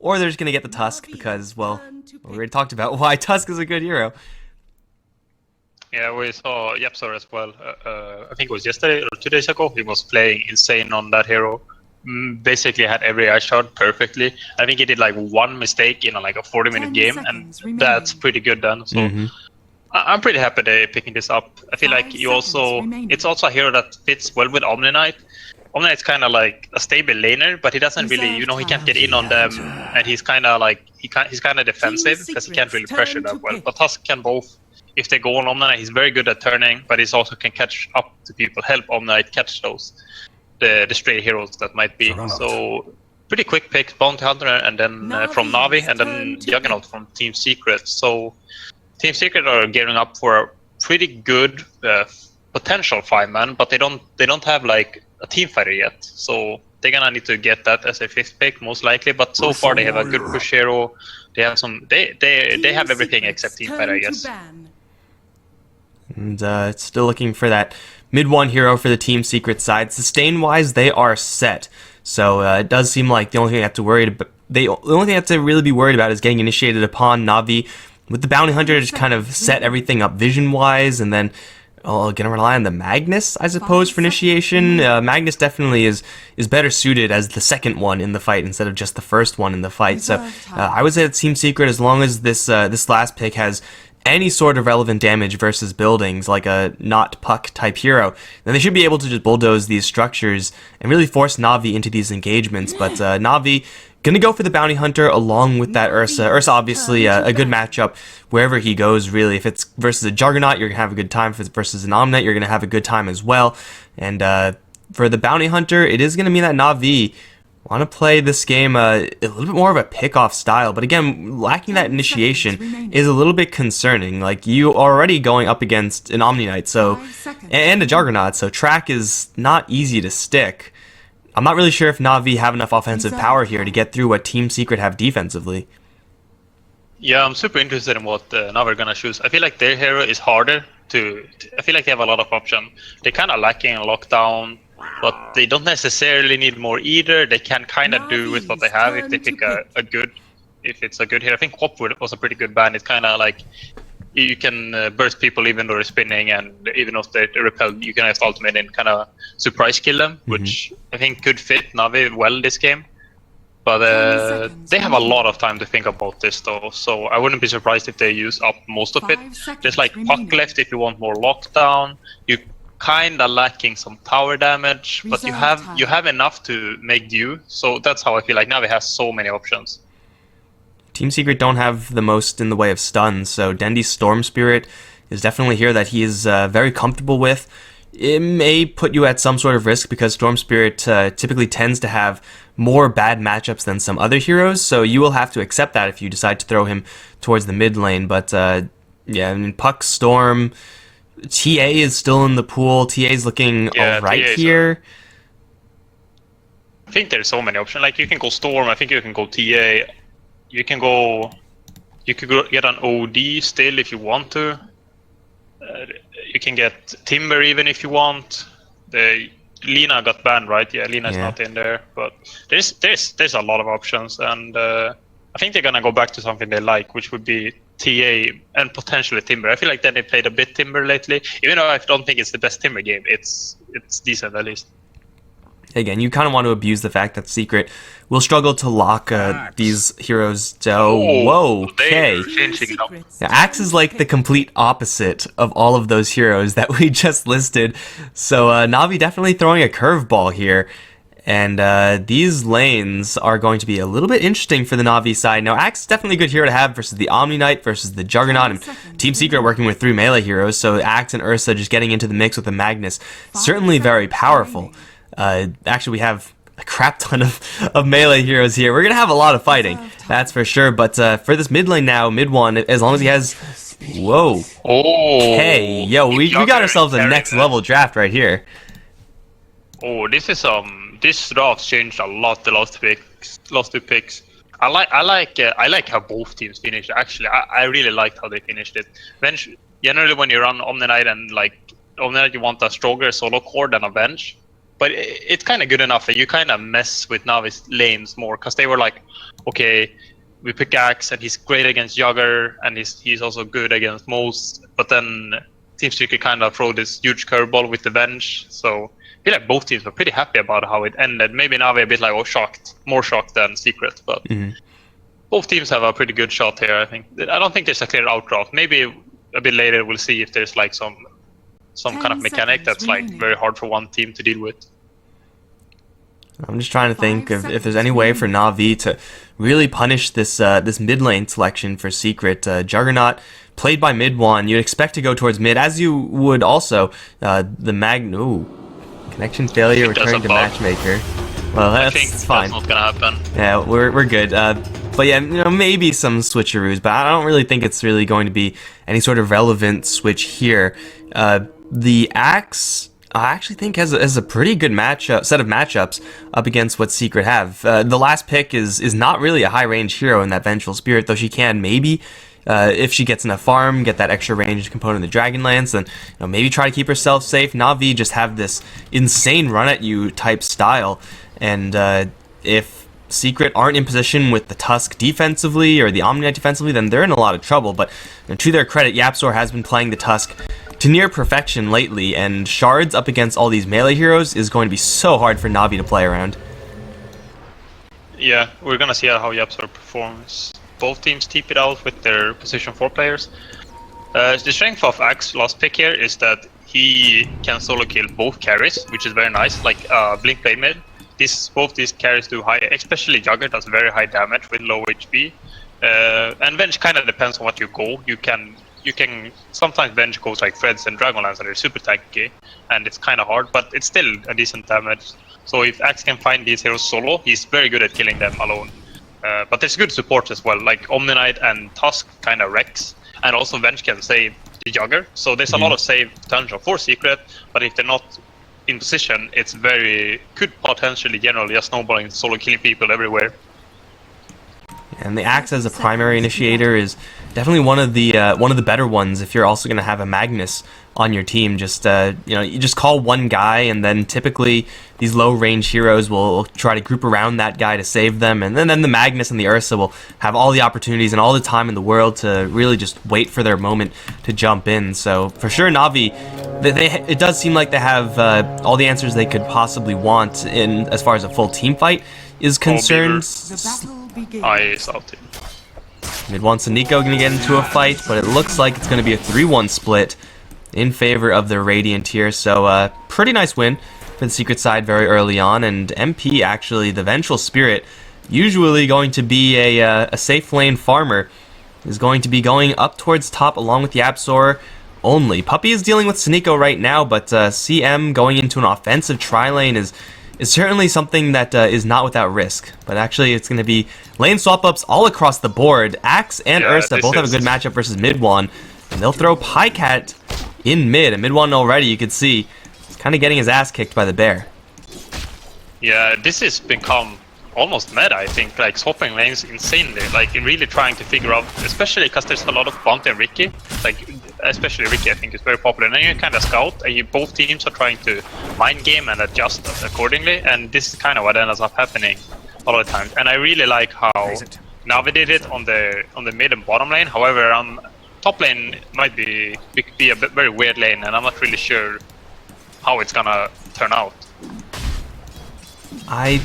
or they're just going to get the Tusk because, well, we already talked about why Tusk is a good hero. Yeah, we saw Yapsor as well. I think it was yesterday or 2 days ago. He was playing insane on that hero. Basically had every eye shot perfectly. I think he did like one mistake in like a 40-minute game, and that's pretty good then. So I'm pretty happy they're picking this up. I feel like it's also a hero that fits well with Omni Knight. Omni Knight's kind of like a stable laner, but he doesn't really, he can't get in on them, and he's kind of like he's kind of defensive because he can't really pressure that well. But Tusk can both. If they go on Omni Knight, he's very good at turning, but he also can catch up to people, help Omni Knight catch those the stray heroes that might be. So pretty quick pick, Bounty Hunter, and then from Navi, and then Juggernaut from Team Secret. So Team Secret are gearing up for a pretty good potential 5-man, but they don't have like a team fighter yet. So they're gonna need to get that as a 5th pick most likely. But so far they have a good push hero. They have some. They have everything except team fighter, I guess. And still looking for that mid 1 hero for the Team Secret side. Sustain-wise, they are set. So it does seem like the only thing they have to really be worried about is getting initiated upon Navi. With the Bounty Hunter, just kind of set everything up vision-wise, and then gonna rely on the Magnus, I suppose, for initiation. Magnus definitely is better suited as the second one in the fight instead of just the first one in the fight. So I would say that Team Secret, as long as this last pick has any sort of relevant damage versus buildings, like a not puck type hero, then they should be able to just bulldoze these structures and really force Navi into these engagements. But Navi gonna go for the Bounty Hunter along with that Ursa. Ursa obviously a good matchup wherever he goes, really. If it's versus a Juggernaut, you're gonna have a good time. If it's versus an Omnet, you're gonna have a good time as well. And for the Bounty Hunter, it is gonna mean that Navi want to play this game a little bit more of a pick-off style, but again, lacking that initiation is a little bit concerning. Like, you are already going up against an Omni Knight, and a Juggernaut, so track is not easy to stick. I'm not really sure if Navi have enough offensive power here to get through what Team Secret have defensively. Yeah, I'm super interested in what Navi are gonna choose. I feel like their hero is harder to. I feel like they have a lot of options. They're kind of lacking in lockdown, but they don't necessarily need more either. They can kind of do with what they have if they pick if it's a good hero. I think Quals was a pretty good ban. It's kind of like you can burst people even though they're spinning, and even if they repel, you can have ultimate and kind of surprise kill them, which I think could fit Navi well this game. But they have a lot of time to think about this though, so I wouldn't be surprised if they use up most of it. There's like puck left if you want more lockdown. You kinda lacking some tower damage, but you have enough to make do. So that's how I feel like Navi has so many options. Team Secret don't have the most in the way of stuns, so Dendy's Storm Spirit is definitely here that he is very comfortable with. It may put you at some sort of risk because Storm Spirit typically tends to have more bad matchups than some other heroes, so you will have to accept that if you decide to throw him towards the mid lane. But yeah, I mean, Puck, Storm, TA is still in the pool. TA is looking alright here. I think there's so many options. Like, you can go Storm, I think you can go TA. You could get an OD still if you want to. You can get Timber even if you want. Lina got banned, right? Yeah, Lina's not in there, but there's a lot of options, and I think they're gonna go back to something they like, which would be TA and potentially Timber. I feel like they played a bit Timber lately, even though I don't think it's the best Timber game. It's decent at least. Again, you kind of want to abuse the fact that Secret will struggle to lock these heroes. Whoa, okay. Now, Axe is like the complete opposite of all of those heroes that we just listed. So Navi definitely throwing a curveball here. And these lanes are going to be a little bit interesting for the Navi side. Now, Axe is definitely a good hero to have versus the Omni Knight, versus the Juggernaut, and Team Secret working with 3 melee heroes. So Axe and Ursa just getting into the mix with the Magnus, certainly very powerful. Actually, we have a crap ton of melee heroes here. We're going to have a lot of fighting, that's for sure. But for this mid lane now, mid 1, as long as he has... Whoa. Okay, yo, we got ourselves a next level draft right here. Oh, this draft changed a lot the last two picks. I like how both teams finished. Actually, I really liked how they finished it. Generally, when you run Omni Knight and like Omni Knight, you want a stronger solo core than a bench. but it's kind of good enough that you kind of mess with Navi's lanes more, because they were like, okay, we pick Axe and he's great against Jugger and he's also good against most, but then Team Secret kind of throw this huge curveball with the Venge, so I feel like both teams were pretty happy about how it ended. Maybe Navi a bit like, shocked, more shocked than Secret, but both teams have a pretty good shot here, I think. I don't think there's a clear outdraft. Maybe a bit later we'll see if there's like some kind of mechanic that's like very hard for one team to deal with. I'm just trying to think if there's any way for Navi to really punish this this mid lane selection for Secret. Juggernaut played by mid one. You'd expect to go towards mid, as you would also the connection failure, returning to matchmaker. Well, that's fine. That's not gonna happen. Yeah, we're good. But yeah, maybe some switcheroos, but I don't really think it's really going to be any sort of relevant switch here. The Axe, I actually think has a pretty good set of matchups up against what Secret have. The last pick is not really a high range hero in that Vengeful Spirit, though she can maybe, if she gets enough farm, get that extra range component of the Dragonlance, then maybe try to keep herself safe. Navi just have this insane run at you type style, and if Secret aren't in position with the Tusk defensively or the Omni-Knight defensively, then they're in a lot of trouble. But to their credit, YapzOr has been playing the Tusk to near perfection lately, and Shards up against all these melee heroes is going to be so hard for Navi to play around. Yeah, we're gonna see how YapzOr performs. Both teams TP it out with their position 4 players. The strength of Axe last pick here is that he can solo kill both carries, which is very nice, like Blink Blade mid. Both these carries do high, especially Jugger does very high damage with low HP. And Venge kind of depends on what you go. You can sometimes Venge goes like Threads and Dragonlance and they're super tanky, and it's kind of hard, but it's still a decent damage. So if Axe can find these heroes solo, he's very good at killing them alone. But there's good support as well, like Omni-Knight and Tusk kind of wrecks, and also Venge can save the Jugger. So there's a lot of save potential for Secret, but if they're not in position, it's could potentially generally just snowballing, solo killing people everywhere. And the Axe as a primary initiator is definitely one of the better ones if you're also going to have a Magnus on your team. Just you just call one guy, and then typically these low range heroes will try to group around that guy to save them, and then the Magnus and the Ursa will have all the opportunities and all the time in the world to really just wait for their moment to jump in. So for sure, Navi, it does seem like they have all the answers they could possibly want in as far as a full team fight is concerned. I salted. Mid wants and Nico gonna get into a fight, but it looks like it's gonna be a 3-1 split in favor of the Radiant here. So pretty nice win for the Secret side very early on, and MP actually, the Vengeful Spirit, usually going to be a safe lane farmer, is going to be going up towards top along with YapzOr only. Puppey is dealing with Sneeko right now, but CM going into an offensive tri-lane is certainly something that is not without risk. But actually, it's going to be lane swap-ups all across the board. Axe and Ursa both have a good matchup versus mid one, and they'll throw Pycat in mid. And mid one already, you could see, he's kind of getting his ass kicked by the bear. Yeah, this has become almost meta, I think, like swapping lanes insanely, like really trying to figure out, especially because there's a lot of Bounty and Ricky, like especially Ricky I think is very popular, and then you kind of scout, and both teams are trying to mind game and adjust accordingly, and this is kind of what ends up happening a lot of times. And I really like how Navi did it on the mid and bottom lane. However, top lane might be a very weird lane, and I'm not really sure how it's gonna turn out. I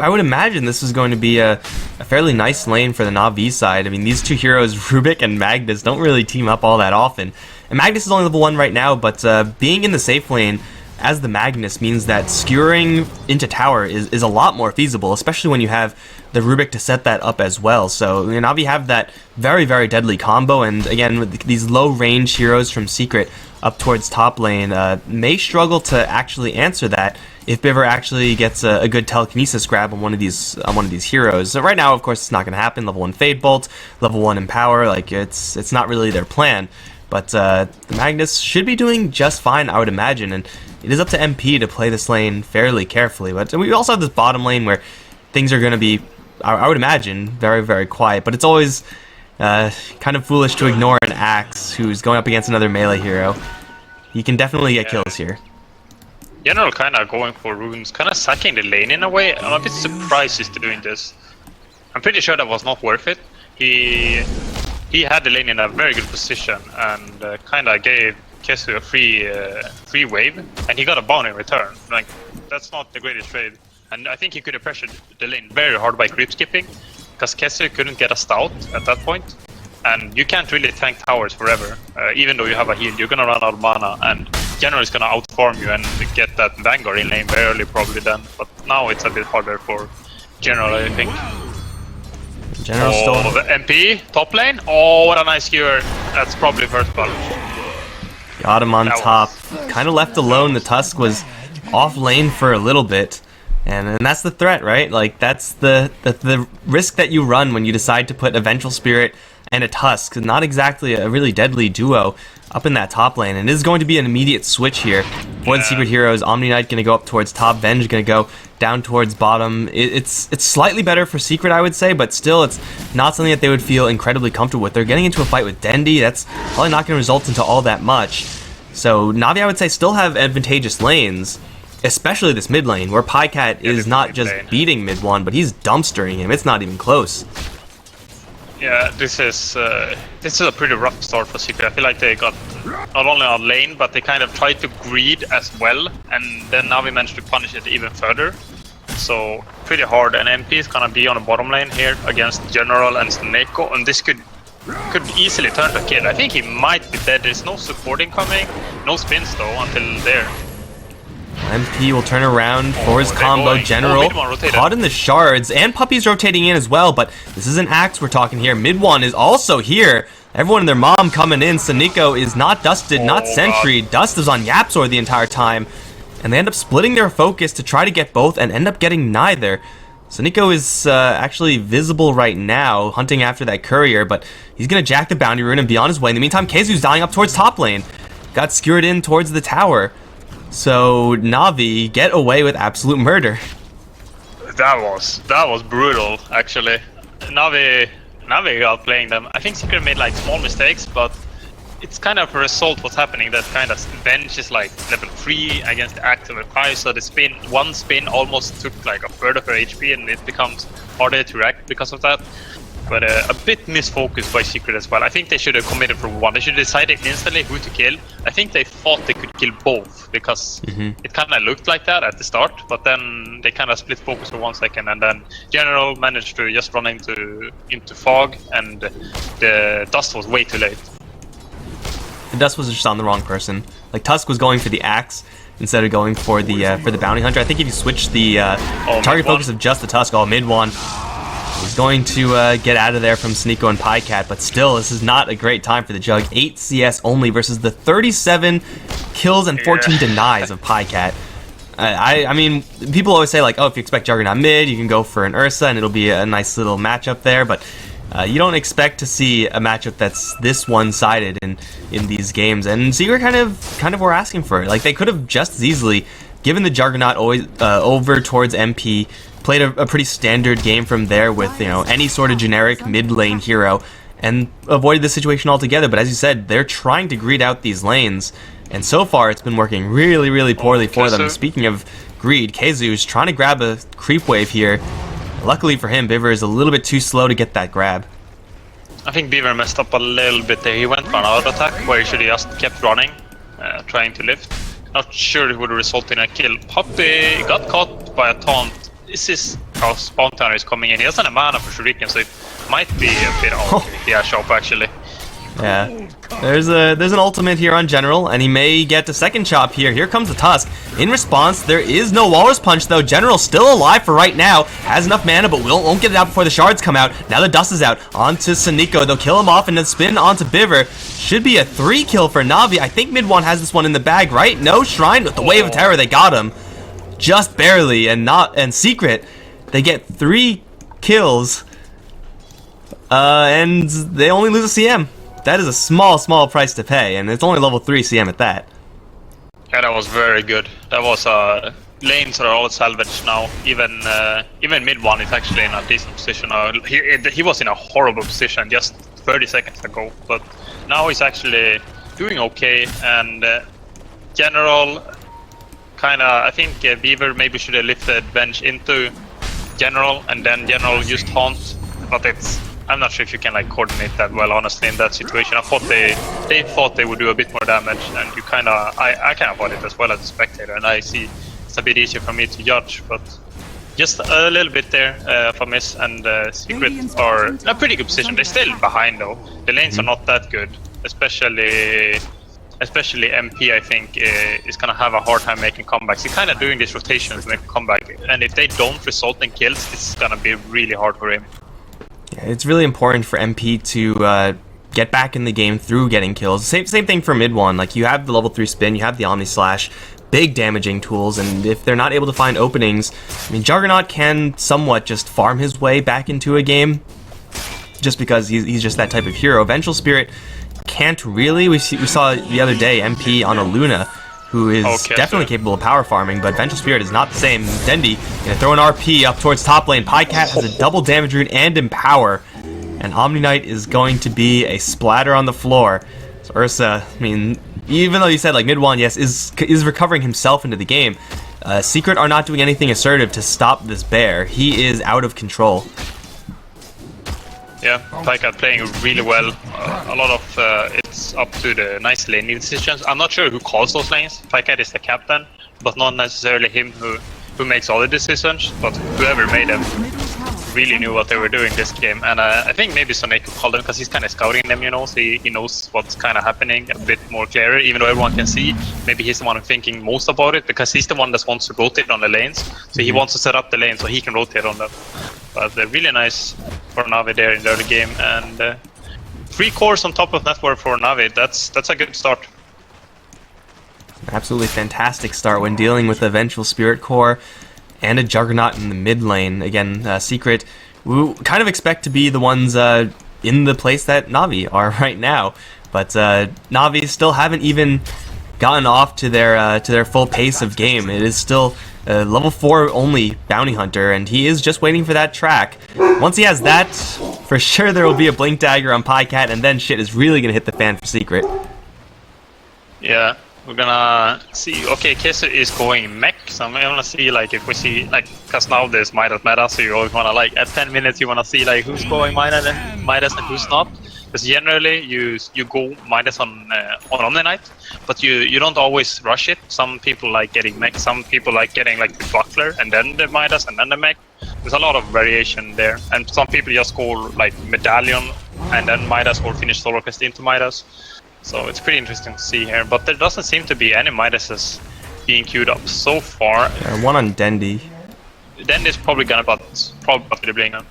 would imagine this is going to be a fairly nice lane for the Navi side. I mean, these two heroes, Rubik and Magnus, don't really team up all that often. And Magnus is only level 1 right now, but being in the safe lane as the Magnus means that skewering into tower is a lot more feasible, especially when you have the Rubik to set that up as well. So Navi have that very, very deadly combo, and again, with these low range heroes from Secret up towards top lane, may struggle to actually answer that if Biver actually gets a good telekinesis grab on one of these heroes. So right now, of course, it's not going to happen. Level 1 Fade Bolt, level 1 Empower, like it's not really their plan. But the Magnus should be doing just fine, I would imagine, and it is up to MP to play this lane fairly carefully. But we also have this bottom lane where things are going to be, I would imagine, very, very quiet. But it's always kind of foolish to ignore an Axe who's going up against another melee hero. He can definitely get kills here. General kind of going for runes, kind of sacking the lane in a way. I'm a bit surprised he's doing this. I'm pretty sure that was not worth it. He had the lane in a very good position and kind of gave Kesu a free wave, and he got a bounty in return. Like, that's not the greatest trade. And I think he could have pressured the lane very hard by creep skipping, because Kesu couldn't get a stout at that point. And you can't really tank towers forever. Even though you have a heal, you're gonna run out of mana, and General is gonna outfarm you and get that Vanguard in lane very early probably then. But now it's a bit harder for General, I think. General still... the MP, top lane. Oh, what a nice skewer. That's probably first blood. Got him on top. Kind of left alone. The Tusk was off lane for a little bit. And that's the threat, right? Like, that's the risk that you run when you decide to put a Vengeful Spirit and a Tusk. Not exactly a really deadly duo up in that top lane. And it is going to be an immediate switch here for the Secret Heroes. Omni Knight going to go up towards top. Venge going to go down towards bottom. It's slightly better for Secret, I would say, but still it's not something that they would feel incredibly comfortable with. They're getting into a fight with Dendi. That's probably not going to result into all that much. So Navi, I would say, still have advantageous lanes, especially this mid lane, where Pycat is not just beating mid one, but he's dumpstering him. It's not even close. Yeah, this is a pretty rough start for Secret. I feel like they got not only on lane, but they kind of tried to greed as well, and then Navi managed to punish it even further. So pretty hard, and MP is gonna be on the bottom lane here against General and Sneko, and this could easily turn to a kill. I think he might be dead. There's no supporting coming, no spins though until there. MP will turn around for his combo. General caught in the shards, and Puppy's rotating in as well, but this is an Axe we're talking here. Mid one is also here. Everyone and their mom coming in. Saniko is not dusted, not sentry. Dust is on Yapzor the entire time, and they end up splitting their focus to try to get both and end up getting neither. Saniko is actually visible right now, hunting after that courier, but he's going to jack the bounty rune and be on his way. In the meantime, Kezu's dying up towards top lane. Got skewered in towards the tower. So Navi get away with absolute murder. That was brutal, actually. Navi got playing them. I think Secret made like small mistakes, but it's kind of a result what's happening. That kind of Venge is like level 3 against the Axe level 5, so the one spin almost took like a third of her HP, and it becomes harder to react because of that. But a bit misfocused by Secret as well. I think they should have committed for one. They should have decided instantly who to kill. I think they thought they could kill both, because it kind of looked like that at the start, but then they kind of split focus for 1 second, and then General managed to just run into fog, and the dust was way too late. The dust was just on the wrong person. Like, Tusk was going for the Axe instead of going for the bounty hunter. I think if you switch the target focus of just the Tusk, mid one, he's going to get out of there from Saniko and Pycat, but still, this is not a great time for the Jug. 8 CS only versus the 37 kills and 14 denies of Pycat. I mean, people always say, like, oh, if you expect Juggernaut mid, you can go for an Ursa, and it'll be a nice little matchup there, but you don't expect to see a matchup that's this one-sided in these games, and Secret kind of were asking for it. Like, they could have just as easily given the Juggernaut always over towards MP, played a pretty standard game from there with, you know, any sort of generic mid lane hero, and avoided the situation altogether. But as you said, they're trying to greed out these lanes, and so far it's been working really, really poorly for them. Speaking of greed, Kezu is trying to grab a creep wave here. Luckily for him, Biver is a little bit too slow to get that grab. I think Beaver messed up a little bit there. He went for an auto attack where he should have just kept running, trying to lift. Not sure it would result in a kill. Puppy got caught by a taunt. This is how Spawn Tower is coming in. He doesn't have mana for Shuriken, so it might be a bit off the shop actually. Yeah, there's an ultimate here on General, and he may get a second chop here. Here comes the Tusk. In response, there is no Walrus Punch though. General still alive for right now. Has enough mana, but won't get it out before the shards come out. Now the dust is out. Onto Saniko. They'll kill him off and then spin onto Biver. Should be a 3 kill for Navi. I think mid one has this one in the bag, right? No Shrine with the Wave of Terror. They got him. Just barely, and Secret, they get 3 kills, and they only lose a CM. That is a small price to pay, and it's only level 3 CM at that. Yeah, that was very good. That was lanes are all salvaged now. Even mid one is actually in a decent position. He was in a horrible position just 30 seconds ago, but now he's actually doing okay. And General, I think Beaver maybe should have lifted bench into general, and then general used taunt. But I'm not sure if you can like coordinate that well, honestly, in that situation. I thought they thought they would do a bit more damage, and you I kind of bought it as well as a spectator, and I see it's a bit easier for me to judge, but just a little bit there for miss, and Secret are in a pretty good position. They're still behind though. The lanes are not that good, especially MP. I think is gonna have a hard time making comebacks. He's kind of doing these rotations to make a comeback, and if they don't result in kills, it's gonna be really hard for him. Yeah, it's really important for MP to get back in the game through getting kills. Same thing for mid one. Like, you have the level 3 spin, you have the Omni Slash, big damaging tools, and if they're not able to find openings, I mean, Juggernaut can somewhat just farm his way back into a game, just because he's just that type of hero. Vengeful Spirit can't really. We saw the other day MP on a Luna, who is definitely capable of power farming, but Vengeful Spirit is not the same. Dendy gonna throw an RP up towards top lane. Pycat has a double damage rune and empower, and Omni Knight is going to be a splatter on the floor. So Ursa, I mean, even though you said like mid one, yes, is recovering himself into the game. Secret are not doing anything assertive to stop this bear. He is out of control. Yeah, Pycat playing really well. A lot of it's up to the nice laning decisions. I'm not sure who calls those lanes. Pycat is the captain, but not necessarily him who makes all the decisions. But whoever made them really knew what they were doing this game. And I think maybe Sonic could call them because he's kind of scouting them, you know. So he knows what's kind of happening a bit more clearer, even though everyone can see. Maybe he's the one thinking most about it because he's the one that wants to rotate on the lanes. So he wants to set up the lane so he can rotate on them. But they're really nice for Navi there in the early game, and 3 cores on top of network for Navi. That's a good start. Absolutely fantastic start when dealing with a Vengeful Spirit core and a Juggernaut in the mid lane. Again, Secret, we kind of expect to be the ones in the place that Navi are right now, but Navi still haven't even gotten off to their full pace of game. It is still level 4 only bounty hunter, and he is just waiting for that track. Once he has that, for sure there will be a blink dagger on Pycat, and then shit is really gonna hit the fan for Secret. Yeah, we're gonna see. Okay, Kisser is going mech, so I'm gonna see like if we see like, because now there's Midas meta, so you always wanna like at 10 minutes you wanna see like who's going Midas and who's not. Because generally you go Midas on Omni Knight, but you don't always rush it. Some people like getting mech, some people like getting like the buckler and then the Midas and then the mech. There's a lot of variation there, and some people just go like medallion and then Midas or finish solo quest into Midas. So it's pretty interesting to see here, but there doesn't seem to be any Midases being queued up so far. One on Dendy. Dendy's probably gonna but the blink now.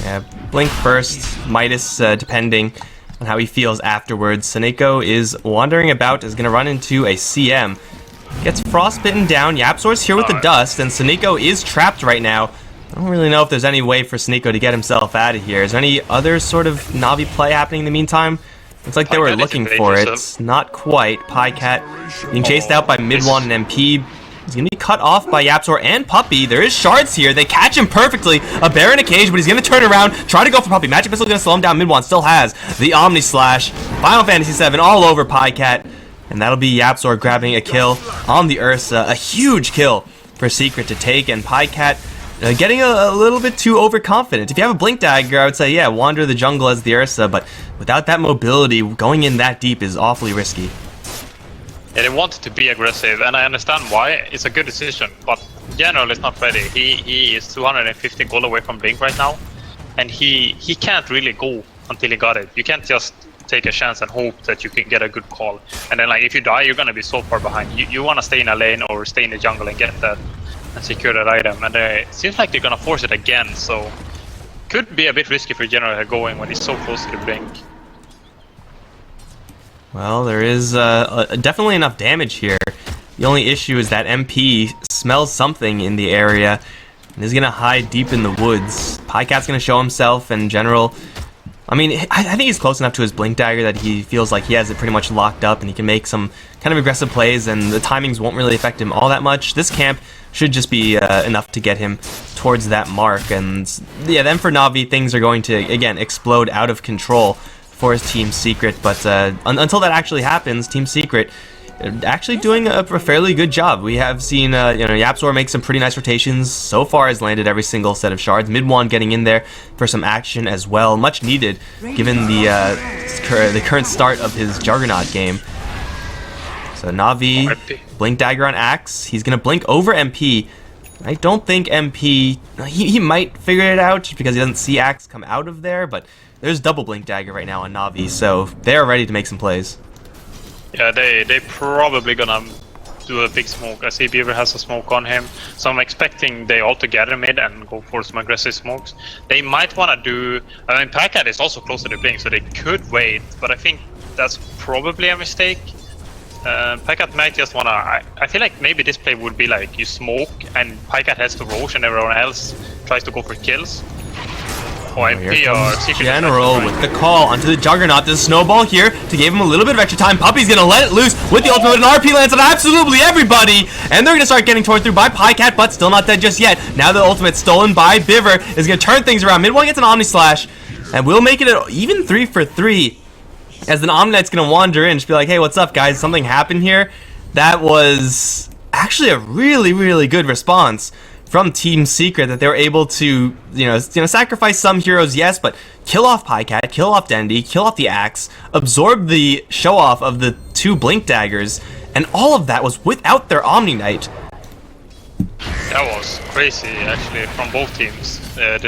Yeah, blink first, Midas depending on how he feels afterwards. Seneko is wandering about, is going to run into a CM. Gets frostbitten down, Yapzor's here with the dust, and Seneko is trapped right now. I don't really know if there's any way for Seneko to get himself out of here. Is there any other sort of Navi play happening in the meantime? Looks like they were looking for it. Not quite. Pycat being chased out by mid one and MP. He's going to be cut off by Yapzor and Puppey. There is shards here. They catch him perfectly. A bear in a cage, but he's going to turn around, try to go for Puppey. Magic Missile going to slow him down. Mid-1 still has the Omni Slash. Final Fantasy VII all over Pycat. And that'll be Yapzor grabbing a kill on the Ursa. A huge kill for Secret to take. And Pycat getting a little bit too overconfident. If you have a Blink Dagger, I would say, yeah, wander the jungle as the Ursa. But without that mobility, going in that deep is awfully risky. Yeah, they wanted to be aggressive, and I understand why. It's a good decision, but General is not ready. He is 250 gold away from Blink right now, and he can't really go until he got it. You can't just take a chance and hope that you can get a good call. And then like if you die, you're gonna be so far behind. You want to stay in a lane or stay in the jungle and get that and secure that item. And it seems like they're gonna force it again, so could be a bit risky for General going when he's so close to the Blink. Well, there is definitely enough damage here. The only issue is that MP smells something in the area and is going to hide deep in the woods. Pycat's going to show himself, and General, I mean, I think he's close enough to his Blink Dagger that he feels like he has it pretty much locked up and he can make some kind of aggressive plays, and the timings won't really affect him all that much. This camp should just be enough to get him towards that mark. And yeah, then for Navi, things are going to, again, explode out of control for his Team Secret, but until that actually happens, Team Secret actually doing a fairly good job. We have seen, Yapzor make some pretty nice rotations. So far has landed every single set of shards. Mid one getting in there for some action as well. Much needed, given the current start of his Juggernaut game. So Navi, Blink Dagger on Axe. He's going to blink over MP. I don't think MP... He might figure it out just because he doesn't see Axe come out of there, but there's double Blink Dagger right now on Navi, so they're ready to make some plays. Yeah, they probably gonna do a big smoke. I see Beaver has a smoke on him, so I'm expecting they all together mid and go for some aggressive smokes. They might want to do... I mean, Packet is also close to the blink, so they could wait, but I think that's probably a mistake. Packet might just wanna... I feel like maybe this play would be like you smoke and Packet has to Roche and everyone else tries to go for kills. Or MP or Secret General with the call onto the Juggernaut. There's a snowball here to give him a little bit of extra time. Puppy's gonna let it loose with the ultimate, and RP lands on absolutely everybody, and they're gonna start getting torn through by Pycat, but still not dead just yet. Now the ultimate stolen by Biver is gonna turn things around. Mid one gets an Omni Slash, and we'll make it an even 3 for 3. As the Omni Knight's gonna wander in, just be like, hey, what's up, guys? Something happened here. That was actually a really, really good response from Team Secret, that they were able to, sacrifice some heroes, yes, but kill off Pycat, kill off Dendy, kill off the Axe, absorb the show-off of the 2 Blink Daggers, and all of that was without their Omni Knight. That was crazy, actually, from both teams. That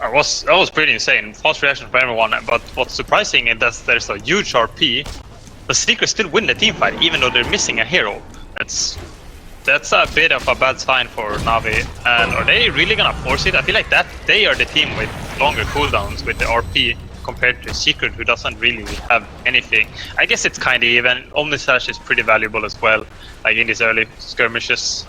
was pretty insane. Fast reaction from everyone, but what's surprising is that there's a huge RP, but Secret still win the team fight, even though they're missing a hero. That's a bit of a bad sign for Navi. And are they really gonna force it? I feel like that they are the team with longer cooldowns with the RP compared to Secret, who doesn't really have anything. I guess it's kind of even. Omnislash is pretty valuable as well, like in these early skirmishes.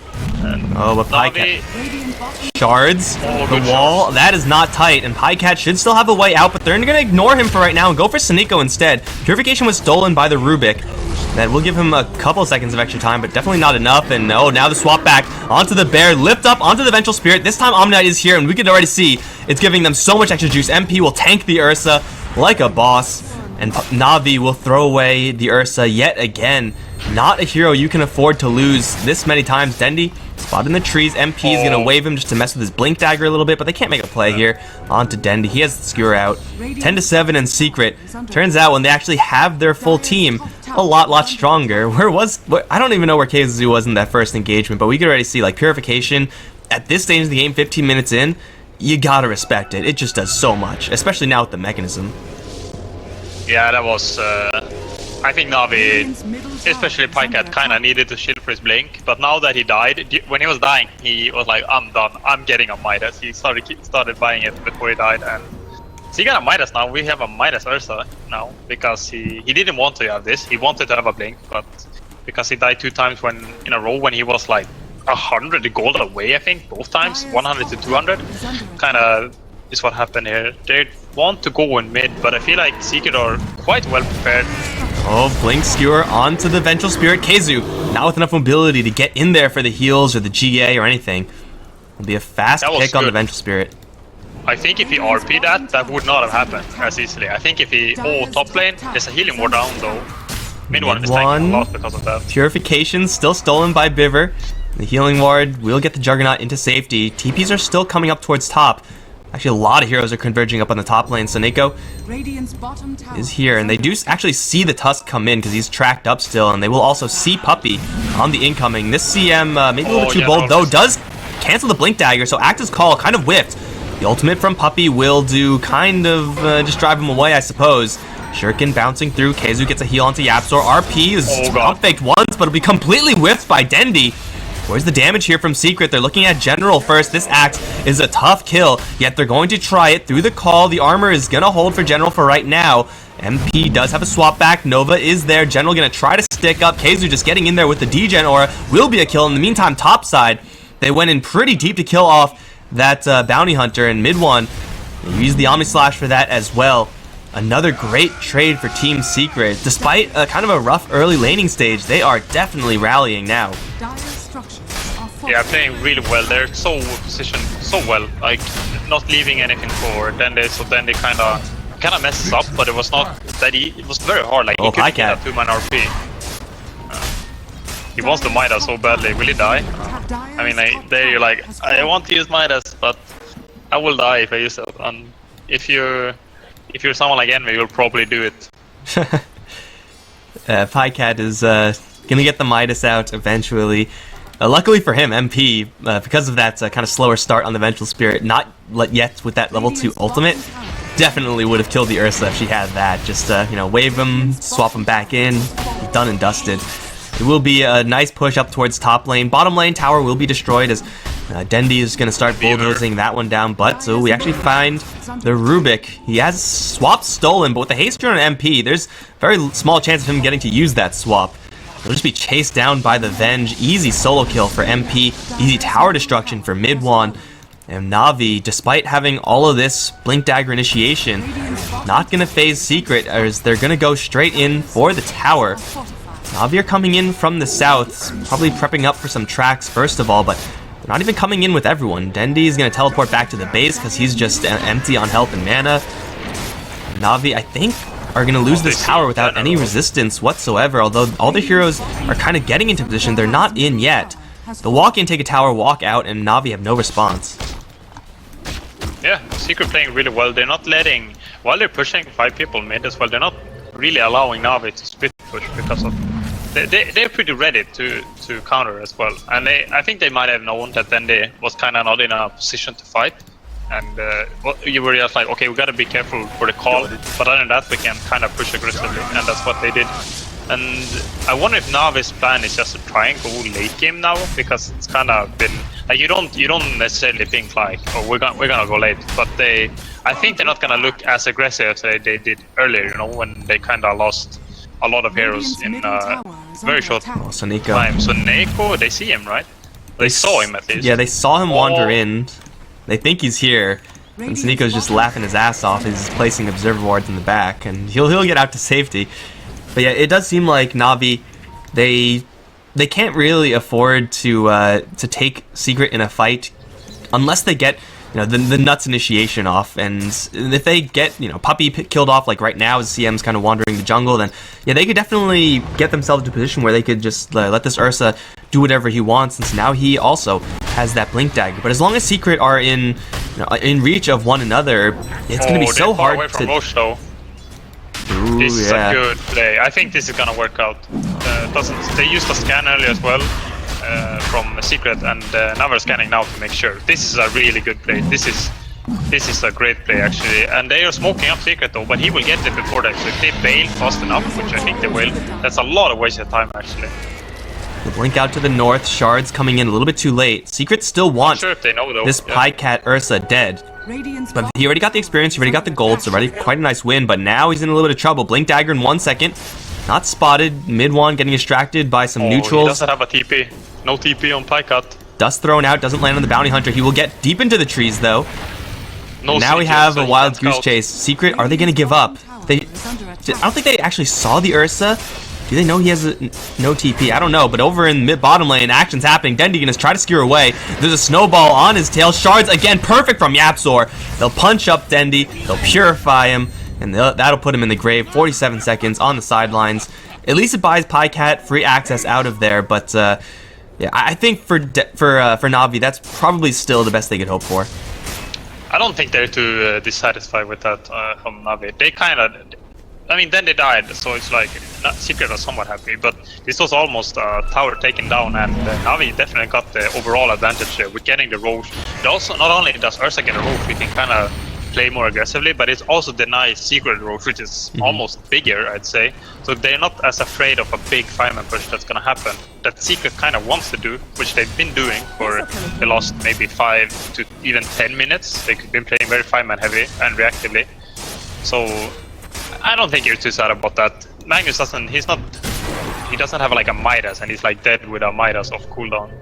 Oh, but Pycat shards the wall. That is not tight, and Pycat should still have a way out, but they're gonna ignore him for right now and go for Saniko instead. Purification was stolen by the Rubik. That will give him a couple seconds of extra time, but definitely not enough. And oh, now the swap back onto the Bear, lift up onto the Vengeful Spirit. This time Omni Knight is here, and we can already see it's giving them so much extra juice. MP will tank the Ursa like a boss, and Navi will throw away the Ursa yet again. Not a hero you can afford to lose this many times. Dendy spotted in the trees. MP is going to wave him just to mess with his Blink Dagger a little bit, but they can't make a play here. Onto Dendy. He has the skewer out. 10-7 in Secret. Turns out when they actually have their full team, a lot stronger. I don't even know where KZU was in that first engagement, but we could already see, like, Purification at this stage of the game, 15 minutes in, you gotta respect it. It just does so much, especially now with the mechanism. Yeah, that was... I think Navi, especially Pycat, kind of needed to shield for his blink, but now that he died, when he was dying, he was like, I'm done, I'm getting a Midas. He started buying it before he died, and so he got a Midas now. We have a Midas Ursa now, because he didn't want to have this. He wanted to have a blink, but because he died 2 times in a row when he was like 100 gold away, I think, both times, 100 to 200, kind of is what happened here. They want to go in mid, but I feel like Secret are quite well prepared. Oh, Blink Skewer onto the Vengeful Spirit. KZU, not with enough mobility to get in there for the heals or the GA or anything. It'll be a fast pick on the Vengeful Spirit. I think if he RP'd that would not have happened as easily. I think if he... Oh, top lane, there's a healing ward down though. Mid one is tanking a lot because of that. Purification still stolen by Biver. The healing ward will get the Juggernaut into safety. TPs are still coming up towards top. Actually, a lot of heroes are converging up on the top lane. Saneko is here, and they do actually see the Tusk come in because he's tracked up still, and they will also see Puppy on the incoming. This CM, maybe a little too bold, though, does cancel the Blink Dagger, so Active's call kind of whiffed. The ultimate from Puppy will do kind of just drive him away, I suppose. Shuriken bouncing through. KZU gets a heal onto Yapzor. RP is faked once, but it'll be completely whiffed by Dendy. Where's the damage here from Secret? They're looking at General first. This axe is a tough kill, yet they're going to try it through the call. The armor is going to hold for General for right now. MP does have a swap back. Nova is there. General going to try to stick up. KZU just getting in there with the degen aura will be a kill. In the meantime, top side, they went in pretty deep to kill off that bounty hunter in mid one. They used the Omni Slash for that as well. Another great trade for Team Secret. Despite kind of a rough early laning stage, they are definitely rallying now. Yeah, playing really well. They're so positioned so well, like not leaving anything forward. Then they kind of messes up, but it was not that it was very hard. Like he couldn't get a 2-man RP. He wants the Midas so badly. Will he die? I mean, there you're like, I want to use Midas, but I will die if I use it. And if you're someone like Envy, you'll probably do it. Pycat is gonna get the Midas out eventually. Luckily for him, MP, because of that kind of slower start on the Vengeful Spirit, not yet with that level 2 ultimate, definitely would have killed the Ursa if she had that. Just, you know, wave him, swap him back in, done and dusted. It will be a nice push up towards top lane. Bottom lane tower will be destroyed as Dendi is going to start bulldozing that one down. But so we actually find the Rubik. He has swap stolen, but with the haste rune on MP, there's very small chance of him getting to use that swap. He'll just be chased down by the Venge. Easy solo kill for MP. Easy tower destruction for Midwan. And Navi, despite having all of this Blink Dagger initiation, not going to phase Secret, as they're going to go straight in for the tower. Navi are coming in from the south, probably prepping up for some tracks first of all, but they're not even coming in with everyone. Dendi is going to teleport back to the base because he's just empty on health and mana. Navi, I think, are going to lose this tower without any resistance whatsoever, although all the heroes are kind of getting into position. They're not in yet. They'll walk in, take a tower, walk out, and Navi have no response. Yeah, Secret playing really well. They're not letting, while they're pushing 5 people mid as well, they're not really allowing Navi to split push because of they're pretty ready to counter as well, and I think they might have known that Dendi was kind of not in a position to fight, and you were just like, okay, we gotta be careful for the call, but other than that we can kind of push aggressively, and that's what they did. And I wonder if Navi's plan is just to try and go late game now, because it's kind of been like you don't necessarily think like, oh, we're gonna go late, but I think they're not gonna look as aggressive as they did earlier, you know, when they kind of lost a lot of heroes in very short time. So Neko, they see him, right? They saw him at least. Yeah, they saw him wander in. They think he's here. And Nico's just laughing his ass off. He's placing observer wards in the back, and he'll get out to safety. But yeah, it does seem like Navi, they can't really afford to take Secret in a fight unless they get, you know, the nuts initiation off. And if they get, you know, Puppy killed off like right now as CM's kind of wandering the jungle, then yeah, they could definitely get themselves to a position where they could just let this Ursa do whatever he wants, since now he also has that Blink Dagger. But as long as Secret are in reach of one another, it's going to be so hard away from to... Roche, though. Ooh, this is yeah. a good play. I think this is gonna work out. They used a scan earlier as well from Secret, and now we're scanning now to make sure. This is a really good play. This is a great play actually, and they are smoking up Secret though, but he will get it before that. So if they bail fast enough, which I think they will, that's a lot of wasted time actually. The blink out to the north, shards coming in a little bit too late. Secret still wants Not sure if they know, though. this Pycat Ursa dead. But he already got the experience, he already got the gold, so already quite a nice win, but now he's in a little bit of trouble. Blink Dagger in 1 second. Not spotted. Mid one getting distracted by some neutrals. He doesn't have a TP. No TP on Pycat. Dust thrown out, doesn't land on the bounty hunter. He will get deep into the trees though. No now we have a wild goose scout. chase. Secret, are they going to give up? I don't think they actually saw the Ursa. Do they know he has no TP? I don't know, but over in mid-bottom lane, action's happening. Dendi gonna try to skewer away. There's a snowball on his tail. Shards, again, perfect from Yapzor. They'll punch up Dendi, they'll purify him, and that'll put him in the grave. 47 seconds on the sidelines. At least it buys Pycat free access out of there, but yeah, I think for Navi, that's probably still the best they could hope for. I don't think they're too dissatisfied with that from Navi. They kind of... I mean, then they died, so it's like, Secret was somewhat happy, but this was almost a tower taken down, and Navi definitely got the overall advantage with getting the Roche. It also, not only does Ursa get a Roche, we can kind of play more aggressively, but it also denies Secret Roche, which is almost bigger, I'd say. So they're not as afraid of a big fireman push that's gonna happen, that Secret kind of wants to do, which they've been doing for the last maybe 5 to even 10 minutes. They've been playing very fireman heavy and reactively. So I don't think you're too sad about that. Magnus doesn't have like a Midas, and he's like dead with a Midas off cooldown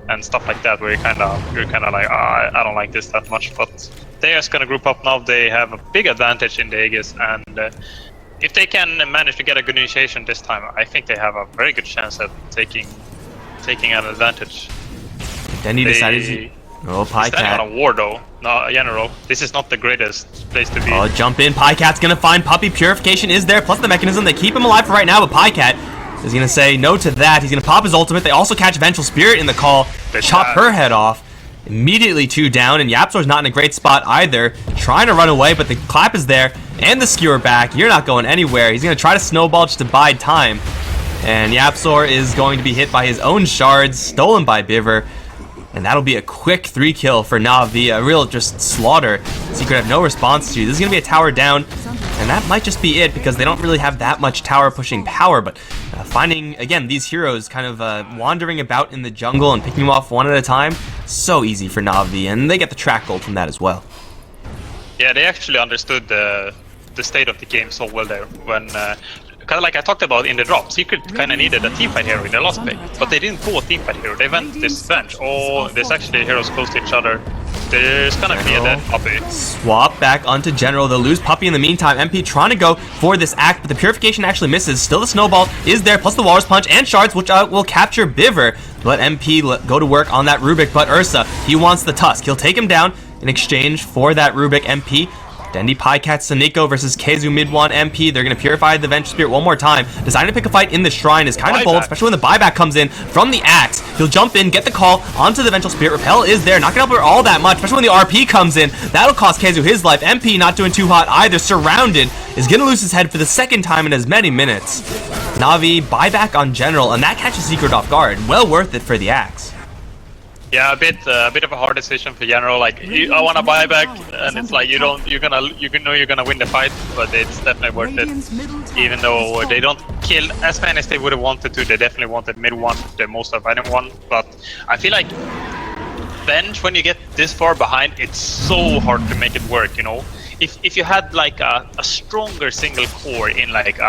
and stuff like that, where you're kind of like, I don't like this that much. But they're just gonna group up now. They have a big advantage in the Aegis, and if they can manage to get a good initiation this time, I think they have a very good chance at taking an advantage. Then he decided. Oh, Pycat. Standing on a war though, no, general. This is not the greatest place to be. Oh, jump in. Pycat's gonna find Puppy. Purification is there, plus the mechanism. They keep him alive for right now, but Pycat is going to say no to that. He's going to pop his ultimate. They also catch Vengeful Spirit in the call, chop her head off. Immediately 2 down, and YapzOr's not in a great spot either. Trying to run away, but the clap is there, and the skewer back. You're not going anywhere. He's going to try to snowball just to bide time. And YapzOr is going to be hit by his own shards, stolen by Biver. And that'll be a quick 3 kill for Navi, a real just slaughter. Secret have no response to. This is going to be a tower down, and that might just be it because they don't really have that much tower pushing power. But finding, again, these heroes kind of wandering about in the jungle and picking them off one at a time, so easy for Navi, and they get the track gold from that as well. Yeah, they actually understood the state of the game so well there when... kind of like I talked about in the drop, Secret kind of needed a teamfight hero in the last pick, but they didn't go a teamfight hero. They went this bench. Oh, there's actually heroes close to each other. There's gonna be a dead Puppy. Swap back onto General. They'll lose Puppy in the meantime. MP trying to go for this act, but the Purification actually misses. Still the Snowball is there, plus the Walrus Punch and Shards, which will capture Biver. Let MP go to work on that Rubik, but Ursa, he wants the Tusk. He'll take him down in exchange for that Rubik. MP. Dendi, Pycat, Saniko versus Keizu mid 1 MP. They're going to purify the Vengeful Spirit one more time. Deciding to pick a fight in the Shrine is kind of bold, especially when the buyback comes in from the Axe. He'll jump in, get the call onto the Vengeful Spirit. Repel is there, not going to help her all that much, especially when the RP comes in. That'll cost Keizu his life. MP not doing too hot either. Surrounded, is going to lose his head for the second time in as many minutes. Navi, buyback on General, and that catches Secret off guard. Well worth it for the Axe. Yeah, a bit of a hard decision for General. Like, I want to buy back, and it's like you know you're gonna win the fight, but it's definitely worth it. Even though they don't kill as many as they would have wanted to, they definitely wanted mid 1, the most dividing one. But I feel like Venge, when you get this far behind, it's so hard to make it work. You know, if you had like a stronger single core in like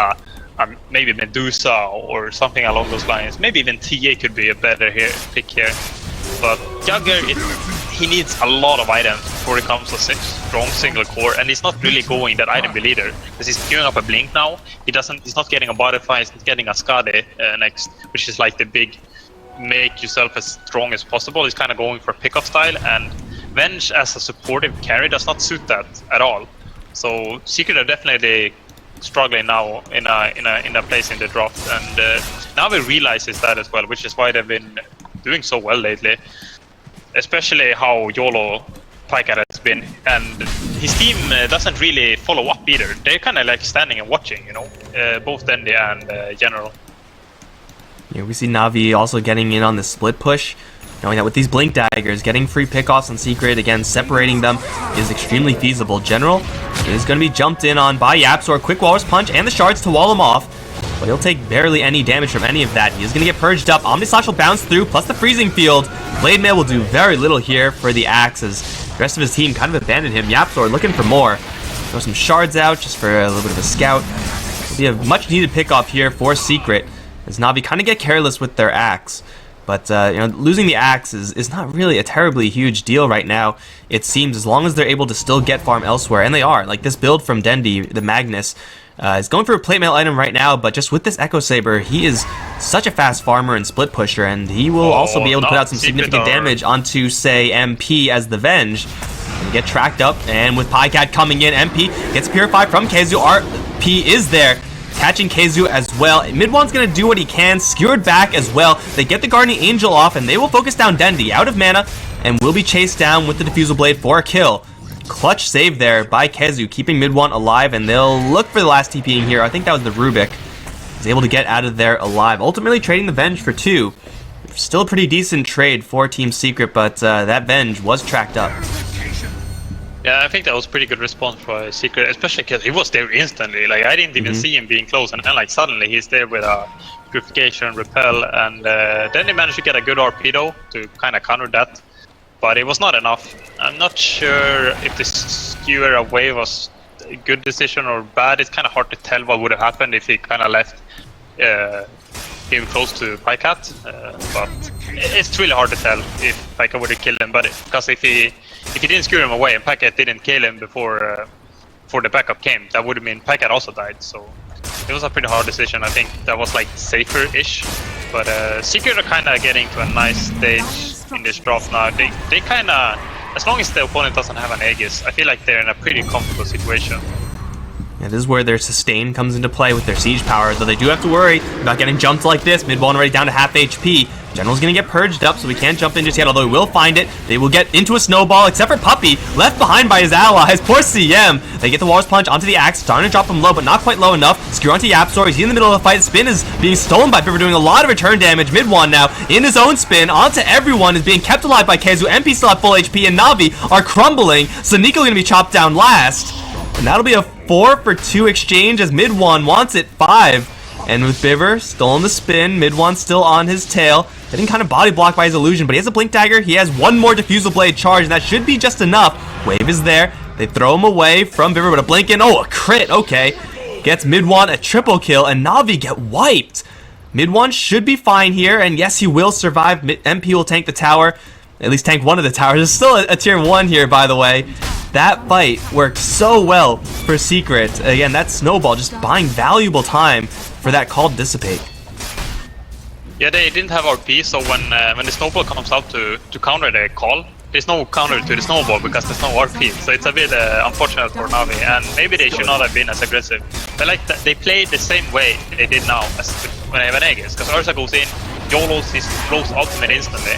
maybe Medusa or something along those lines, maybe even TA could be a better pick here. But Jugger, he needs a lot of items before it comes to strong single core, and he's not really going that item leader because he's queuing up a Blink now. He's not getting a Butterfly, he's not getting a Skade next, which is like the big make yourself as strong as possible. He's kind of going for pickup style, and Venge as a supportive carry does not suit that at all. So Secret are definitely struggling now in a place in the draft, and Navi realizes that as well, which is why they've been doing so well lately, especially how YOLO Pycat has been, and his team doesn't really follow up either. They're kind of like standing and watching, you know, both Dendi and General. Yeah, we see Navi also getting in on the split push, knowing that with these Blink Daggers, getting free pickoffs on Secret, again, separating them is extremely feasible. General is going to be jumped in on by YapzOr, quick Walrus Punch, and the Shards to wall him off. But he'll take barely any damage from any of that. He's going to get purged up. Omni Slash will bounce through, plus the Freezing Field. Blade Mail will do very little here for the Axe, as the rest of his team kind of abandoned him. YapzOr looking for more. Throw some Shards out just for a little bit of a scout. It'll be a much needed pickoff here for Secret, as Navi kind of get careless with their Axe. But you know, losing the Axe is not really a terribly huge deal right now. It seems, as long as they're able to still get farm elsewhere, and they are. Like this build from Dendi, the Magnus, is going for a plate mail item right now, but just with this Echo Saber, he is such a fast farmer and split pusher, and he will also be able to put out some significant damage onto, say, MP as the Venge. And get tracked up, and with Pycat coming in, MP gets purified from Keizu. RP is there, catching Keizu as well. Mid one's gonna do what he can, skewered back as well. They get the Guardian Angel off, and they will focus down Dendi, out of mana, and will be chased down with the Diffusal Blade for a kill. Clutch save there by Keizu, keeping mid one alive, and they'll look for the last TPing here. I think that was the Rubik. He's able to get out of there alive, ultimately trading the Venge for 2. Still a pretty decent trade for Team Secret, but that Venge was tracked up. Yeah, I think that was pretty good response for Secret, especially because he was there instantly. Like, I didn't even see him being close, and then like suddenly he's there with a Purification, Repel, and then he managed to get a good RP though to kind of counter that. But it was not enough. I'm not sure if the skewer away was a good decision or bad. It's kind of hard to tell what would have happened if he kind of left him close to Pycat. But it's really hard to tell if Pycat would have killed him. But because if he didn't skewer him away and Pycat didn't kill him before the backup came, that would have mean Pycat also died. So it was a pretty hard decision. I think that was like safer-ish. But Secret are kind of getting to a nice stage in this draft now. They kind of, as long as the opponent doesn't have an Aegis, I feel like they're in a pretty comfortable situation. Yeah, this is where their sustain comes into play with their siege power, though they do have to worry about getting jumped like this. Mid one already down to half HP. General's gonna get purged up, so we can't jump in just yet, although he will find it. They will get into a snowball, except for Puppey, left behind by his allies. Poor CM. They get the Walrus Punch onto the axe, starting to drop him low, but not quite low enough. Skewer onto Yapzor. He's in the middle of the fight. Spin is being stolen by Biver, doing a lot of return damage. Mid one now, in his own spin, onto everyone, is being kept alive by Kezu. MP still at full HP, and Navi are crumbling, so Nico gonna be chopped down last. And that'll be a 4-for-2 exchange as Mid one wants it 5. And with Biver stolen the spin, Mid one still on his tail, getting kind of body blocked by his illusion, but he has a blink dagger. He has one more diffusal blade charge, and that should be just enough. Wave is there. They throw him away from Biver, but a blink in. Oh, a crit. Okay. Gets Mid one a triple kill, and Navi get wiped. Mid one should be fine here, and yes, he will survive. MP will tank the tower. At least tank one of the towers. There's still a tier 1 here, by the way. That fight worked so well for Secret. Again, that snowball just buying valuable time for that call to dissipate. Yeah, they didn't have RP, so when the snowball comes out to counter the call, there's no counter to the snowball because there's no RP. So it's a bit unfortunate for Navi, and maybe they should not have been as aggressive. They played the same way they did now as when they have an Aegis, because Ursa goes in, YOLOs his close ultimate instantly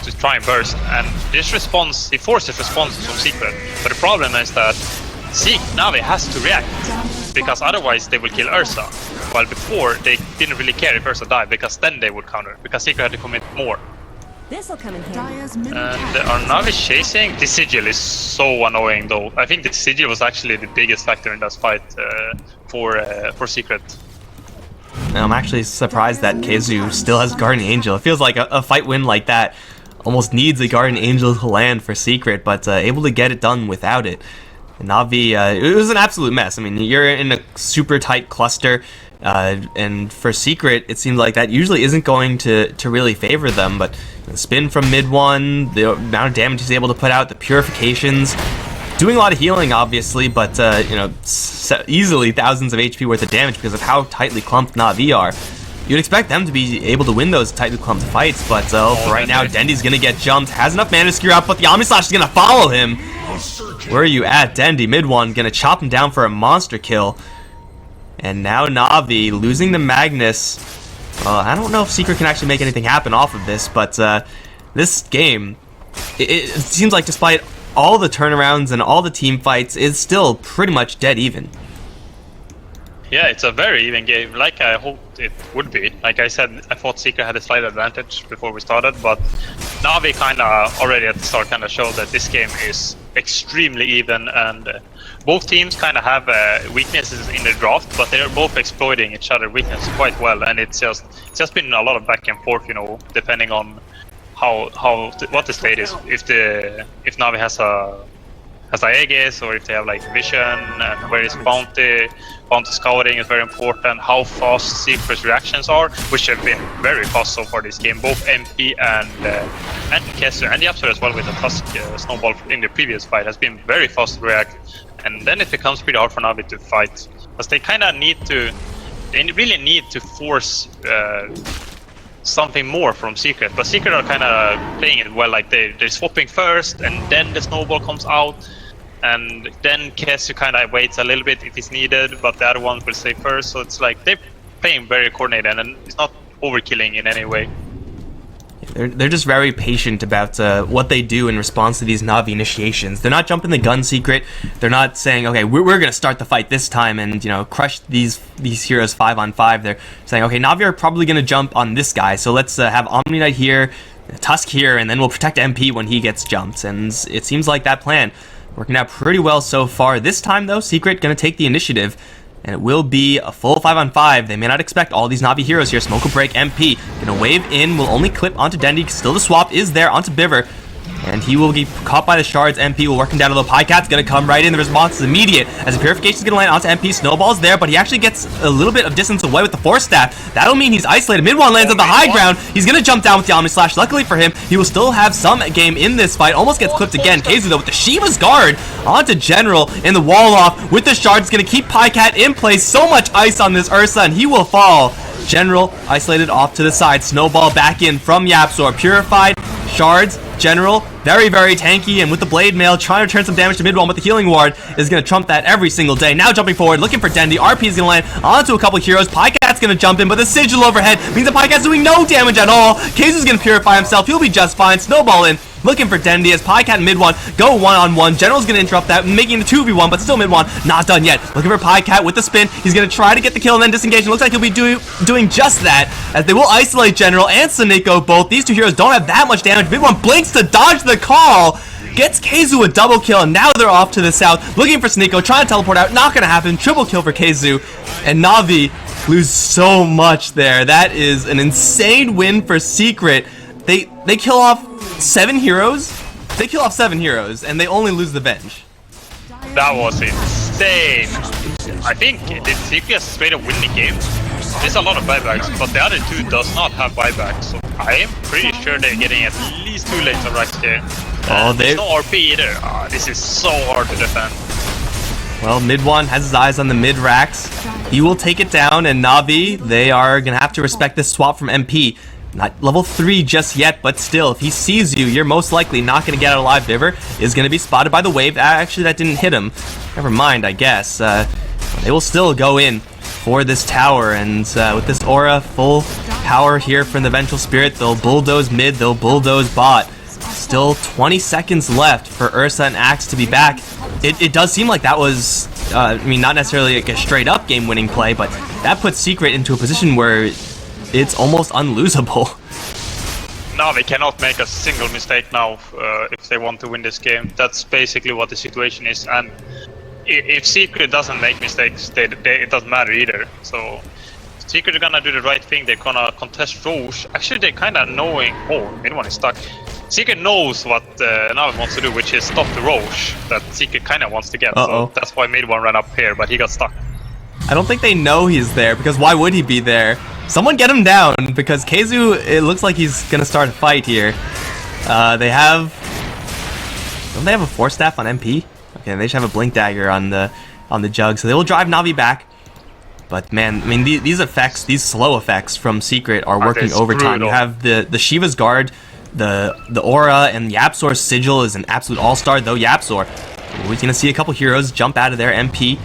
to try and burst, and this response, he forces responses from Secret. But the problem is that Navi has to react, because otherwise they will kill Ursa. While before, they didn't really care if Ursa died, because then they would counter, because Secret had to commit more. This'll come in handy. And are Navi chasing? The sigil is so annoying though. I think the sigil was actually the biggest factor in that fight for Secret. I'm actually surprised that Kezu still has Guardian Angel. It feels like a fight win like that almost needs a Guardian Angel to land for Secret, but able to get it done without it. And Navi, it was an absolute mess. I mean, you're in a super tight cluster, and for Secret, it seems like that usually isn't going to really favor them, but the spin from Mid one, the amount of damage he's able to put out, the purifications, doing a lot of healing, obviously, but you know, easily thousands of HP worth of damage because of how tightly clumped Navi are. You'd expect them to be able to win those tightly clumped fights, but for right now, Dendy's gonna get jumped, has enough mana to skewer out, but the Omni Slash is gonna follow him. Where are you at, Dendy? Mid one gonna chop him down for a monster kill. And now Navi losing the Magnus. I don't know if Secret can actually make anything happen off of this, but this game, it seems like despite all the turnarounds and all the team fights, it's still pretty much dead even. Yeah, it's a very even game, like I hoped it would be. Like I said, I thought Secret had a slight advantage before we started, but Navi kinda already at the start kinda showed that this game is extremely even, and both teams kinda have weaknesses in the draft, but they're both exploiting each other's weaknesses quite well, and it's just been a lot of back and forth, you know, depending on what the state is. If Navi has Aegis, or if they have like vision, and where is bounty scouting is very important. How fast Secret's reactions are, which have been very fast so far this game. Both MP and Kessler and Yapzor as well with the Tusk snowball in the previous fight has been very fast to react, and then it becomes pretty hard for Navi to fight because they really need to force something more from Secret, but Secret are kind of playing it well. Like they're swapping first, and then the snowball comes out, and then Kesu kind of waits a little bit if it's needed, but the other one will stay first. So it's like they're playing very coordinated, and it's not overkilling in any way. They're just very patient about what they do in response to these Navi initiations. They're not jumping the gun Secret. They're not saying, okay, we're gonna start the fight this time and, you know, crush these heroes 5-on-5. They're saying, okay, Navi are probably gonna jump on this guy, so let's have Omni Knight here, Tusk here, and then we'll protect MP when he gets jumped. And it seems like that plan working out pretty well so far. This time though, Secret gonna take the initiative, and it will be a full 5-on-5. They may not expect all these Navi heroes here. Smoke will break. MP gonna wave in, will only clip onto Dendy. Still the swap is there onto Biver, and he will get caught by the shards. MP will work him down a little. Pycat's gonna come right in. The response is immediate as the purification is gonna land onto MP. Snowball's there, but he actually gets a little bit of distance away with the Force Staff. That'll mean he's isolated. Mid one lands on the high ground. He's gonna jump down with the Omni Slash. Luckily for him, he will still have some game in this fight. Almost gets clipped again. Kezu though with the Shiva's Guard onto General in the wall off with the shards. Gonna keep Pycat in place. So much ice on this Ursa, and he will fall. General isolated off to the side. Snowball back in from Yapzor. Purified, shards, General very, very tanky, and with the Blade Mail, trying to turn some damage to mid one, but the Healing Ward is going to trump that every single day. Now jumping forward, looking for Dendi. RP is going to land onto a couple heroes. Pycat's going to jump in, but the Sigil overhead means that Pycat's doing no damage at all. Kazu's going to purify himself. He'll be just fine. Snowball in. Looking for Dendi as Pycat and mid one go one-on-one. General's going to interrupt that, making the 2v1, but still mid one not done yet. Looking for Pycat with the spin. He's going to try to get the kill and then disengage. It looks like he'll be doing just that, as they will isolate General and Saneko both. These two heroes don't have that much damage. Mid one blinks to dodge the call. Gets Kazu a double kill, and now they're off to the south. Looking for Saneko, trying to teleport out. Not going to happen. Triple kill for Kazu. And Navi lose so much there. That is an insane win for Secret. They kill off 7 heroes. They kill off 7 heroes, and they only lose the bench. That was insane. I think did Secret straight up win the game? There's a lot of buybacks, but the other two does not have buybacks. So I am pretty sure they're getting at least 2 lanes of racks here. There's no RP either. This is so hard to defend. Well, mid one has his eyes on the mid racks. He will take it down, and Navi, they are gonna have to respect this swap from MP. Not level 3 just yet, but still, if he sees you, you're most likely not going to get out alive. Viver is going to be spotted by the wave. Actually, that didn't hit him. Never mind, I guess. They will still go in for this tower, and with this aura, full power here from the Vengeful Spirit, they'll bulldoze mid, they'll bulldoze bot. Still 20 seconds left for Ursa and Axe to be back. It does seem like that was, I mean, not necessarily like a straight-up game-winning play, but that puts Secret into a position where it's almost unlosable. Navi cannot make a single mistake now if they want to win this game. That's basically what the situation is, and if Secret doesn't make mistakes, it doesn't matter either. So Secret are gonna do the right thing. They're gonna contest Roche. Actually, they're kind of knowing. Oh, mid one is stuck. Secret knows what Navi wants to do, which is stop the Roche that Secret kind of wants to get. So that's why mid one ran up here, but he got stuck. I don't think they know he's there, because why would he be there? Someone get him down, because Kazu, it looks like he's gonna start a fight here. Don't they have a Force Staff on MP? Okay, they should have a Blink Dagger on the Jug, so they will drive Navi back. But man, I mean, these effects, these slow effects from Secret are working overtime. You have the Shiva's Guard, the Aura, and YapzOr's Sigil is an absolute all-star, though YapzOr. We're gonna see a couple heroes jump out of there. MP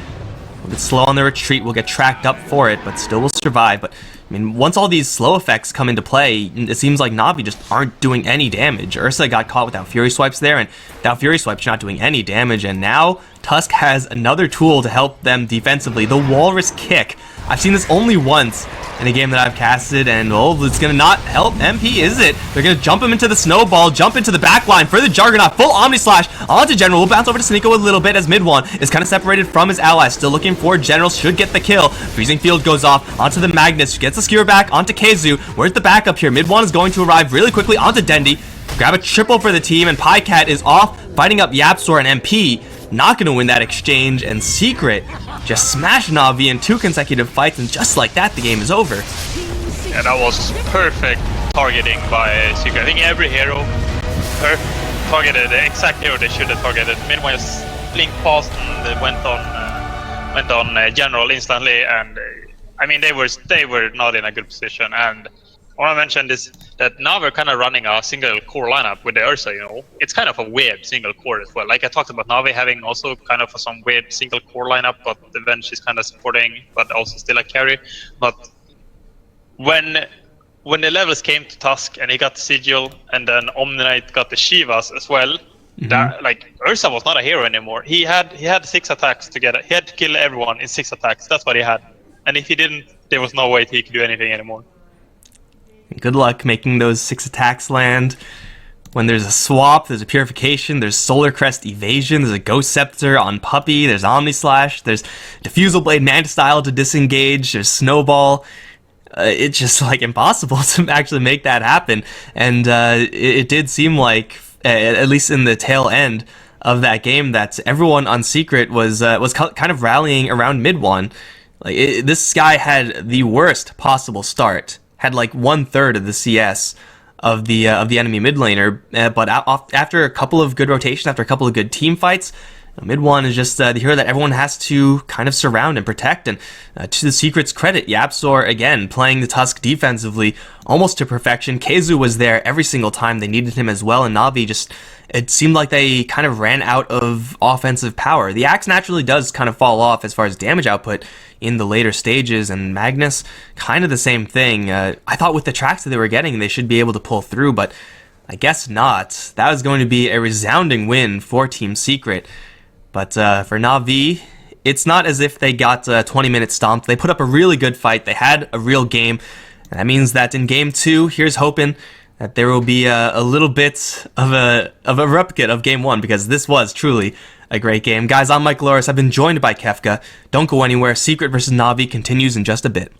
will get slow on the retreat, will get tracked up for it, but still will survive. But I mean, once all these slow effects come into play, it seems like Navi just aren't doing any damage. Ursa got caught without Fury Swipes there, and without Fury Swipes, you're not doing any damage. And now Tusk has another tool to help them defensively, the Walrus Kick. I've seen this only once in a game that I've casted, and oh, it's gonna not help MP, is it? They're gonna jump him into the snowball, jump into the back line for the Juggernaut, full Omni Slash onto General. We'll bounce over to Saneko a little bit as mid one is kind of separated from his allies, still looking for General, should get the kill. Freezing Field goes off onto the Magnus, gets the skewer back onto Kazu. Where's the backup here? Mid one is going to arrive really quickly onto Dendi, grab a triple for the team, and Pycat is off fighting up YapzOr and MP. Not going to win that exchange, and Secret just smashed Navi in 2 consecutive fights, and just like that, the game is over. Yeah, that was perfect targeting by Secret. I think every hero targeted the exact hero they should have targeted. Meanwhile, Blink past and they went on General instantly, and I mean they were not in a good position. And I want to mention this, that now we're kind of running a single core lineup with the Ursa, you know. It's kind of a weird single core as well. Like I talked about Navi having also kind of some weird single core lineup, but the Venge is kind of supporting, but also still a carry. But when the levels came to Tusk and he got the Sigil, and then Omni-Knight got the Shivas as well, that, like, Ursa was not a hero anymore. He had 6 attacks together. He had to kill everyone in 6 attacks. That's what he had. And if he didn't, there was no way he could do anything anymore. Good luck making those 6 attacks land. When there's a swap, there's a purification, there's Solar Crest evasion, there's a Ghost Scepter on Puppey, there's Omni Slash, there's Diffusal Blade Manta Style to disengage, there's Snowball. It's just like impossible to actually make that happen. And it did seem like, at least in the tail end of that game, that everyone on Secret was kind of rallying around mid one. Like this guy had the worst possible start. Had like 1/3 of the CS of the enemy mid laner, but after a couple of good rotations, after a couple of good team fights, Mid one is just the hero that everyone has to kind of surround and protect, and to the Secret's credit, YapzOr, again, playing the Tusk defensively almost to perfection. Keizu was there every single time they needed him as well, and Navi just, it seemed like they kind of ran out of offensive power. The Axe naturally does kind of fall off as far as damage output in the later stages, and Magnus, kind of the same thing. I thought with the tracks that they were getting, they should be able to pull through, but I guess not. That was going to be a resounding win for Team Secret. But for Navi, it's not as if they got 20 minutes stomped. They put up a really good fight. They had a real game. And that means that in Game 2, here's hoping that there will be a little bit of a replicate of Game 1, because this was truly a great game. Guys, I'm Mike Loris. I've been joined by Kefka. Don't go anywhere. Secret versus Navi continues in just a bit.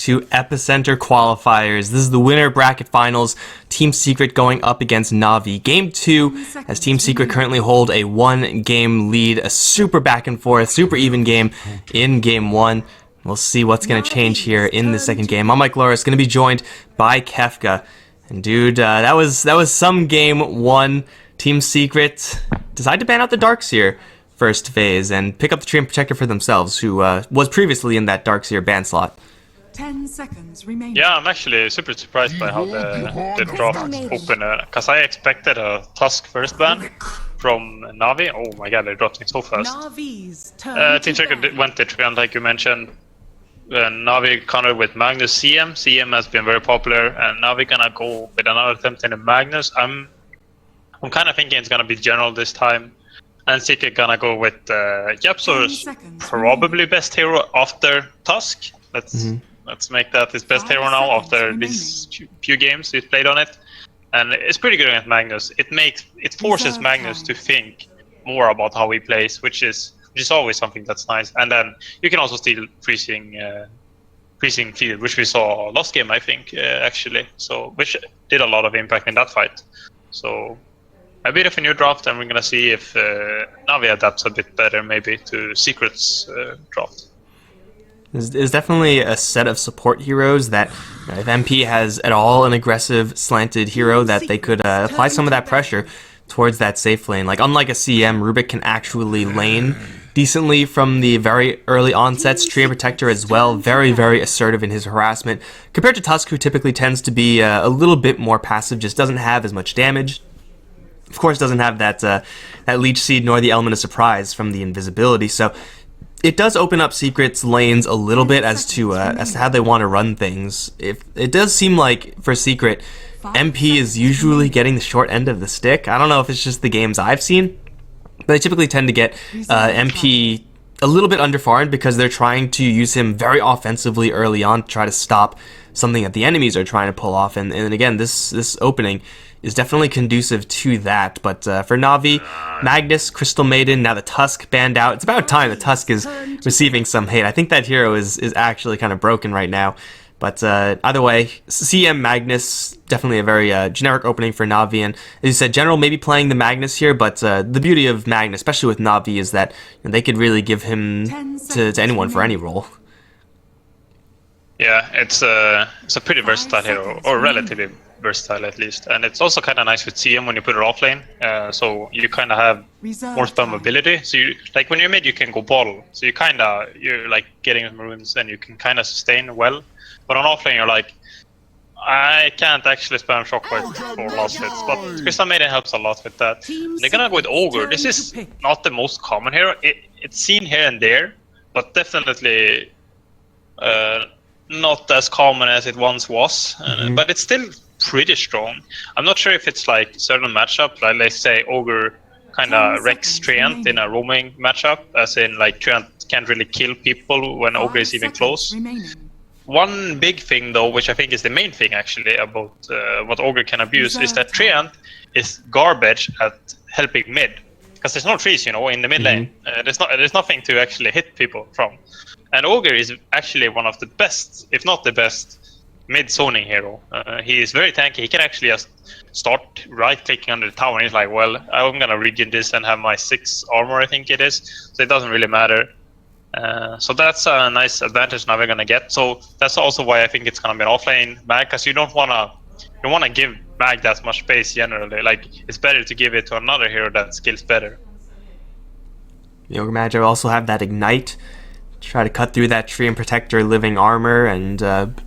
to Epicenter qualifiers. This is the winner bracket finals. Team Secret going up against Navi. Game 2, as Team Secret currently hold a 1-game lead. A super back and forth, super even game in Game 1. We'll see what's going to change here in the second game. I'm Mike Loris, going to be joined by Kefka. And dude, that was some Game 1. Team Secret decided to ban out the Darkseer first phase and pick up the Treant Protector for themselves, who was previously in that Darkseer ban slot. 10 seconds remaining. Yeah, I'm actually super surprised by how the draft opened, because I expected a Tusk first ban from Navi. Oh my god, they're dropping so fast. Navi's turn. Team Secret went to Treant, like you mentioned. Navi countered with Magnus CM. CM has been very popular, and Navi gonna go with another attempt in a Magnus. I'm kind of thinking it's gonna be General this time, and Secret gonna go with Yapsor's probably best hero after Tusk. Let's make that his best hero now after these few games he's played on it, and it's pretty good against Magnus. It forces Magnus to think more about how he plays, which is always something that's nice. And then you can also steal freezing field, which we saw last game, I think, actually. So which did a lot of impact in that fight. So a bit of a new draft, and we're gonna see if Navi adapts a bit better, maybe, to Secret's draft. There's definitely a set of support heroes that, if MP has at all an aggressive slanted hero, that they could apply some of that pressure towards that safe lane. Like, unlike a CM, Rubik can actually lane decently from the very early onsets. Treant Protector as well, very, very assertive in his harassment, compared to Tusk, who typically tends to be a little bit more passive, just doesn't have as much damage. Of course, doesn't have that Leech Seed nor the element of surprise from the invisibility, so it does open up Secret's lanes a little bit as to how they want to run things. It does seem like, for Secret, MP is usually getting the short end of the stick. I don't know if it's just the games I've seen, but they typically tend to get MP a little bit underfarmed because they're trying to use him very offensively early on to try to stop something that the enemies are trying to pull off. And again, this opening is definitely conducive to that. But for Navi, Magnus, Crystal Maiden, now the Tusk banned out. It's about time the Tusk is receiving some hate. I think that hero is actually kind of broken right now. But either way, CM Magnus, definitely a very generic opening for Navi. And as you said, General maybe playing the Magnus here, but the beauty of Magnus, especially with Navi, is that they could really give him to anyone for any role. Yeah, it's a pretty versatile hero, or relatively versatile at least. And it's also kind of nice with CM when you put it off lane, so you kind of have more spam ability. So you, like, when you're mid, you can go bottle, so you're like getting maroons and you can kind of sustain well. But on offlane, you're like, I can't actually spam Shockwave for last hits, but Crystal Maiden helps a lot with that. They're gonna go with Ogre. This is not the most common hero. It's seen here and there, but definitely not as common as it once was. But it's still pretty strong. I'm not sure if it's like certain matchup, like let's say Ogre kind of wrecks Treant in a roaming matchup, as in like Treant can't really kill people when Ogre is even close. One big thing, though, which I think is the main thing actually about what Ogre can abuse, is that Treant is garbage at helping mid, because there's no trees, in the mid lane. There's nothing to actually hit people from, and Ogre is actually one of the best, if not the best, mid zoning hero. He is very tanky. He can actually just start right clicking under the tower, and he's like, well, I'm gonna regen this and have my 6 armor, I think it is, so it doesn't really matter. So that's a nice advantage now we're gonna get. So that's also why I think it's gonna be an offlane mag, because you don't wanna give mag that much space generally. Like, it's better to give it to another hero that skills better. The Ogre Magi also have that ignite, try to cut through that Treant Protector living armor, and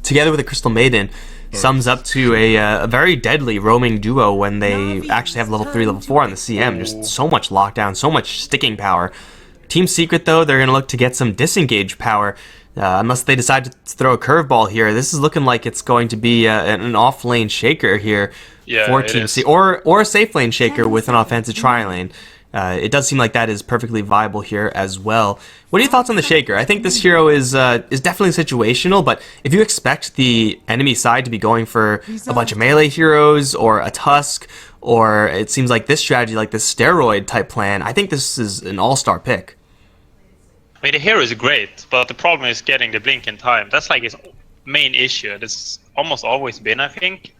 together with the Crystal Maiden, sums up to a very deadly roaming duo when they actually have level 3, level 4 on the CM. Just so much lockdown, so much sticking power. Team Secret, though, they're going to look to get some disengage power, unless they decide to throw a curveball here. This is looking like it's going to be an off-lane shaker here for Team Secret, or a safe lane shaker with an offensive tri-lane. It does seem like that is perfectly viable here as well. What are your thoughts on the shaker? I think this hero is definitely situational, but if you expect the enemy side to be going for a bunch of melee heroes or a Tusk, or it seems like this strategy, like this steroid type plan, I think this is an all-star pick. I mean, the hero is great, but the problem is getting the blink in time. That's like his main issue. That's almost always been, I think.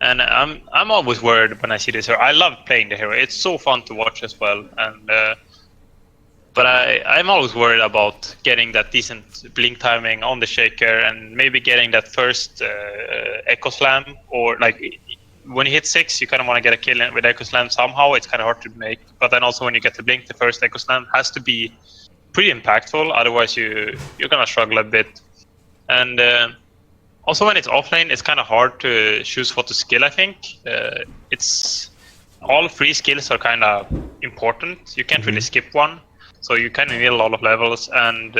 And I'm always worried when I see this hero. I love playing the hero. It's so fun to watch as well. And but I'm always worried about getting that decent blink timing on the shaker and maybe getting that first echo slam, or like when you hit 6, you kind of want to get a kill with echo slam somehow. It's kind of hard to make. But then also when you get the blink, the first echo slam has to be pretty impactful. Otherwise, you're gonna struggle a bit. And also when it's offlane, it's kind of hard to choose what to skill. I think it's all 3 skills are kind of important. You can't really skip one. So you kind of need a lot of levels, and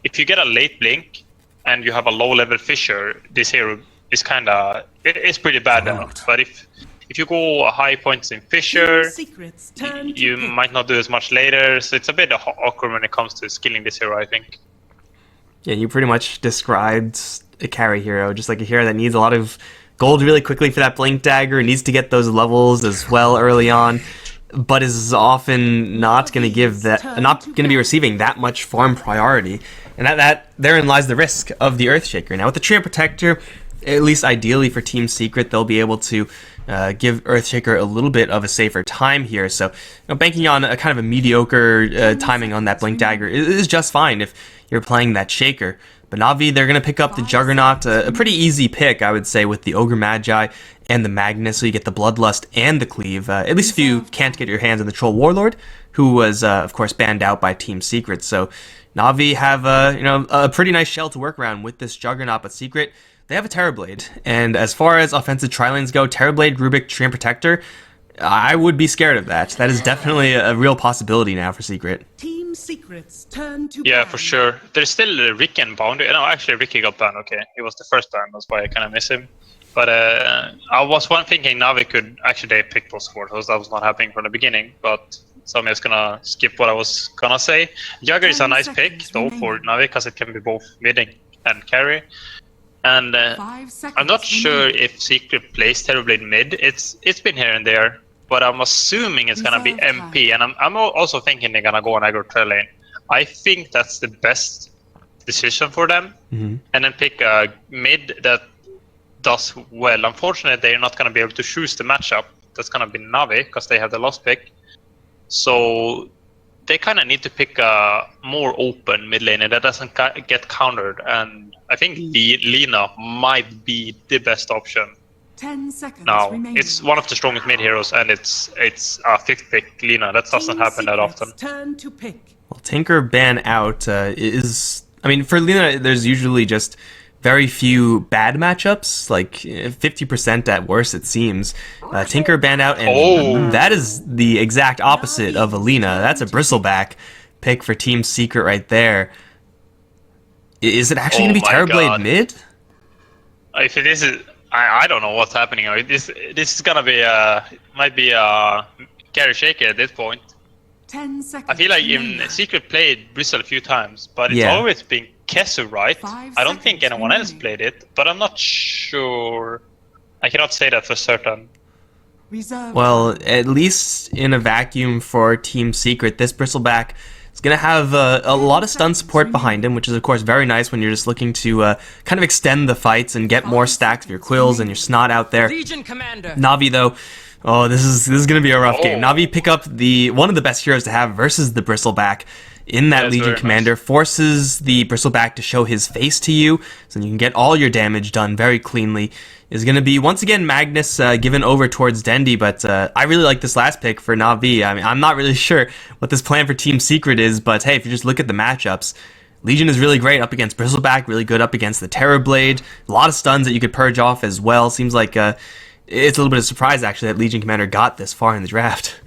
if you get a late blink and you have a low level Fissure, this hero is kind of it's pretty bad. But if you go high points in Fissure, you might not do as much later. So it's a bit awkward when it comes to skilling this hero, I think. Yeah, you pretty much described a carry hero, just like a hero that needs a lot of gold really quickly for that blink dagger, needs to get those levels as well early on, but is often not going to give that, not going to be receiving that much farm priority, and that therein lies the risk of the Earthshaker. Now with the Trio Protector, at least ideally for Team Secret, they'll be able to give Earthshaker a little bit of a safer time here. So banking on a kind of a mediocre timing on that Blink Dagger is just fine if you're playing that Shaker. But Navi, they're going to pick up the Juggernaut, a pretty easy pick, I would say, with the Ogre Magi and the Magnus, so you get the Bloodlust and the Cleave, at least if you can't get your hands on the Troll Warlord, who was, of course, banned out by Team Secret. So Navi have a pretty nice shell to work around with this Juggernaut, but Secret, they have a Terrorblade. And as far as offensive tri-lanes go, Terrorblade, Rubik, Treant Protector, I would be scared of that. That is definitely a real possibility now for Secret. Team Secret's turn to Yeah, ban. for sure. There's still Ricky and Boundary. No, actually, Ricky got banned. Okay, he was the first ban. That's why I kind of miss him. But I was thinking Navi could actually pick those four. That was not happening from the beginning. But so I'm just gonna skip what I was gonna say. Jugger is a nice pick though for Navi because it can be both mid and carry. And 5 seconds I'm not sure remaining. if Secret plays Terrorblade mid. It's been here and there, but I'm assuming it's gonna be Reserve MP. And I'm also thinking they're gonna go on aggro trail lane. I think that's the best decision for them. Mm-hmm. And then pick a mid that does well. Unfortunately, they're not going to be able to choose the matchup. That's going to be Navi because they have the last pick. So they kind of need to pick a more open mid laner that doesn't get countered. And I think Lina might be the best option 10 seconds now. remaining. It's one of the strongest mid heroes, and it's a 5th pick Lina. That doesn't Team happen that Secret's often. Turn to pick. Well, Tinker ban out is... I mean, for Lina, there's usually just very few bad matchups, like 50% at worst, it seems. Tinker ban out, and that is the exact opposite of Alina. That's a Bristleback pick for Team Secret right there. Is it actually going to be my Terrorblade God. mid? If it is, I don't know what's happening. This is gonna be might be a carry shaker at this point. 10 seconds I feel like remaining. in Secret played Bristle a few times, but it's Yeah. always been Kesu, right? 5 I don't think seconds anyone else remaining. played it, but I'm not sure. I cannot say that for certain. Reserve Well, at least in a vacuum for Team Secret, this Bristleback is going to have a lot of stun support behind him, which is, of course, very nice when you're just looking to kind of extend the fights and get more stacks of your Quills and your Snot out there. Legion Commander. Navi, though, oh, this is going to be a rough game. Oh. Navi pick up one of the best heroes to have versus the Bristleback in that That's Legion very Commander, nice. forces the Bristleback to show his face to you, so you can get all your damage done very cleanly. Is going to be, once again, Magnus given over towards Dendi, but I really like this last pick for Navi. I mean, I'm not really sure what this plan for Team Secret is, but hey, if you just look at the matchups, Legion is really great up against Bristleback, really good up against the Terrorblade, a lot of stuns that you could purge off as well. Seems like it's a little bit of a surprise, actually, that Legion Commander got this far in the draft.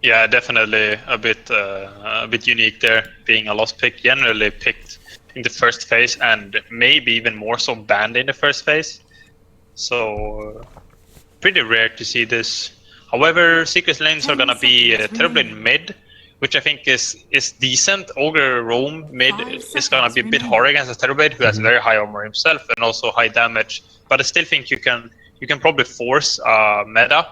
Yeah, definitely a bit unique there, being a lost pick. Generally picked in the first phase, and maybe even more so banned in the first phase. So pretty rare to see this. However, Secret lanes are gonna be Terrorblade mid, which I think is decent. Ogre Roam mid 5 is gonna be a bit seconds hard against a Terrorblade who has very high armor himself and also high damage. But I still think you can probably force meta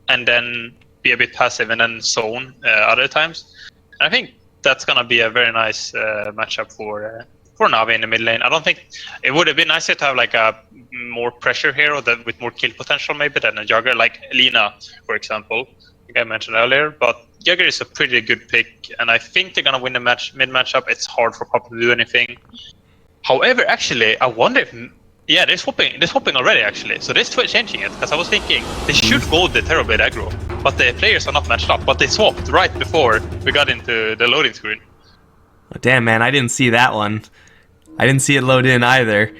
and then be a bit passive and then zone other times. And I think that's gonna be a very nice matchup for for Navi in the mid lane. I don't think it would have been nicer to have like a more pressure hero that with more kill potential maybe than a Jugger like Lina, for example, like I mentioned earlier. But Jugger is a pretty good pick, and I think they're gonna win the mid matchup. It's hard for Pop to do anything. However, actually, I wonder if they're swapping already actually. So they're changing it because I was thinking they should go the Terrorblade aggro, but the players are not matched up. But they swapped right before we got into the loading screen. Oh, damn, man, I didn't see that one. I didn't see it load in either.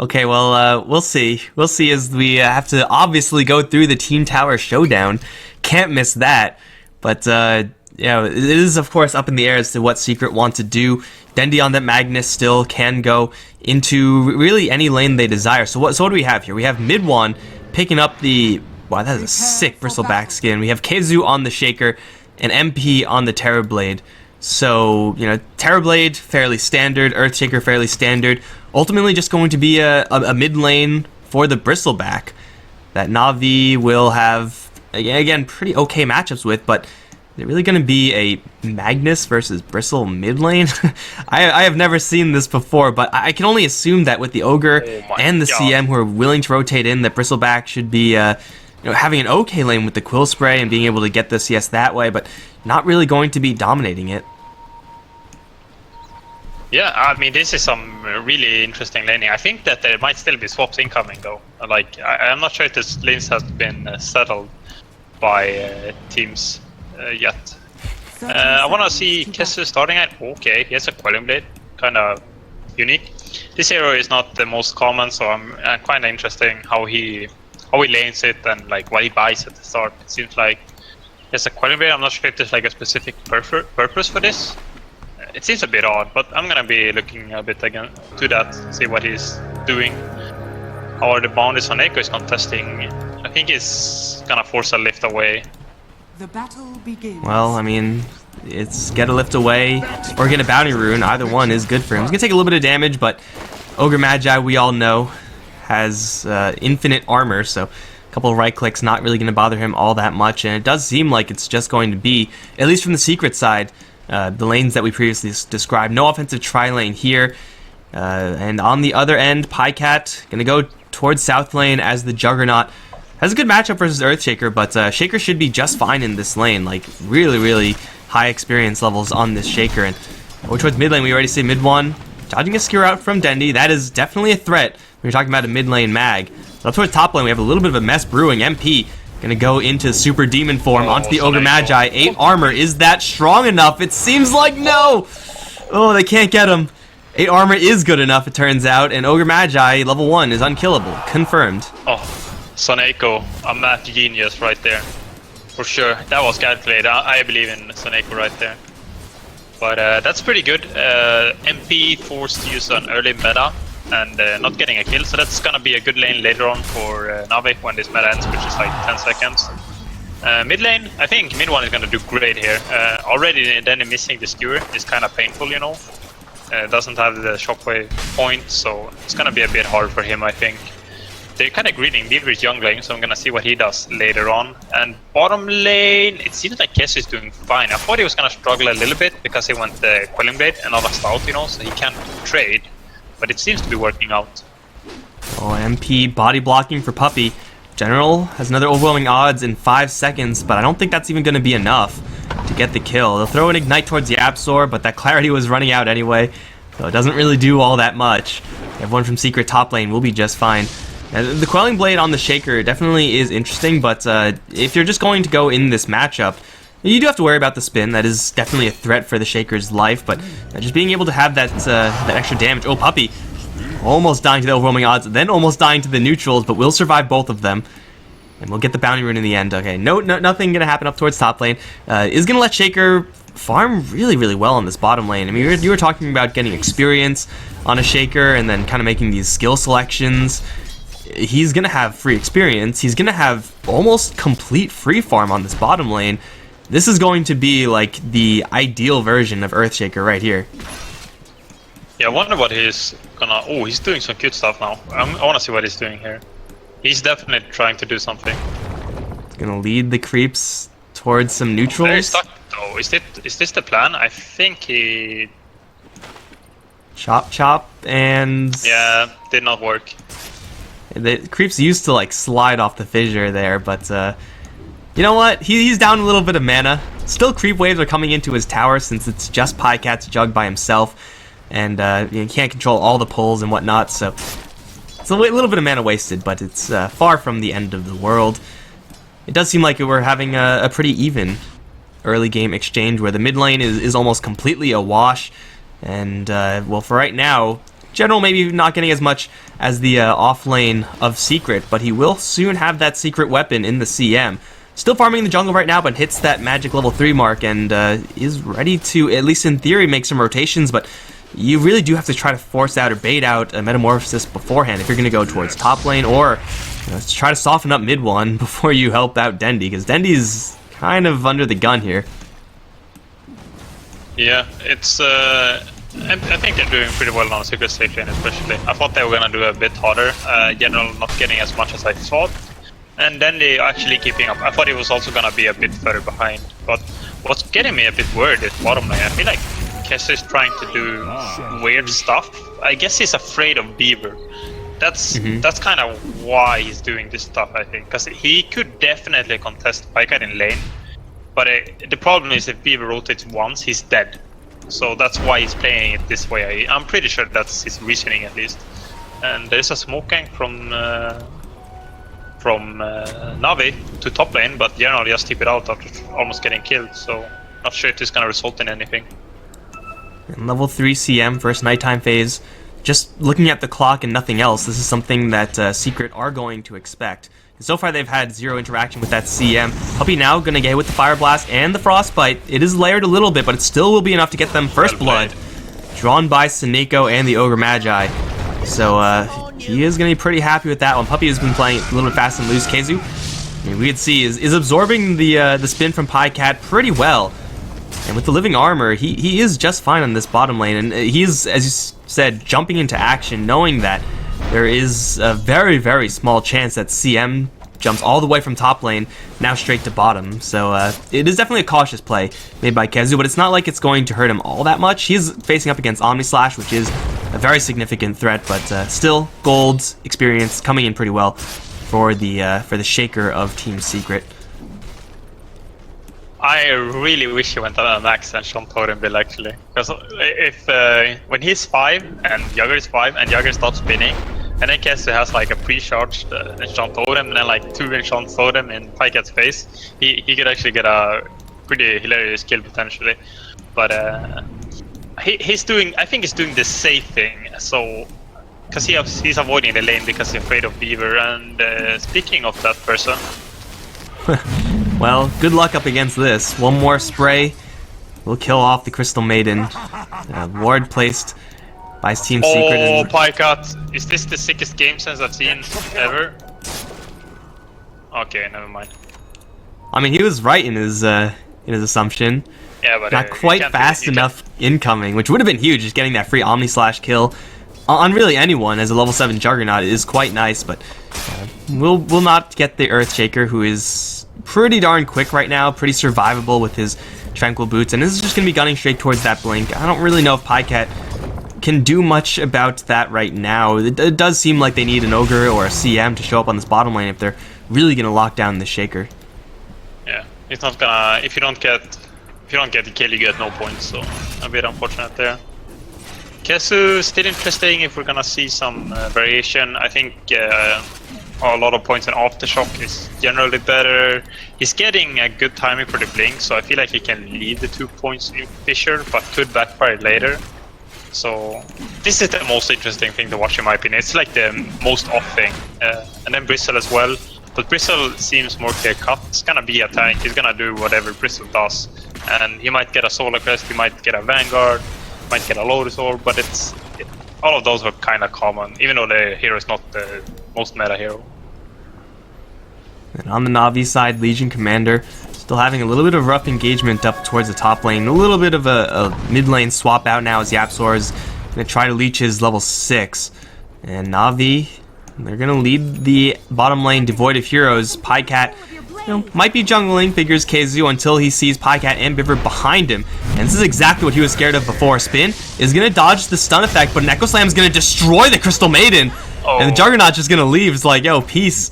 Okay, well, we'll see. We'll see as we have to obviously go through the Team Tower Showdown. Can't miss that. But, yeah, it is, of course, up in the air as to what Secret want to do. Dendi on that Magnus still can go into really any lane they desire. So what do we have here? We have mid one picking up the... Wow, that is a sick bristleback skin. We have Keizu on the Shaker and MP on the Terrorblade. So, you know, Terrorblade, fairly standard. Earthshaker, fairly standard. Ultimately just going to be a mid lane for the bristleback that Navi will have, again, pretty okay matchups with, but they're really going to be a Magnus versus Bristle mid lane? I have never seen this before, but I can only assume that with the Ogre and the CM who are willing to rotate in, that Bristleback should be you know, having an okay lane with the Quill Spray and being able to get the CS that way, but not really going to be dominating it. Yeah, I mean, this is some really interesting laning. I think that there might still be swaps incoming, though. Like, I'm not sure if this lanes has been settled by teams yet. I want to see Kessu starting at. Okay, he has a Quelling Blade, kind of unique. This hero is not the most common, so I'm kind of interesting how he lanes it and like what he buys at the start. It seems like he has a Quelling Blade. I'm not sure if there's like a specific purpose for this. It seems a bit odd, but I'm gonna be looking a bit again to that, see what he's doing. How are the boundaries on Echo is contesting? I think he's gonna force a lift away. The battle begins. Well, I mean, it's get a lift away or get a bounty rune. Either one is good for him. He's gonna take a little bit of damage, but Ogre Magi, we all know, has infinite armor, so a couple of right clicks not really gonna bother him all that much. And it does seem like it's just going to be, at least from the Secret side, the lanes that we previously described. No offensive tri-lane here. And on the other end, Pycat gonna go towards South lane as the Juggernaut. Has a good matchup versus Earthshaker, but Shaker should be just fine in this lane. Like, really, really high experience levels on this Shaker. And over towards mid lane, we already see mid one. Dodging a skewer out from Dendi. That is definitely a threat when you're talking about a mid lane mag. But up towards top lane, we have a little bit of a mess brewing. MP gonna go into Super Demon form onto the Ogre Magi. 8 armor. Is that strong enough? It seems like no! Oh, they can't get him. 8 armor is good enough, it turns out. And Ogre Magi, level 1, is unkillable. Confirmed. Oh, Soneko, a math genius right there. For sure. That was calculated. I believe in Soneko right there. But that's pretty good. MP forced to use an early meta and not getting a kill, so that's gonna be a good lane later on for Navi when this meta ends, which is like 10 seconds. Mid lane, I think mid one is gonna do great here. Already then missing the skewer is kind of painful, you know. Doesn't have the shockwave point, so it's gonna be a bit hard for him, I think. They're kind of greeting Beaver's young lane, so I'm gonna see what he does later on. And bottom lane, it seems like Kessu is doing fine. I thought he was gonna struggle a little bit because he went the Quelling Blade and not a Stout, you know, so he can't trade. But it seems to be working out. Oh, MP body blocking for Puppy. General has another overwhelming odds in 5 seconds, but I don't think that's even going to be enough to get the kill. They'll throw an Ignite towards the Absol, but that clarity was running out anyway, so it doesn't really do all that much. Everyone from Secret top lane will be just fine. The Quelling Blade on the Shaker definitely is interesting, but if you're just going to go in this matchup, you do have to worry about the spin. That is definitely a threat for the Shaker's life, but just being able to have that extra damage. Oh, Puppy almost dying to the overwhelming odds, then almost dying to the neutrals, but we'll survive both of them. And we'll get the bounty rune in the end. Okay, nothing gonna happen up towards top lane. Is gonna let Shaker farm really, really well on this bottom lane. I mean, you were talking about getting experience on a Shaker and then kind of making these skill selections. He's gonna have free experience. He's gonna have almost complete free farm on this bottom lane. This is going to be like the ideal version of Earthshaker right here. Yeah, I wonder what he's gonna... Oh, he's doing some good stuff now. I want to see what he's doing here. He's definitely trying to do something. He's gonna lead the creeps towards some neutrals. Very stuck though. Is this the plan? I think he... Chop chop, and Yeah, did not work. the creeps used to like slide off the fissure there, but you know what? He's down a little bit of mana. Still, creep waves are coming into his tower since it's just Pycat's Jug by himself, and he can't control all the pulls and whatnot. So it's a little bit of mana wasted, but it's far from the end of the world. It does seem like we're having a pretty even early game exchange where the mid lane is almost completely a wash, and well, for right now, General maybe not getting as much as the off lane of Secret, but he will soon have that secret weapon in the CM. Still farming in the jungle right now, but hits that magic level 3 mark and is ready to, at least in theory, make some rotations, but you really do have to try to force out or bait out a Metamorphosis beforehand if you're going to go towards top lane, or try to soften up mid one before you help out Dendi, because Dendi's kind of under the gun here. Yeah, it's I think they're doing pretty well on Secret safe lane especially. I thought they were gonna do a bit harder, General not getting as much as I thought, and then they actually keeping up. I thought it was also gonna be a bit further behind, but what's getting me a bit worried is bottom lane. I feel like Kess is trying to do weird stuff. I guess he's afraid of Beaver. That's kind of why he's doing this stuff, I think, because he could definitely contest Pycat in lane, but the problem is if Beaver rotates once, he's dead. So that's why he's playing it this way. I'm pretty sure that's his reasoning at least. And there's a smoke gank from Navi to top lane, but General just tip it out after almost getting killed. So not sure if this is gonna result in anything. And level 3 CM, first nighttime phase. Just looking at the clock and nothing else, this is something that Secret are going to expect. And so far they've had zero interaction with that CM. Puppey now going to get hit with the Fire Blast and the Frostbite. It is layered a little bit, but it still will be enough to get them first blood. Drawn by Seneko and the Ogre Magi. So he is going to be pretty happy with that one. Puppey has been playing a little bit fast and loose. Keizu, I mean, we could see, is absorbing the spin from Pycat pretty well. And with the living armor, he is just fine on this bottom lane. And he is, as you said, jumping into action, knowing that there is a very, very small chance that CM jumps all the way from top lane, now straight to bottom. So it is definitely a cautious play made by Keizu, but it's not like it's going to hurt him all that much. He's facing up against Omni Slash, which is a very significant threat, but still, gold experience coming in pretty well for the Shaker of Team Secret. I really wish he went on an max and Sean Totem build actually, because if when he's 5 and Jagger is 5 and Jagger starts spinning, and then Keizu has like a pre-charged Enchant Totem and then like 2 Enchant Totem in Pycat's face, he could actually get a pretty hilarious kill potentially. But he's doing, I think he's doing the safe thing, so because he's avoiding the lane because he's afraid of Beaver. And speaking of that person. Well, good luck up against this. One more spray will kill off the Crystal Maiden. Ward placed by his Team Secret. Oh, Pycat! Is this the sickest game sense I've seen ever? Okay, never mind. I mean, he was right in his assumption. Yeah, but not quite fast enough incoming, which would have been huge. Just getting that free Omni Slash kill on really anyone as a level 7 Juggernaut is quite nice, but we'll not get the Earthshaker, who is pretty darn quick right now, pretty survivable with his Tranquil Boots, and this is just going to be gunning straight towards that Blink. I don't really know if Pycat can do much about that right now. It does seem like they need an Ogre or a CM to show up on this bottom lane if they're really going to lock down the Shaker. Yeah, it's not gonna. If you don't get the kill, you get no points. So a bit unfortunate there. Keizu still interesting if we're gonna see some variation. I think a lot of points in Aftershock is generally better. He's getting a good timing for the Blink, so I feel like he can leave the 2 points in Fissure, but could backfire later. So this is the most interesting thing to watch in my opinion. It's like the most off thing. And then Bristle as well. But Bristle seems more clear cut. It's gonna be a tank. He's gonna do whatever Bristle does. And he might get a Solar Crest, he might get a Vanguard, might get a Lotus Orb, but all of those are kind of common, even though the hero is not the most meta hero. And on the Navi side, Legion Commander still having a little bit of rough engagement up towards the top lane. A little bit of a mid lane swap out now as Yapzor is going to try to leech his level 6. And Navi, they're going to lead the bottom lane devoid of heroes. Pycat might be jungling, figures KZoo, until he sees Pycat and Biver behind him. And this is exactly what he was scared of before. Spin is going to dodge the stun effect, but an Echo Slam is going to destroy the Crystal Maiden. And the Juggernaut's just going to leave. It's like, yo, peace.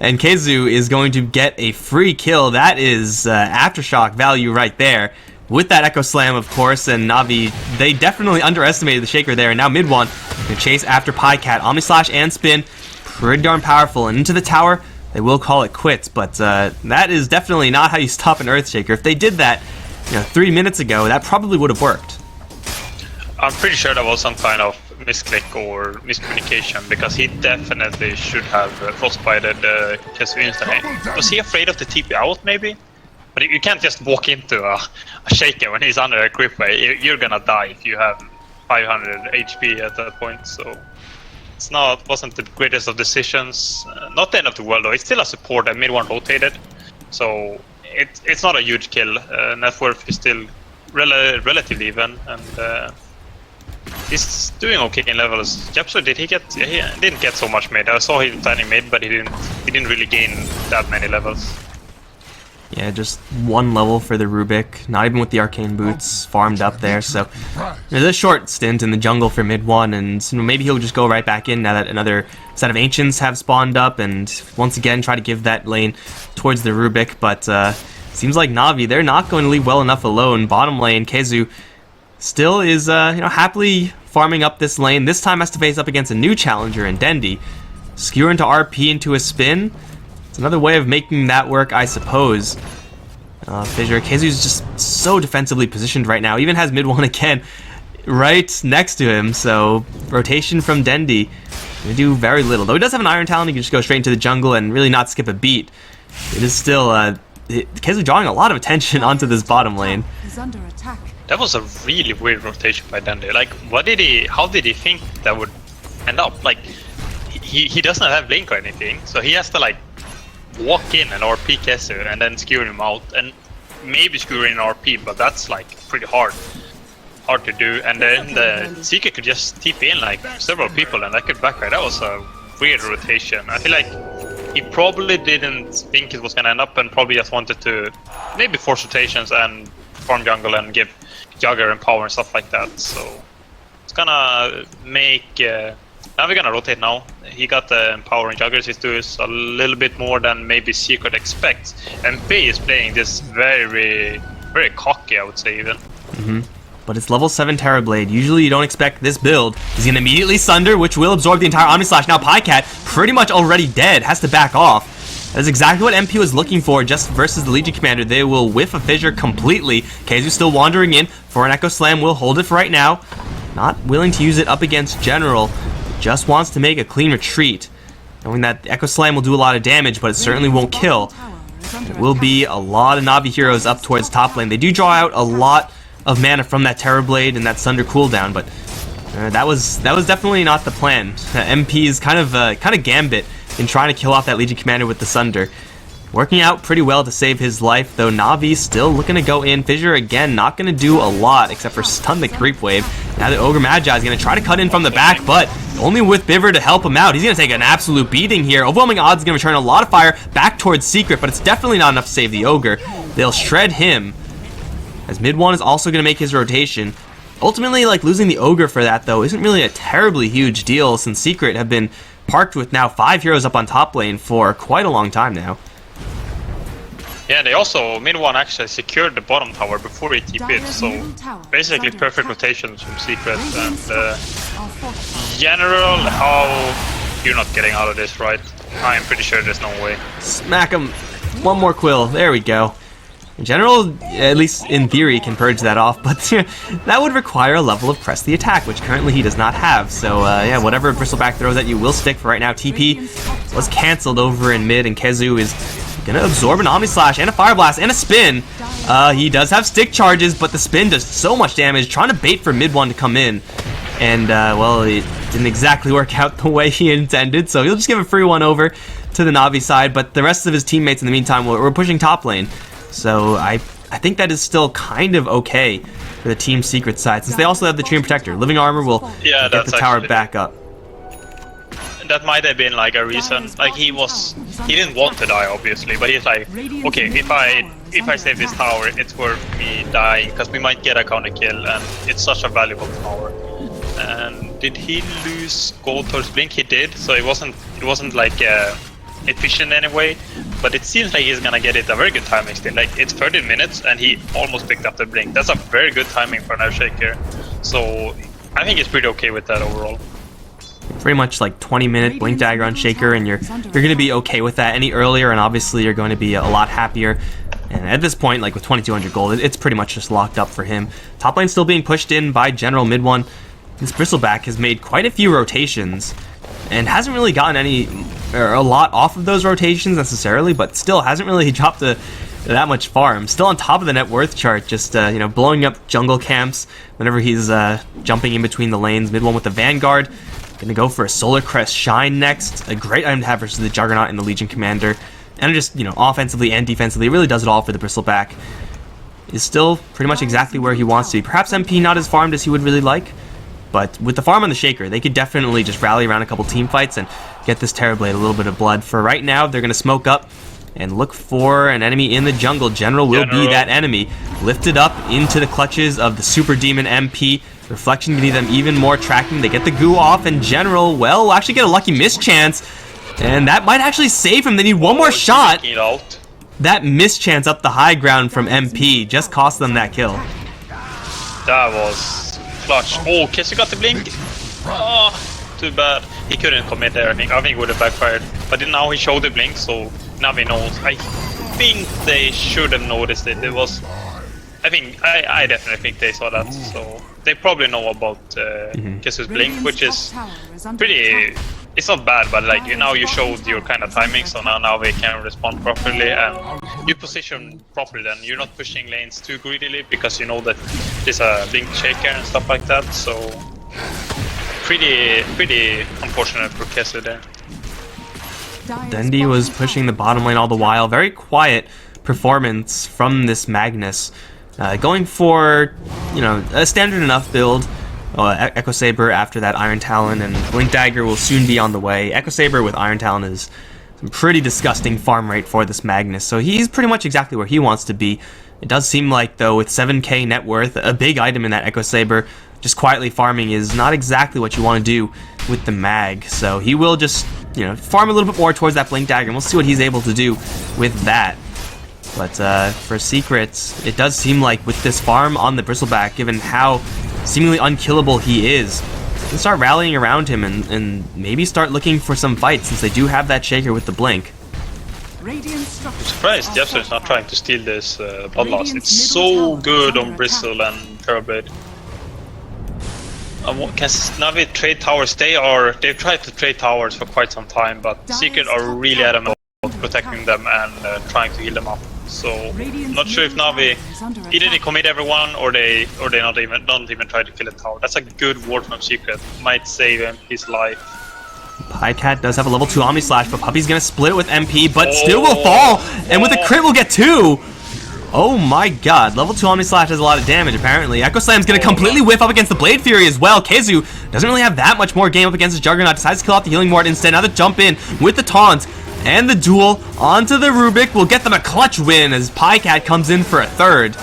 And KZoo is going to get a free kill. That is Aftershock value right there. With that Echo Slam, of course, and Navi, they definitely underestimated the Shaker there. And now mid one, going to chase after Pycat. Omni Slash and Spin, pretty darn powerful. And into the tower, they will call it quits. But that is definitely not how you stop an Earthshaker. If they did that 3 minutes ago, that probably would have worked. I'm pretty sure that was some kind of misclick or miscommunication, because he definitely should have frostbited KZoo instantly. Was he afraid of the TP out, maybe? But you can't just walk into a Shaker when he's under a grip way. You're gonna die if you have 500 HP at that point, so wasn't the greatest of decisions. Not the end of the world though. It's still a support, and mid one rotated, so it's not a huge kill. Net worth is still relatively even, and he's doing okay in levels. Japso, he didn't get so much mid. I saw him planning mid, but he didn't really gain that many levels. Yeah, just one level for the Rubik, not even with the Arcane Boots farmed up there, so there's a short stint in the jungle for mid one, and maybe he'll just go right back in now that another set of Ancients have spawned up, and once again try to give that lane towards the Rubik, but seems like Navi, they're not going to leave well enough alone. Bottom lane, KZoo still is happily farming up this lane. This time has to face up against a new challenger in Dendi. Skewer into RP into a spin. It's another way of making that work, I suppose. Fissure, KZoo's just so defensively positioned right now. Even has mid one again right next to him. So rotation from Dendi gonna do very little. Though he does have an Iron Talon, he can just go straight into the jungle and really not skip a beat. It is still KZoo drawing a lot of attention onto this bottom lane. He's under attack. That was a really weird rotation by Dendi. Like, how did he think that would end up? Like, he doesn't have Blink or anything, so he has to like walk in and RP KZoo and then skewer him out, and maybe skewer in RP, but that's like pretty hard to do. And then the Seeker could just TP in like several people and that could backfire. That was a weird rotation. I feel like he probably didn't think it was gonna end up, and probably just wanted to maybe force rotations and farm jungle and give Jugger and power and stuff like that. So it's gonna make Navi gonna rotate now. He got the power and Juggers. He does a little bit more than maybe Secret expects. And Bay is playing this very, very cocky, I would say even. But it's level 7 Terrorblade. Usually you don't expect this build. He's gonna immediately Sunder, which will absorb the entire Omni Slash. Now Pycat, pretty much already dead, has to back off. That's exactly what MP was looking for, just versus the Legion Commander. They will whiff a Fissure completely. KZoo still wandering in for an Echo Slam. Will hold it for right now. Not willing to use it up against General. Just wants to make a clean retreat, knowing that Echo Slam will do a lot of damage, but it certainly won't kill. There will be a lot of Navi heroes up towards top lane. They do draw out a lot of mana from that Terrorblade and that Sunder cooldown, but that was definitely not the plan. MP's kind of gambit in trying to kill off that Legion Commander with the Sunder. Working out pretty well to save his life, though. Navi still looking to go in. Fissure, again, not going to do a lot except for stun the creep wave. Now the Ogre Magi is going to try to cut in from the back, but only with Biver to help him out. He's going to take an absolute beating here. Overwhelming Odds is going to return a lot of fire back towards Secret, but it's definitely not enough to save the Ogre. They'll shred him, as mid one is also going to make his rotation. Ultimately, like, losing the Ogre for that, though, isn't really a terribly huge deal, since Secret have been parked with now 5 heroes up on top lane for quite a long time now. Yeah, they also, mid one actually secured the bottom tower before he TP'd, so basically perfect rotations from Secret. And General, how you're not getting out of this, right? I am pretty sure there's no way. Smack him. One more Quill. There we go. General, at least in theory, can purge that off, but that would require a level of press the attack, which currently he does not have. So yeah, whatever Bristleback throws at you will stick for right now. TP was cancelled over in mid, and KZoo is gonna absorb an Omni Slash and a Fire Blast and a spin. He does have stick charges, but the spin does so much damage, trying to bait for mid one to come in. And well, it didn't exactly work out the way he intended, so he'll just give a free one over to the Navi side, but the rest of his teammates in the meantime were pushing top lane. So I think that is still kind of okay for the Team Secret side, since they also have the Treant Protector. Living Armor will get the tower back up. that might have been like a reason. Like he didn't want to die obviously, but he's like, okay, if I save this tower, it's worth me dying because we might get a counter kill, and it's such a valuable tower. And did he lose gold towards blink? He did, so it wasn't like efficient anyway. But it seems like he's gonna get it a very good timing still. Like it's 13 minutes and he almost picked up the blink. That's a very good timing for an Air Shaker. So I think it's pretty okay with that overall. Pretty much like 20-minute blink dagger on Shaker, and you're going to be okay with that. Any earlier, and obviously you're going to be a lot happier. And at this point, like with 2200 gold, it's pretty much just locked up for him. Top lane still being pushed in by General mid one. This Bristleback has made quite a few rotations and hasn't really gotten a lot off of those rotations necessarily, but still hasn't really dropped that much farm. Still on top of the net worth chart, just blowing up jungle camps whenever he's jumping in between the lanes. Mid one with the Vanguard. Gonna go for a Solar Crest Shine next. A great item to have versus the Juggernaut and the Legion Commander. And just, offensively and defensively, really does it all for the Bristleback. Is still pretty much exactly where he wants to be. Perhaps MP not as farmed as he would really like, but with the farm on the Shaker, they could definitely just rally around a couple team fights and get this Terrorblade a little bit of blood. For right now, they're gonna smoke up and look for an enemy in the jungle. General will be that enemy. Lifted up into the clutches of the Super Demon MP. Reflection can give them even more tracking. They get the goo off, and General, well, will actually get a lucky mischance. And that might actually save him. They need one more shot. That mischance up the high ground from MP just cost them that kill. That was clutch. Oh, Kessie got the blink. Oh, too bad. He couldn't commit there. I think it would have backfired. But then now he showed the blink, so Navi knows. I think they should have noticed it. It was... I definitely think they saw that, so they probably know about Kessie's blink, which is pretty... It's not bad, but like now you showed your kind of timing, so now they can respond properly, and you position properly then. You're not pushing lanes too greedily because you know that there's a blink shaker and stuff like that, so pretty unfortunate for Kessie there. Dendi was pushing the bottom lane all the while. Very quiet performance from this Magnus. Going for, a standard enough build. Echo Saber after that Iron Talon, and Blink Dagger will soon be on the way. Echo Saber with Iron Talon is some pretty disgusting farm rate for this Magnus, so he's pretty much exactly where he wants to be. It does seem like, though, with 7k net worth, a big item in that Echo Saber, just quietly farming is not exactly what you want to do with the Mag. So he will just, farm a little bit more towards that Blink Dagger, and we'll see what he's able to do with that. But for Secrets, it does seem like with this farm on the Bristleback, given how seemingly unkillable he is, they can start rallying around him and maybe start looking for some fights, since they do have that Shaker with the Blink. I'm surprised Jepster is not trying to steal this Bloodlust. It's so good on Bristle and Terrorblade. Can Navi trade towers? They've tried to trade towers for quite some time, but Secret are really adamant about protecting them and trying to heal them up. So not sure if Navi either they commit everyone or they don't even try to kill a tower. That's a good ward from Secret. Might save him his life. Pycat does have a level 2 Omni Slash, but Puppy's gonna split it with MP, but still will fall, and with a crit will get 2! Oh my god, level 2 Omni Slash does a lot of damage apparently. Echo Slam's gonna completely whiff up against the Blade Fury as well. Kezu doesn't really have that much more game up against his Juggernaut, decides to kill off the Healing Ward instead. Now the jump in with the taunt and the duel onto the Rubik will get them a clutch win as Pycat comes in for a third.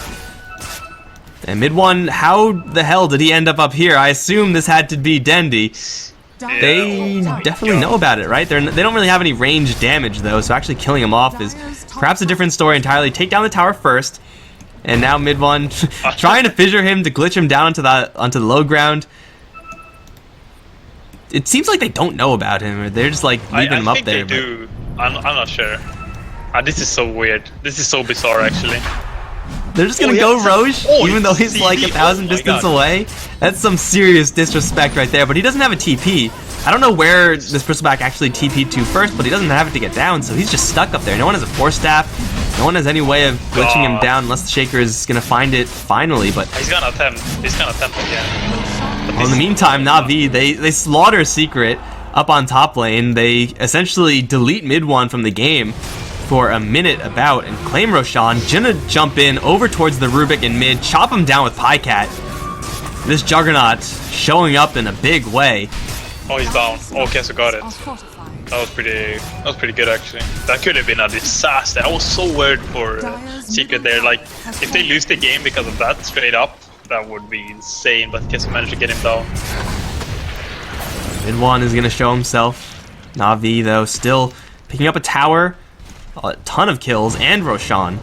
And mid one, how the hell did he end up here? I assume this had to be Dendi. They definitely know about it, right? They don't really have any range damage though, so actually killing him off is perhaps a different story entirely. Take down the tower first, and now mid one trying to fissure him to glitch him down onto the low ground. It seems like they don't know about him, or they're just like leaving him up there. I think they do. I'm not sure. This is so weird. This is so bizarre, actually. They're just gonna go Roche, even though he's like 1,000 distance away. That's some serious disrespect right there, but he doesn't have a TP. I don't know where this Bristleback actually TP'd to first, but he doesn't have it to get down, so he's just stuck up there. No one has a Force Staff. No one has any way of glitching him down unless the Shaker is gonna find it finally, but... He's gonna attempt again. Well, in the meantime, Navi, they slaughter Secret up on top lane. They essentially delete mid one from the game for a minute about and claim Roshan. Gonna jump in over towards the Rubik in mid, chop him down with Pycat. This Juggernaut showing up in a big way. Oh, he's down. Oh, Kesu got it. Are fortified. That was pretty good actually. That could have been a disaster. I was so worried for Secret there. Like, if they lose the game because of that, straight up, that would be insane. But Kesu managed to get him down. Mid one is gonna show himself. Navi though still picking up a tower, a ton of kills, and Roshan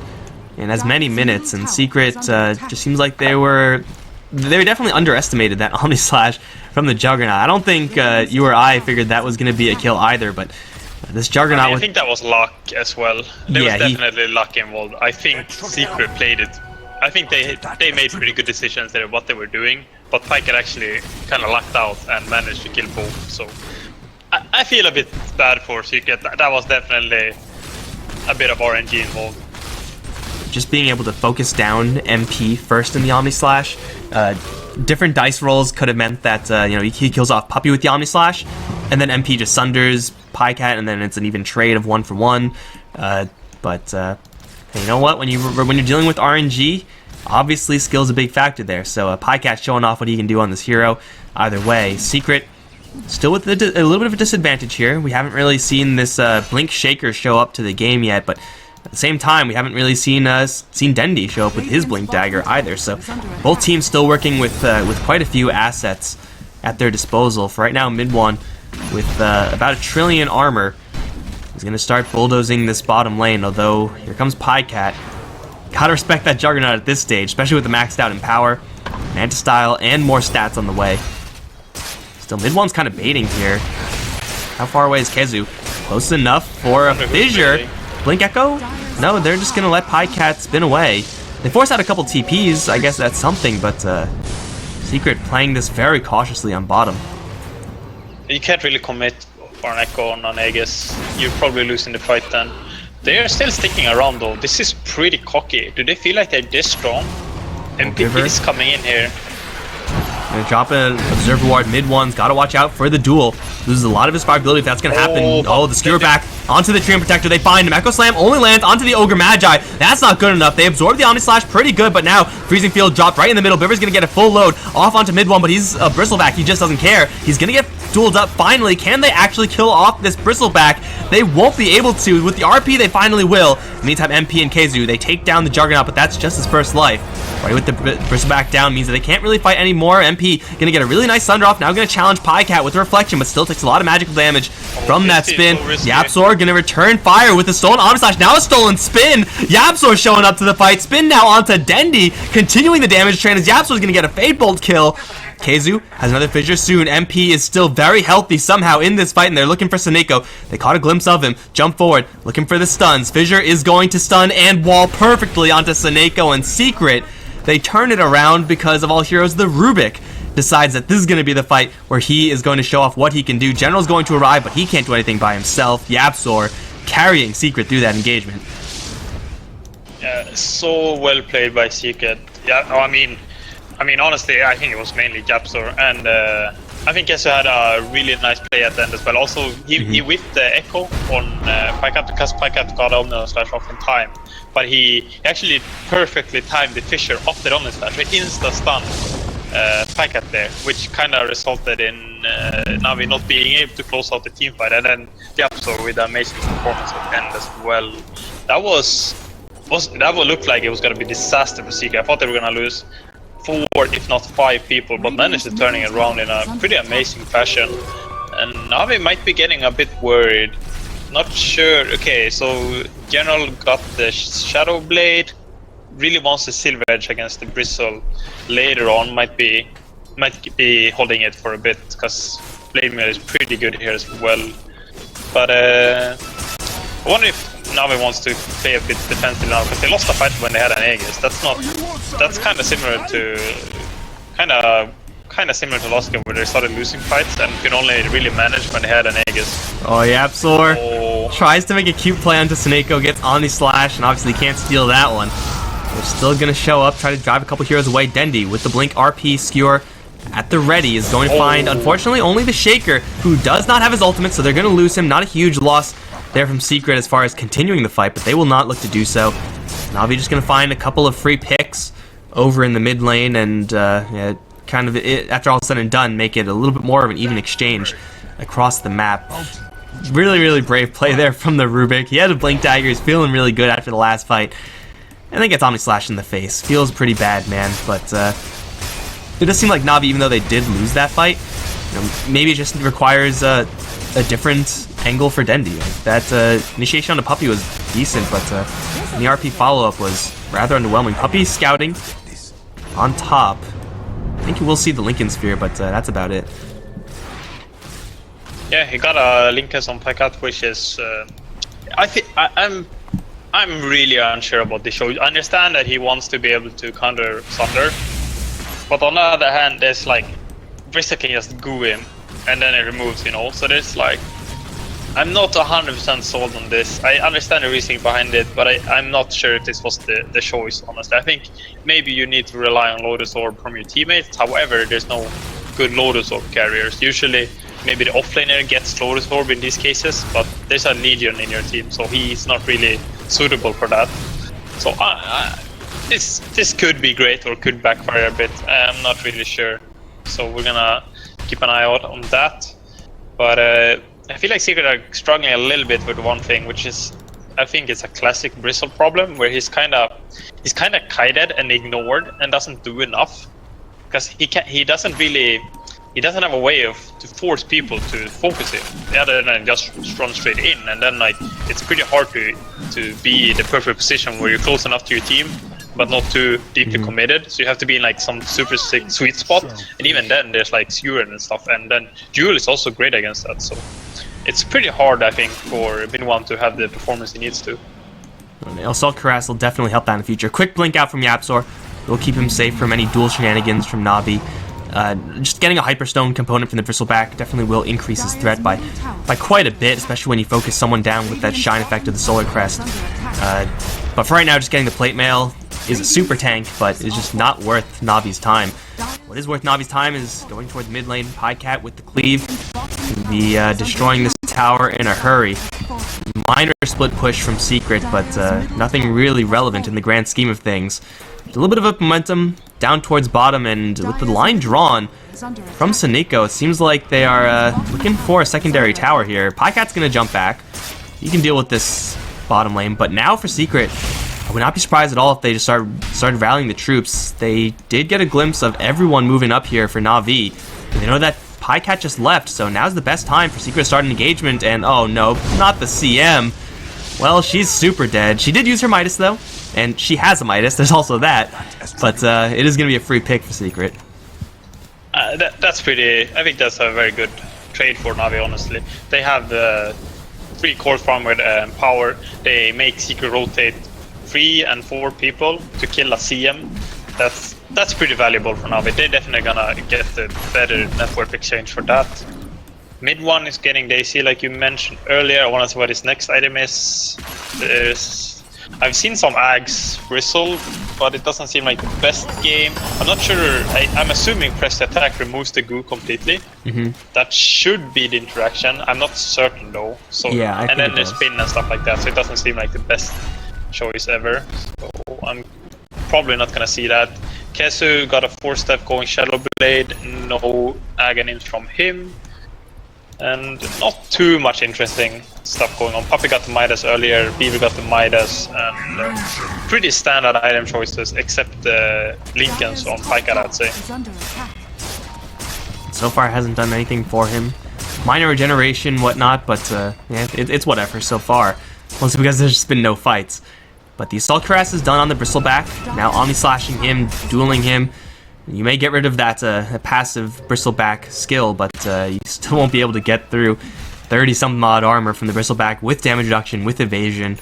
in as many minutes. And Secret just seems like they were definitely underestimated that Omni Slash from the Juggernaut. I don't think you or I figured that was going to be a kill either, but this Juggernaut... I think that was luck as well. There was definitely luck involved. I think Secret played it. I think they made pretty good decisions there, what they were doing, but Pyke actually kind of lucked out and managed to kill both. So I feel a bit bad for Secret. That was definitely a bit of RNG involved. Just being able to focus down MP first in the Omni Slash. Different dice rolls could have meant that he kills off Puppy with the Omni Slash, and then MP just sunders Pycat, and then it's an even trade of 1 for 1. But you know what? When you're dealing with RNG, obviously skill's a big factor there. So Pycat showing off what he can do on this hero. Either way, Secret still with a little bit of a disadvantage here. We haven't really seen this Blink Shaker show up to the game yet, but at the same time, we haven't really seen Dendi show up with his Blink Dagger either. So both teams still working with quite a few assets at their disposal. For right now, mid one with about 1 trillion armor is going to start bulldozing this bottom lane. Although here comes Pycat. Gotta respect that Juggernaut at this stage, especially with the maxed out in power, Manta-style, and more stats on the way. Still, mid one's kind of baiting here. How far away is Kezu? Close enough for a fissure. Blink Echo? No, they're just gonna let Pycat spin away. They force out a couple TPs, I guess that's something, but Secret playing this very cautiously on bottom. You can't really commit for an Echo on an Aegis. You're probably losing the fight then. They're still sticking around though. This is pretty cocky. Do they feel like they're this strong? MVP is coming in here. Gonna drop an Observer Ward mid ones. Gotta watch out for the duel. Loses a lot of his fireability if that's gonna happen. Oh, the Skewer back onto the Treant Protector. They find him. Echo Slam only lands onto the Ogre Magi. That's not good enough. They absorb the Omni Slash pretty good, but now Freezing Field dropped right in the middle. Biver's gonna get a full load off onto mid one, but he's a Bristleback. He just doesn't care. He's gonna get dueled up finally. Can they actually kill off this Bristleback? They won't be able to. With the RP, they finally will. Meantime, MP and Kezu, they take down the Juggernaut, but that's just his first life. Right with the Bristleback down means that they can't really fight anymore. MP gonna get a really nice Thunder off. Now gonna challenge Pycat with a Reflection, but still takes a lot of magical damage from that spin. Yapzor gonna return fire with the stolen Omni Slash. Now a stolen spin. Yapzor showing up to the fight. Spin now onto Dendi, continuing the damage train as Yapzor's gonna get a Fade Bolt kill. Kezu has another fissure soon. MP is still very healthy somehow in this fight, and they're looking for Seneko. They caught a glimpse of him. Jump forward, looking for the stuns. Fissure is going to stun and wall perfectly onto Seneko, and Secret, they turn it around because of all heroes. The Rubik decides that this is going to be the fight where he is going to show off what he can do. General's going to arrive, but he can't do anything by himself. Yapzor carrying Secret through that engagement. Yeah, so well played by Secret. Yeah, I mean, honestly, I think it was mainly Yapzor, and I think Kesu had a really nice play at the end as well. Also, he whipped the Echo on Pycat because Pycat got Omni Slash off in time, but he actually perfectly timed the Fissure off the Omni Slash. He insta-stunned Pycat there, which kind of resulted in Navi not being able to close out the team fight, and then Yapzor with an amazing performance at the end as well. That would look like it was going to be disaster for Secret. I thought they were going to lose 4, if not 5 people, but managed to turning it around in a pretty amazing fashion. And Navi might be getting a bit worried. Not sure. Okay, so General got the Shadow Blade. Really wants the Silver Edge against the Bristle later on. Might be holding it for a bit because Vladimir is pretty good here as well. But I wonder if Navi wants to play a bit defensive now because they lost the fight when they had an Aegis. That's kind of similar to last game where they started losing fights and could only really manage when they had an Aegis. Oh, Yapzor tries to make a cute play onto Seneko, gets Omni Slash, and obviously can't steal that one. They're still gonna show up, try to drive a couple heroes away. Dendi with the Blink RP Skewer at the ready is going to find, unfortunately, only the Shaker, who does not have his ultimate, so they're gonna lose him. Not a huge loss there from Secret as far as continuing the fight, but they will not look to do so. Navi just gonna find a couple of free picks over in the mid lane and kind of, after all is said and done, make it a little bit more of an even exchange across the map. Really, really brave play there from the Rubik. He had a Blink Dagger. He's feeling really good after the last fight. And then gets Omni Slash in the face. Feels pretty bad, man. But it does seem like Navi, even though they did lose that fight, maybe it just requires a different angle for Dendi. That initiation on the Puppey was decent, but the RP follow-up was rather underwhelming. Puppey scouting on top. I think you will see the Lincoln Sphere, but that's about it. Yeah, he got a Lincoln on Pickat, which is... I'm really unsure about the show. I understand that he wants to be able to counter Thunder, but on the other hand, there's like Bristol can just goo him and then it removes, you know. So there's like, I'm not 100% sold on this. I understand the reasoning behind it, but I'm not sure if this was the choice, honestly. I think maybe you need to rely on Lotus Orb from your teammates. However, there's no good Lotus Orb carriers. Usually, maybe the offlaner gets Lotus Orb in these cases, but there's a Legion in your team, so he's not really suitable for that. So this could be great or could backfire a bit. I'm not really sure. So we're gonna keep an eye out on that. But I feel like Secret are struggling a little bit with one thing, which is I think it's a classic Bristle problem, where he's kind of kited and ignored and doesn't do enough, because he doesn't have a way to force people to focus him other than just run straight in, and then like it's pretty hard to be in the perfect position where you're close enough to your team but not too deeply committed. So you have to be in like some super sick sweet spot, and even then there's like Skewer and stuff, and then Duel is also great against that. So it's pretty hard, I think, for Bin1 to have the performance he needs to. Assault Cuirass will definitely help that in the future. Quick blink out from Yapzor will keep him safe from any dual shenanigans from Navi. Just getting a Hyperstone component from the Bristleback definitely will increase his threat by quite a bit, especially when you focus someone down with that shine effect of the Solar Crest. But for right now, just getting the Plate Mail is a super tank, but it's just not worth Navi's time. What is worth Navi's time is going towards mid lane. Pycat with the cleave, be destroying this tower in a hurry. Minor split push from Secret, but nothing really relevant in the grand scheme of things. A little bit of a momentum down towards bottom, and with the line drawn from Saniko, it seems like they are looking for a secondary tower here. Pycat's going to jump back. He can deal with this bottom lane, but now for Secret, I would not be surprised at all if they just started rallying the troops. They did get a glimpse of everyone moving up here for Navi. They know that Pycat just left, so now's the best time for Secret to start an engagement, and oh no, not the CM. Well, she's super dead. She did use her Midas though, and she has a Midas, there's also that, but it is going to be a free pick for Secret. That's pretty, I think that's a very good trade for Navi, honestly. They have the 3 core farm with power. They make Secret rotate 3 and 4 people to kill a CM. That's pretty valuable for Navi. They're definitely gonna get a better network exchange for that. Mid one is getting Daisy, like you mentioned earlier. I want to see what his next item is. I've seen some Ags Bristle, but it doesn't seem like the best game. I'm not sure. I'm assuming press attack removes the goo completely. That should be the interaction. I'm not certain though. So yeah, and then there's spin and stuff like that. So it doesn't seem like the best choice ever. So I'm probably not gonna see that. Kesu got a 4-step going Shadow Blade. No Aghanim's from him. And not too much interesting stuff going on. Puppey got the Midas earlier, Beaver got the Midas, and pretty standard item choices, except the Lincolns on Pycat, I'd say. So far hasn't done anything for him. Minor regeneration, whatnot, but yeah, it's whatever so far. Mostly because there's just been no fights. But the Assault Cuirass is done on the Bristleback. Now Omni slashing him, dueling him. You may get rid of that passive Bristleback skill, but you still won't be able to get through 30-something odd armor from the Bristleback with damage reduction, with evasion.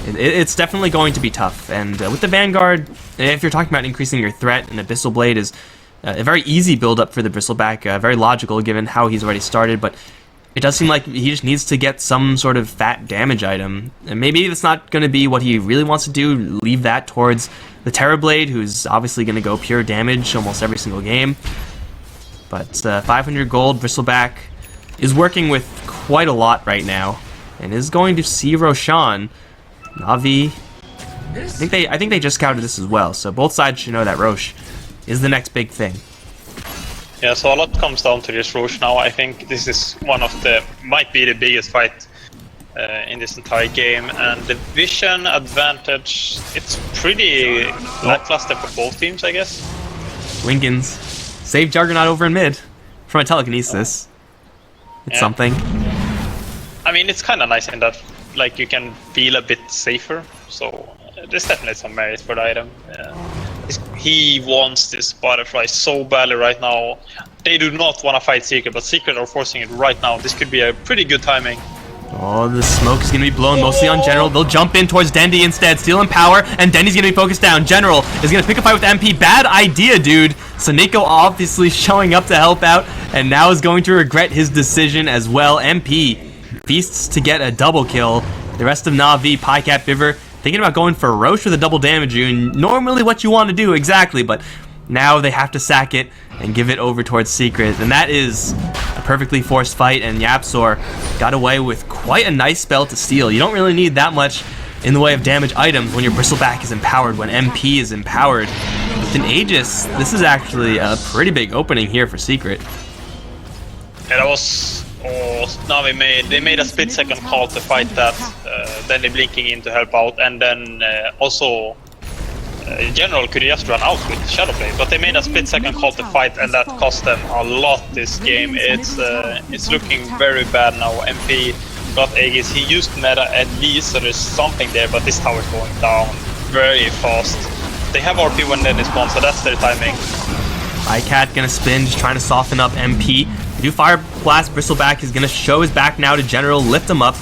It's definitely going to be tough. And with the Vanguard, if you're talking about increasing your threat, an Abyssal Blade is a very easy build-up for the Bristleback, very logical given how he's already started, but it does seem like he just needs to get some sort of fat damage item. And maybe that's not going to be what he really wants to do, leave that towards the Terrorblade, who's obviously going to go pure damage almost every single game. But 500 gold, Bristleback is working with quite a lot right now, and is going to see Roshan. Navi, I think they just scouted this as well, so both sides should know that Rosh is the next big thing. Yeah, so a lot comes down to this Roche now. I think this is might be the biggest fight in this entire game, and the vision advantage, it's pretty lackluster for both teams, I guess. Winkins save Juggernaut over in mid from a telekinesis. It's something. I mean, it's kind of nice in that, like, you can feel a bit safer, so there's definitely some merit for the item. He wants this butterfly so badly right now. They do not want to fight Secret, but Secret are forcing it right now. This could be a pretty good timing. Oh, the smoke is going to be blown mostly on General. They'll jump in towards Dendy instead, stealing power, and Dendy's going to be focused down. General is going to pick a fight with MP. Bad idea, dude. So Nico obviously showing up to help out, and now is going to regret his decision as well. MP feasts to get a double kill. The rest of Navi, Pycat, Biver, thinking about going for Roche with a double damage rune. Normally what you want to do, exactly, but now they have to sack it and give it over towards Secret. And that is a perfectly forced fight, and YapzOr got away with quite a nice spell to steal. You don't really need that much in the way of damage items when your Bristleback is empowered, when MP is empowered. With an Aegis, this is actually a pretty big opening here for Secret. Yeah, that was... Navi made a split-second call to fight that, then they blinking in to help out, and then also General could just run out with Shadowblade, but they made a split-second call to fight, and that cost them a lot this game. It's looking very bad now. MP got Aegis, he used meta at least, so there's something there, but this tower's going down very fast. They have RP when they spawn, so that's their timing. Pycat gonna spin, just trying to soften up MP. Do Fire Blast, Bristleback is gonna show his back now to General, lift him up,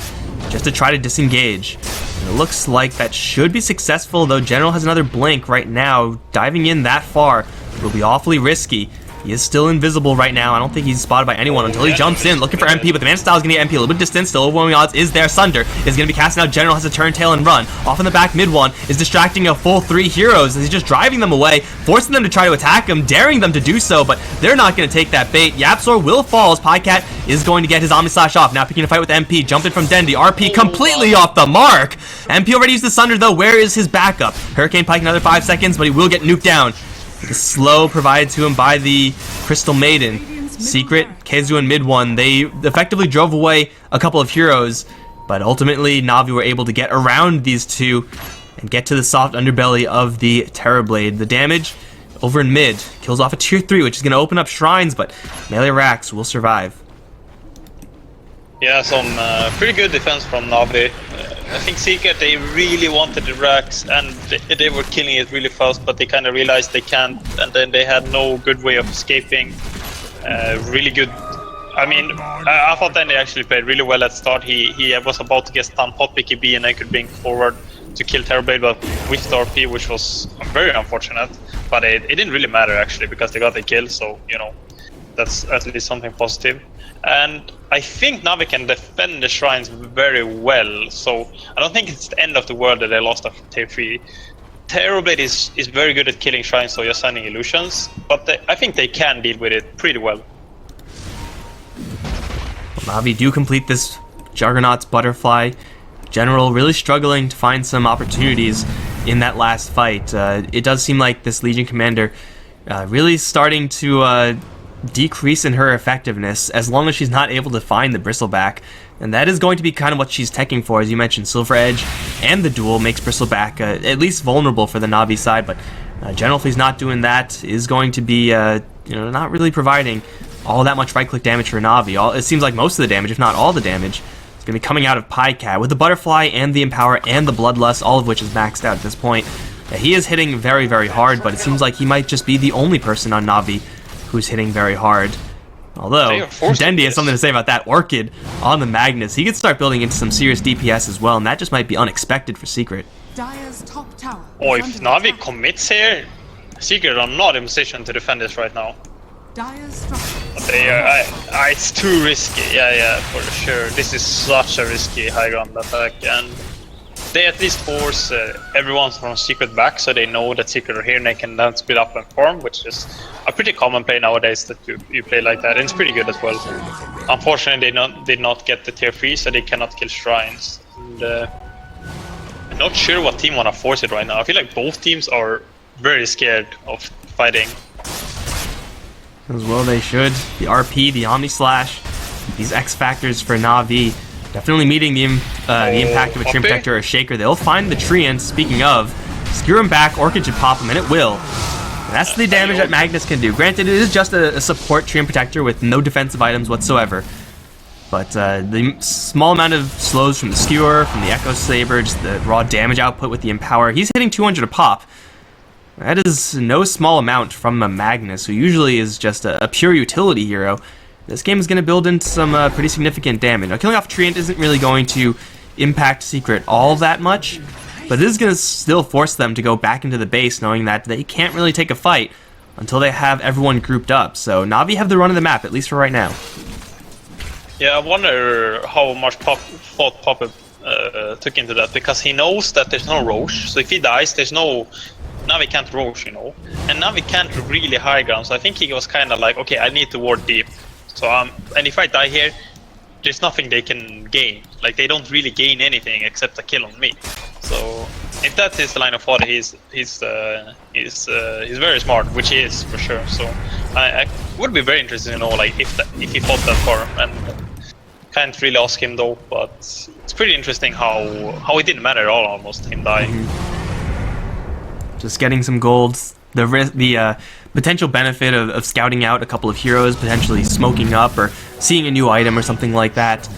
just to try to disengage. And it looks like that should be successful, though General has another blink right now. Diving in that far will be awfully risky. He is still invisible right now. I don't think he's spotted by anyone until he jumps in, looking for MP, but the man style is going to get MP a little bit distant. Still overwhelming odds is there. Sunder is going to be casting out. General has to turn tail and run. Off in the back, mid one is distracting a full 3 heroes. He's just driving them away, forcing them to try to attack him, daring them to do so, but they're not going to take that bait. YapzOr will fall as Pycat is going to get his Omni Slash off. Now picking a fight with MP, jumping from Dendy. RP completely off the mark. MP already used the Sunder though. Where is his backup? Hurricane Pike another 5 seconds, but he will get nuked down. The slow provided to him by the Crystal Maiden. Secret, Kezu and mid one, they effectively drove away a couple of heroes, but ultimately Navi were able to get around these two and get to the soft underbelly of the Terrorblade. The damage over in mid kills off a tier 3, which is going to open up shrines, but melee racks will survive. Yeah, some pretty good defense from Navi. I think Secret, they really wanted the racks, and they were killing it really fast, but they kind of realized they can't, and then they had no good way of escaping. Really good. I mean, I thought then they actually played really well at start. He was about to get stunned, hot picky B, and they could bring forward to kill Terrorblade, but with the RP, which was very unfortunate. But it didn't really matter actually, because they got the kill, so, you know, that's at least something positive. And I think Navi can defend the shrines very well, so I don't think it's the end of the world that they lost a tier 3. Terrorblade is very good at killing shrines, so you're sending illusions, but I think they can deal with it pretty well. Navi do complete this Juggernaut's Butterfly. General really struggling to find some opportunities in that last fight. It does seem like this Legion Commander really starting to decrease in her effectiveness as long as she's not able to find the Bristleback, and that is going to be kind of what she's teching for. As you mentioned, Silver Edge and the duel makes Bristleback at least vulnerable for the Navi side, but General, if he's not doing that, is going to be not really providing all that much right-click damage for Navi. It seems like most of the damage, if not all the damage, is going to be coming out of Pycat with the Butterfly and the Empower and the Bloodlust, all of which is maxed out at this point. He is hitting very, very hard, but it seems like he might just be the only person on Navi who's hitting very hard. Although, Dendy has something to say about that. Orchid on the Magnus. He could start building into some serious DPS as well, and that just might be unexpected for Secret. Dire's top tower. Oh, if Navi commits here, Secret are not in position to defend this right now. Dire's structure. But they are, it's too risky. Yeah, for sure. This is such a risky high ground attack, and they at least force everyone from Secret back, so they know that Secret are here and they can then split up and farm, which is a pretty common play nowadays that you play like that, and it's pretty good as well. Unfortunately, they did not get the tier 3, so they cannot kill shrines. And I'm not sure what team wanna force it right now. I feel like both teams are very scared of fighting. As well they should. The RP, the Omni Slash, these X Factors for Navi, definitely meeting the impact of a Treant Protector or Shaker. They'll find the Treant, speaking of, skewer him back, Orchid should pop him, and it will. And that's the damage that Magnus can do. Granted, it is just a support Treant Protector with no defensive items whatsoever. But the small amount of slows from the Skewer, from the Echo Saber, just the raw damage output with the Empower, he's hitting 200 a pop. That is no small amount from a Magnus, who usually is just a pure utility hero. This game is going to build into some pretty significant damage. Now, killing off Treant isn't really going to impact Secret all that much, but it is going to still force them to go back into the base, knowing that they can't really take a fight until they have everyone grouped up. So Navi have the run of the map, at least for right now. Yeah, I wonder how much thought Poppy took into that, because he knows that there's no Roche, so if he dies, there's no... Navi can't Roche, you know, and Navi can't really high ground, so I think he was kind of like, okay, I need to ward deep. So and if I die here, there's nothing they can gain. Like, they don't really gain anything except a kill on me. So if that is the line of thought, he's very smart, which he is for sure. So I would be very interested to know, like, if he fought that far, and can't really ask him though. But it's pretty interesting how it didn't matter at all, almost him dying. Just getting some golds. The potential benefit of scouting out a couple of heroes, potentially smoking up or seeing a new item or something like that,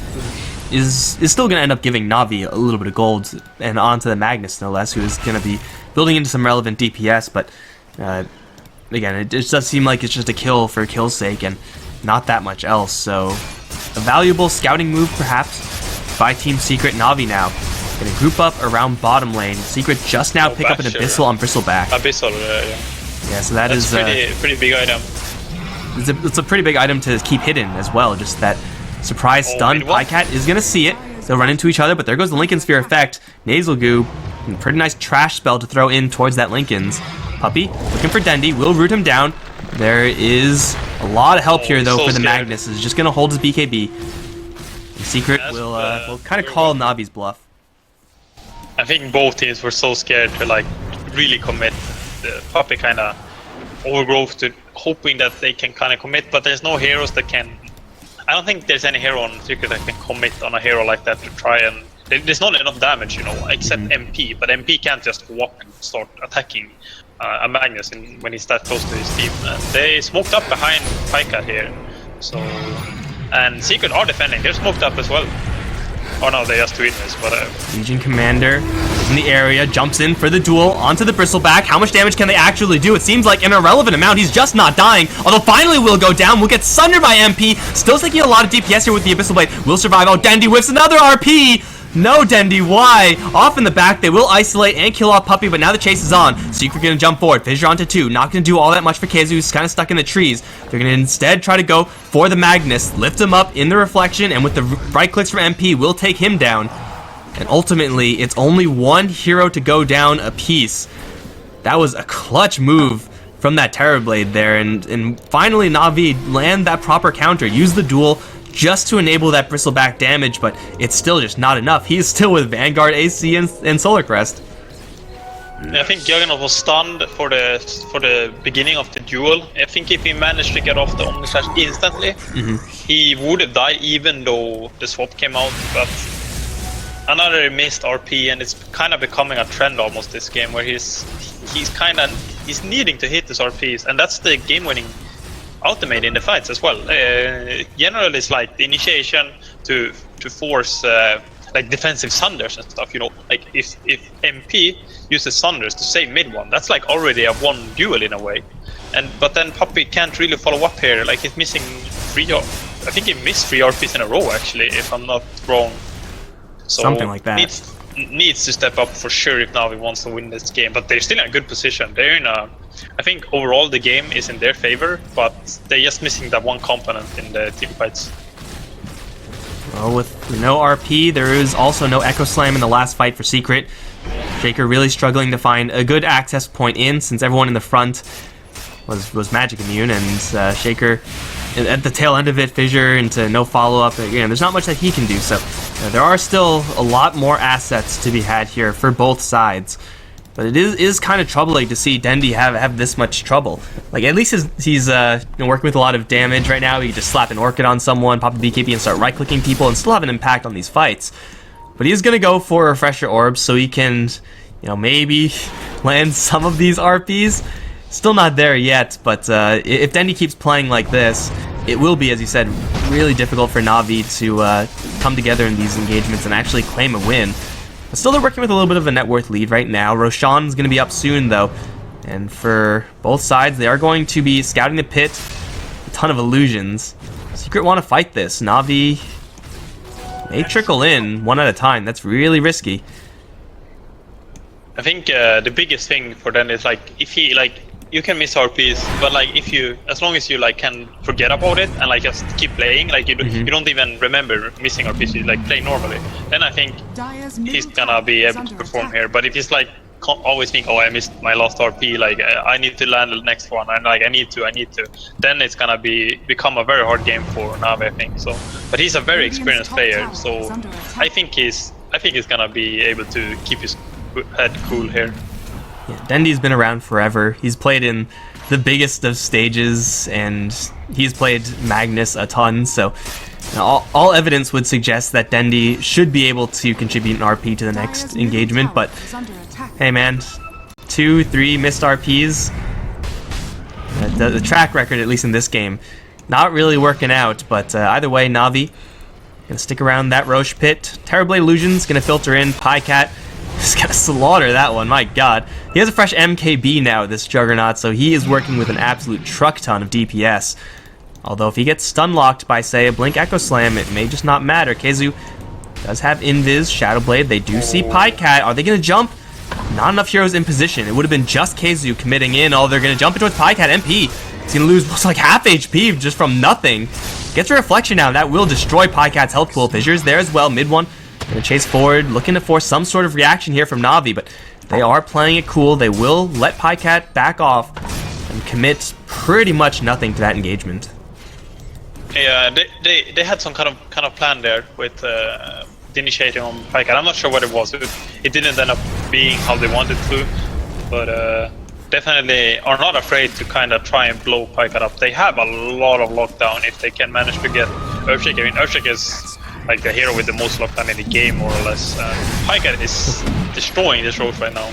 is still going to end up giving Navi a little bit of gold, and onto the Magnus no less, who is going to be building into some relevant DPS. But again, it just does seem like it's just a kill for kill's sake and not that much else. So a valuable scouting move perhaps by Team Secret. Navi now gonna group up around bottom lane. Secret just now pick up an Abyssal on Bristleback. Abyssal, yeah. Yeah, so that's pretty big item. It's a pretty big item to keep hidden as well. Just that surprise stun. Pycat is gonna see it. They'll run into each other, but there goes the Lincoln Sphere effect. Nasal Goo, pretty nice trash spell to throw in towards that Lincoln's. Puppy looking for Dendi, will root him down. There is a lot of help here though for the Magnus. Is just gonna hold his BKB. And Secret will kind of call Navi's bluff. I think both teams were so scared to like really commit. The Puppy kind of overgrowth to hoping that they can kind of commit, but there's no heroes that can. I don't think there's any hero on Secret that can commit on a hero like that to try and. There's not enough damage, you know, except MP, but MP can't just walk and start attacking a Magnus when he's that close to his team. And they smoked up behind Pycat here, so and Secret are defending. They're smoked up as well. Oh no, they just witness, but Legion Commander is in the area, jumps in for the duel onto the Bristleback. How much damage can they actually do? It seems like an irrelevant amount. He's just not dying, although finally will go down. Will get sundered by MP. Still taking a lot of DPS here with the Abyssal Blade. Will survive. Oh, Dendi whiffs another RP. No, Dendi, why? Off in the back, they will isolate and kill off Puppy, but now the chase is on. Secret gonna jump forward. Fissure onto 2. Not gonna do all that much for Keizu, who's kind of stuck in the trees. They're gonna instead try to go for the Magnus, lift him up in the reflection, and with the right clicks from MP, will take him down. And ultimately, it's only one hero to go down apiece. That was a clutch move from that Terrorblade there, and finally Navi land that proper counter, use the duel, just to enable that Bristleback damage, but it's still just not enough. He's still with Vanguard, AC, and Solar Crest. I think Juggernaut was stunned for the beginning of the duel. I think if he managed to get off the Omni Slash instantly, he would have died even though the swap came out. But another missed RP, and it's kind of becoming a trend almost this game, where he's needing to hit his RPs, and that's the game-winning ultimate in the fights as well. Generally, it's like the initiation to force like defensive sunders and stuff. You know, like if MP uses sunders to save mid one, that's like already a one duel in a way. But then Puppy can't really follow up here. Like he's missing I think he missed 3 RPs in a row actually, if I'm not wrong. So something like that. Needs to step up for sure if Navi wants to win this game. But they're still in a good position. They're in a. I think overall the game is in their favor, but they're just missing that one component in the team fights. Well, with no RP, there is also no Echo Slam in the last fight for Secret. Shaker really struggling to find a good access point in, since everyone in the front was magic immune, and Shaker at the tail end of it, Fissure into no follow-up. Again, there's not much that he can do, so there are still a lot more assets to be had here for both sides. But it is kind of troubling to see Dendi have this much trouble. Like, at least he's working with a lot of damage right now. He can just slap an Orchid on someone, pop a BKB, and start right-clicking people, and still have an impact on these fights. But he's gonna go for Refresher Orbs so he can, maybe land some of these RPs. Still not there yet, but if Dendi keeps playing like this, it will be, as you said, really difficult for Navi to come together in these engagements and actually claim a win. But still, they're working with a little bit of a net worth lead right now. Roshan's going to be up soon, though. And for both sides, they are going to be scouting the pit. A ton of illusions. Secret want to fight this. Navi may trickle in one at a time. That's really risky. I think the biggest thing for them is like if he you can miss RPs, but like as long as you can forget about it and just keep playing, you don't even remember missing RPs, you play normally, then I think he's gonna be able to perform here. But if he's always think, oh, I missed my last RP, I need to land the next one, and I need to, then it's gonna become a very hard game for Navi, I think. So, but he's a very experienced player, so I think he's gonna be able to keep his head cool here. Yeah, Dendi's been around forever. He's played in the biggest of stages, and he's played Magnus a ton, so all evidence would suggest that Dendi should be able to contribute an RP to the next engagement, but hey man, 2-3 missed RPs. The track record, at least in this game, not really working out, but either way, Navi gonna stick around that Roche pit. Terrorblade Illusion's gonna filter in. Pycat is gonna slaughter that one, my god. He has a fresh MKB now, this Juggernaut, so he is working with an absolute truck ton of DPS. Although if he gets stun locked by, say, a Blink Echo Slam, it may just not matter. Keizu does have Invis, Shadow Blade. They do see Pycat. Are they gonna jump? Not enough heroes in position. It would have been just Keizu committing in. Oh, they're gonna jump into with Pycat. MP. He's gonna lose most like half HP just from nothing. Gets a reflection now. That will destroy Pycat's health pool. Fissures there as well. Mid one. Gonna chase forward, looking to force some sort of reaction here from Navi, but they are playing it cool. They will let Pycat back off and commit pretty much nothing to that engagement. Yeah, they had some kind of plan there with initiating on Pycat. I'm not sure what it was. It didn't end up being how they wanted to, but definitely are not afraid to kind of try and blow Pycat up. They have a lot of lockdown if they can manage to get Earthshake. I mean, Earthshake is the hero with the most lockdown in the game, more or less. Pycat is destroying this Roche right now.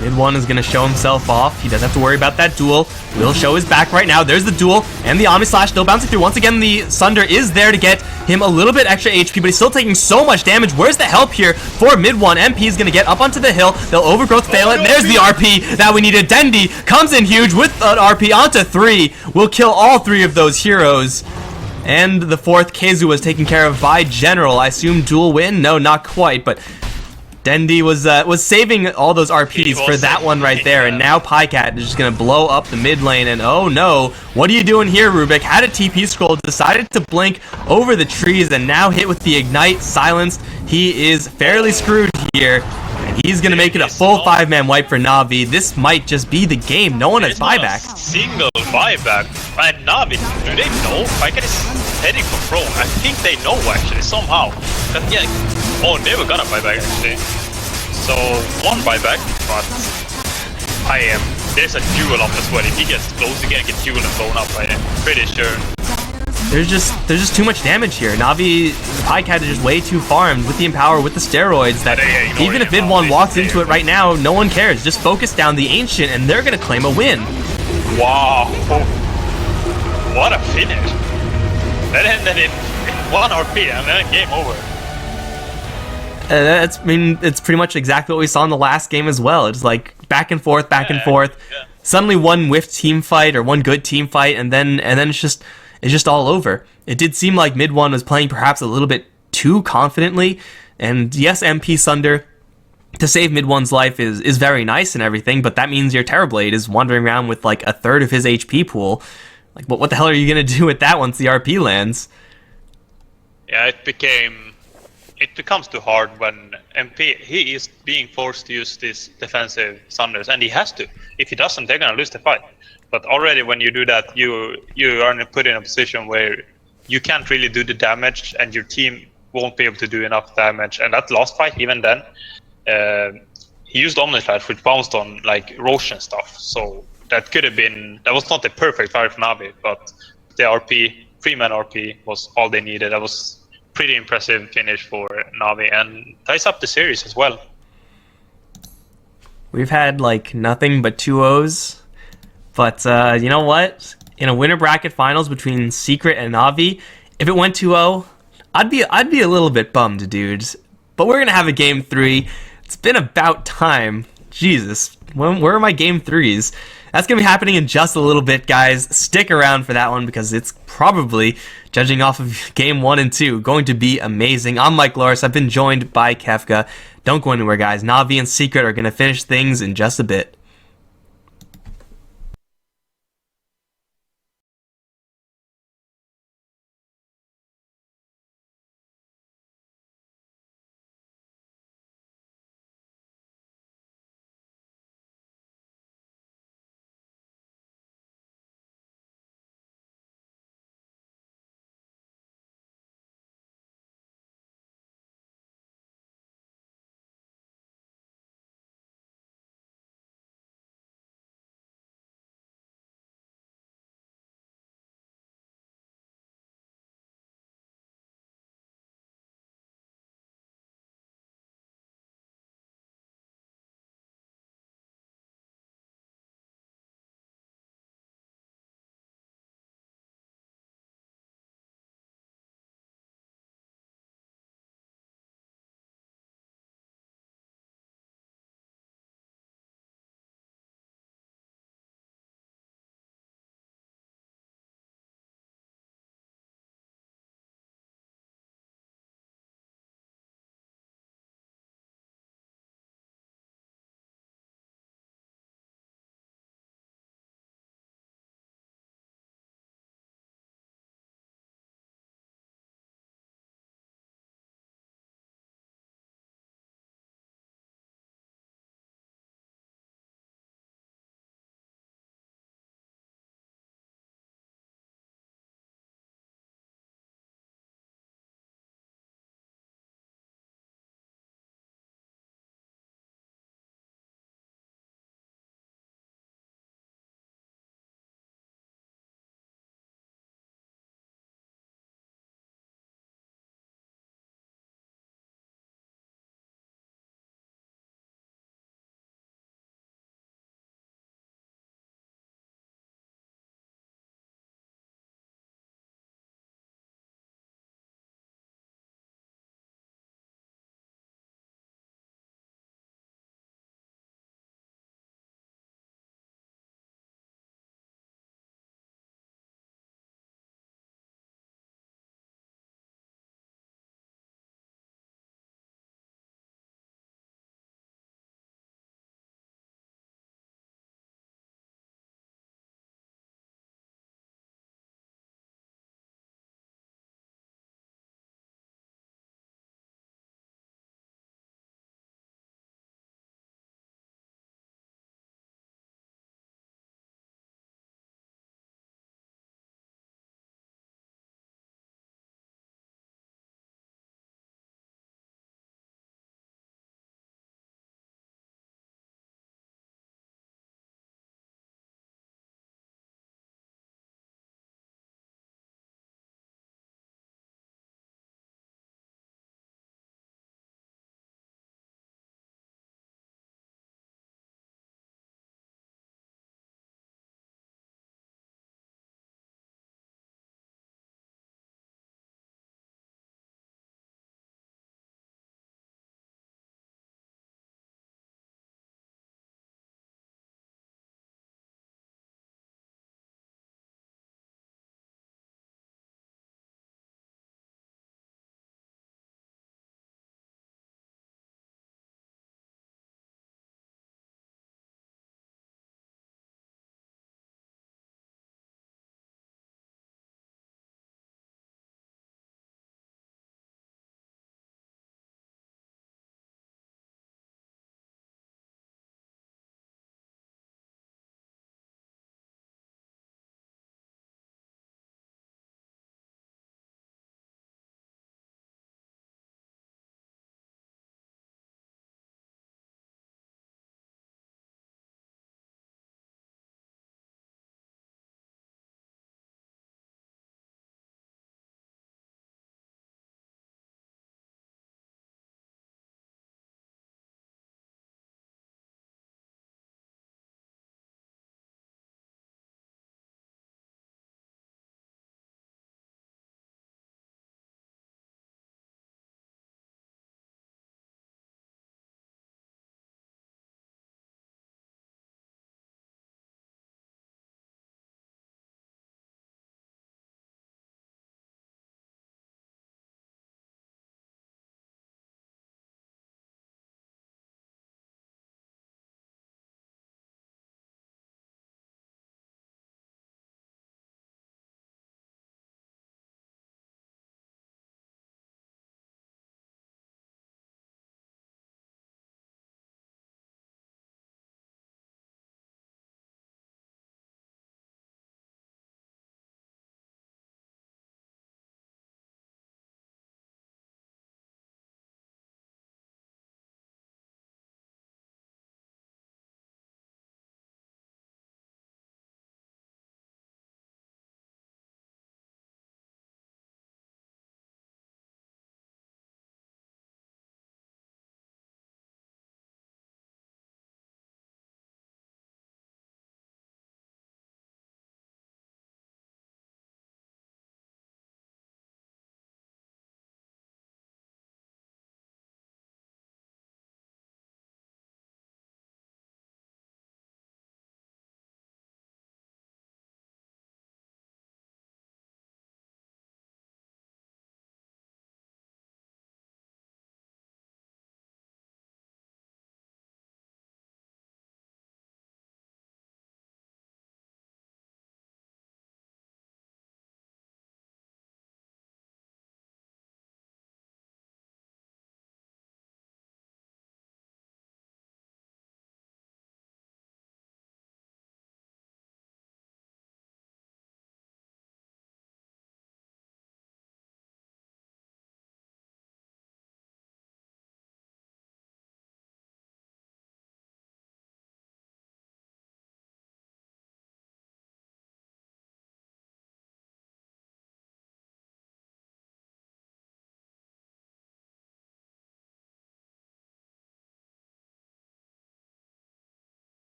Mid one is going to show himself off. He doesn't have to worry about that duel. Will show his back right now. There's the duel, and the Omni Slash still bouncing through. Once again, the Sunder is there to get him a little bit extra HP, but he's still taking so much damage. Where's the help here for mid one? MP is going to get up onto the hill. They'll overgrowth fail it. There's the RP that we needed. Dendi comes in huge with an RP onto 3. Will kill all 3 of those heroes. And the 4th, Keizu, was taken care of by General. I assume dual win? No, not quite, but Dendi was saving all those RPs for that one right there, and now Pycat is just going to blow up the mid lane, and oh no, what are you doing here, Rubik? Had a TP scroll, decided to blink over the trees, and now hit with the Ignite, silenced. He is fairly screwed here, and he's going to make it a full 5-man wipe for Navi. This might just be the game. No one has buyback. Single buyback. And Navi, do they know Pycat is heading for Pro? I think they know actually, somehow. But yeah, oh, they were gonna buyback actually. So, one buyback, but there's a duel up as well. If he gets close, he can get duel and blown up, I'm pretty sure. There's just too much damage here. Navi, Pycat is just way too farmed with the Empower, with the steroids, that even if mid one walks into it right now, no one cares. Just focus down the Ancient, and they're gonna claim a win. Wow. What a finish. That ended in 1 RP, and then game over. It's pretty much exactly what we saw in the last game as well. It's like back and forth, back and forth. Yeah. Suddenly one whiffed team fight or one good team fight, and then it's just all over. It did seem like mid one was playing perhaps a little bit too confidently, and yes, MP Sunder to save mid one's life is very nice and everything, but that means your Terrorblade is wandering around with like a third of his HP pool. Like, what the hell are you gonna do with that once the RP lands? Yeah, it becomes too hard when MP, he is being forced to use these defensive Sunders, and he has to. If he doesn't, they're gonna lose the fight. But already when you do that, you are put in a position where you can't really do the damage, and your team won't be able to do enough damage. And that last fight, even then, he used Omnislash, which bounced on like Roshan stuff. So that could have been, that was not the perfect target for Navi, but the RP, 3-man RP was all they needed. That was pretty impressive finish for Navi and ties up the series as well. We've had like nothing but 2-0s, but you know what? In a winner bracket finals between Secret and Navi, if it went 2-0, I'd be a little bit bummed, dudes. But we're gonna have a game 3. It's been about time. Jesus, where are my game 3s? That's gonna be happening in just a little bit, guys. Stick around for that one because it's probably, judging off of game 1 and 2, going to be amazing. I'm Mike Loris. I've been joined by Kefka. Don't go anywhere, guys. Navi and Secret are gonna finish things in just a bit.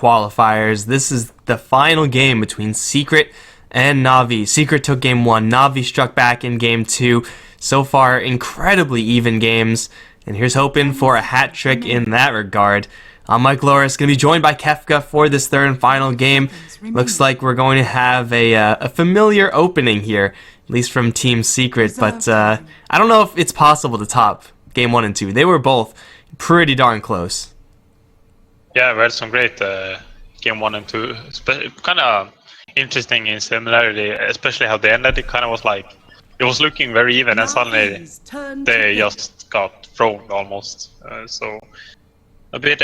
qualifiers. This is the final game between Secret and Navi. Secret took game 1. Navi struck back in game 2. So far, incredibly even games. And here's hoping for a hat trick in that regard. I'm Mike Loris, going to be joined by Kefka for this third and final game. Looks like we're going to have a familiar opening here, at least from Team Secret. But I don't know if it's possible to top game 1 and 2. They were both pretty darn close. Yeah, we had some great game 1 and 2. It's kind of interesting in similarity, especially how they ended. It kind of was like, it was looking very even, and suddenly they just got thrown almost. So a bit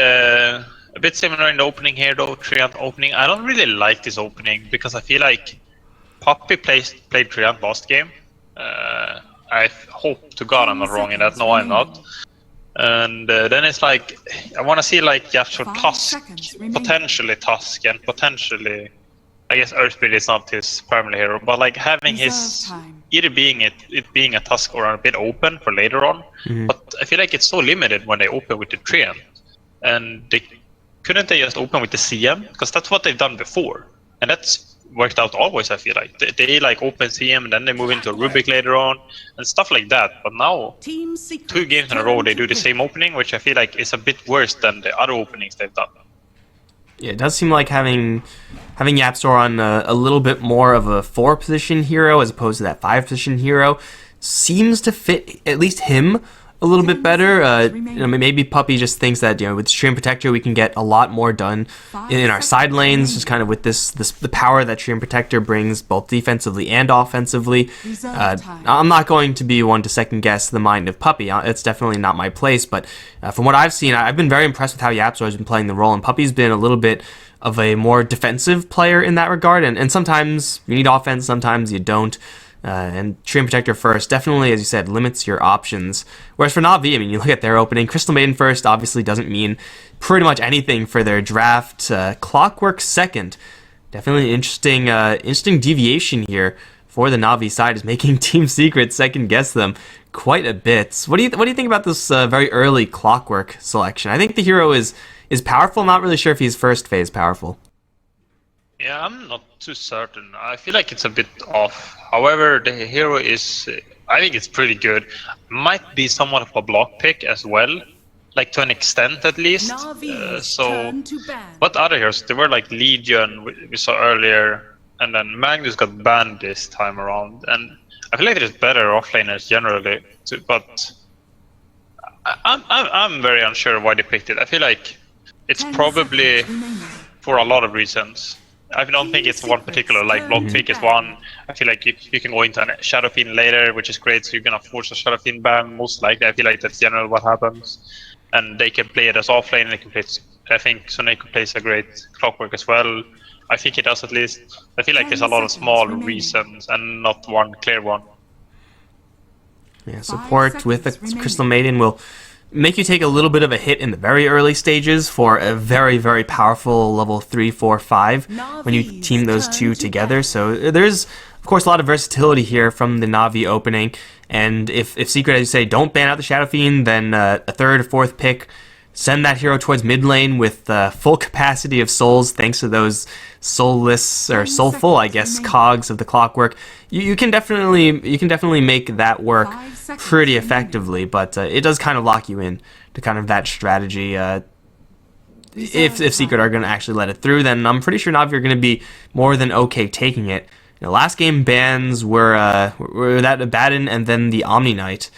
similar in the opening here, though. Treant opening. I don't really like this opening because I feel like Poppy played Treant last game. I hope to God I'm not wrong in that. No, I'm not. And then it's like I want to see like Yapsor Tusk, potentially Tusk, and potentially, I guess Earthbreed is not his primary hero, but like having his either being it being a Tusk or a bit open for later on. But I feel like it's so limited when they open with the Treant, and couldn't they just open with the CM, because that's what they've done before, and that's worked out always. I feel like they like open CM and then they move into Rubik later on and stuff like that. But now 2 games in a row they do the same opening, which I feel like is a bit worse than the other openings they've done. Yeah, it does seem like having Yapsor on a little bit more of a 4-position hero as opposed to that 5-position hero seems to fit at least him a little bit better. Maybe Puppy just thinks that with Stream Protector we can get a lot more done in our side lanes, just kind of with the power that Stream Protector brings both defensively and offensively. I'm not going to be one to second guess the mind of Puppy. It's definitely not my place, but from what I've seen, I've been very impressed with how Yapsor has been playing the role, and Puppy's been a little bit of a more defensive player in that regard, and sometimes you need offense, sometimes you don't. And Stream Protector first definitely, as you said, limits your options. Whereas for Navi, I mean, you look at their opening, Crystal Maiden first obviously doesn't mean pretty much anything for their draft. Clockwork second, definitely an interesting deviation here for the Navi side, is making Team Secret second guess them quite a bit. What do you think about this very early Clockwork selection? I think the hero is powerful. I'm not really sure if he's first phase powerful. Yeah, I'm not too certain. I feel like it's a bit off. However, the hero is, I think it's pretty good. Might be somewhat of a block pick as well, like to an extent at least. What other heroes? There were like Legion we saw earlier, and then Magnus got banned this time around. And I feel like there's better offlaners generally, but I'm very unsure why they picked it. I feel like it's probably for a lot of reasons. I don't think it's one particular, like block pick is one. I feel like you can go into a Shadow Fiend later, which is great, so you're gonna force a Shadow Fiend ban, most likely. I feel like that's generally what happens. And they can play it as offlane, they can play it, I think Soneko plays a great Clockwork as well. I think he does at least. I feel like there's a lot of small reasons and not one clear one. Yeah, support with the Crystal Maiden will make you take a little bit of a hit in the very early stages for a very, very powerful level 3, 4, 5 when you team those two together. So there's, of course, a lot of versatility here from the Navi opening. And if Secret, as you say, don't ban out the Shadow Fiend, then a 3rd or 4th pick, send that hero towards mid lane with full capacity of souls, thanks to those soulless or soulful, I guess, cogs of the Clockwork. You can definitely make that work pretty effectively, but it does kind of lock you in to kind of that strategy. If Secret are going to actually let it through, then I'm pretty sure Navi are going to be more than okay taking it. Last game bans were that Abaddon and then the Omni Knight.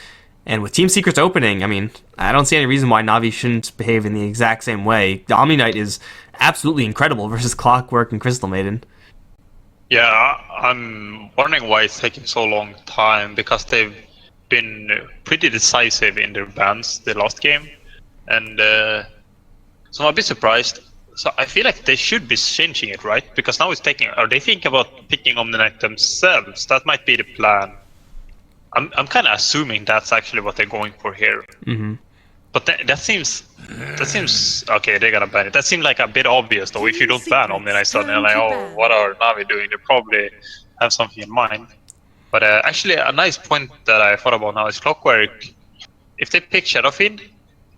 And with Team Secret's opening, I mean, I don't see any reason why Navi shouldn't behave in the exact same way. The Omni Knight is absolutely incredible versus Clockwork and Crystal Maiden. Yeah, I'm wondering why it's taking so long time, because they've been pretty decisive in their bans the last game. And so I'm a bit surprised. So I feel like they should be changing it, right? Because now it's taking, are they thinking about picking Omni Knight themselves? That might be the plan. I'm kind of assuming that's actually what they're going for here. But that seems okay. They're gonna ban it. That seems like a bit obvious though. If you don't ban Omni Knight, suddenly like, oh, what are Navi doing? They probably have something in mind. But actually, a nice point that I thought about now is Clockwork. If they pick Shadow Fiend,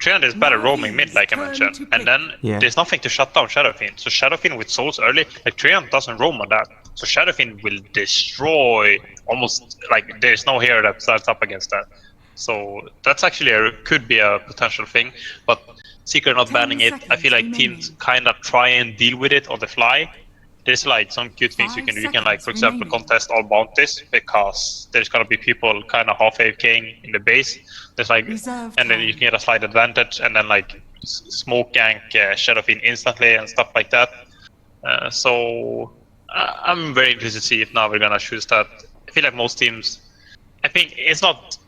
Treant is better roaming mid, like I mentioned, and then there's nothing to shut down Shadowfiend. So Shadowfiend with souls early, like Treant doesn't roam on that. So Shadowfiend will destroy almost, like there's no hero that starts up against that. So that's actually could be a potential thing, but Secret not banning it, I feel like teams kind of try and deal with it on the fly. There's like some cute things you can do. You can, like, for example, contest all bounties, because there's gonna be people kind of half AFKing in the base. There's like, and then you can get a slight advantage, and then like smoke gank Shadowfiend instantly and stuff like that. So I'm very interested to see if now we're gonna choose that. I feel like most teams, I think it's not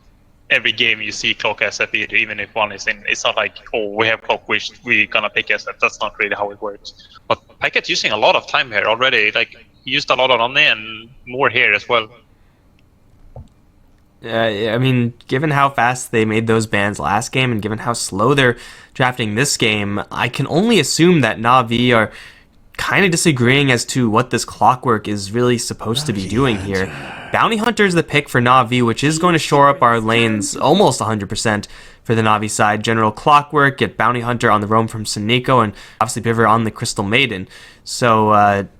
every game you see Cloak SF either, even if one is in. It's not like, oh, we have Cloak, we're gonna pick SF. That's not really how it works. But Packet's using a lot of time here already. Like, he used a lot on Omni and more here as well. I mean, given how fast they made those bans last game and given how slow they're drafting this game, I can only assume that Navi are kind of disagreeing as to what this Clockwork is really supposed to be doing here. Bounty Hunter is the pick for Navi, which is going to shore up our lanes almost 100% for the Navi side. General Clockwork, get Bounty Hunter on the roam from Suniko, and obviously Pivot on the Crystal Maiden. So,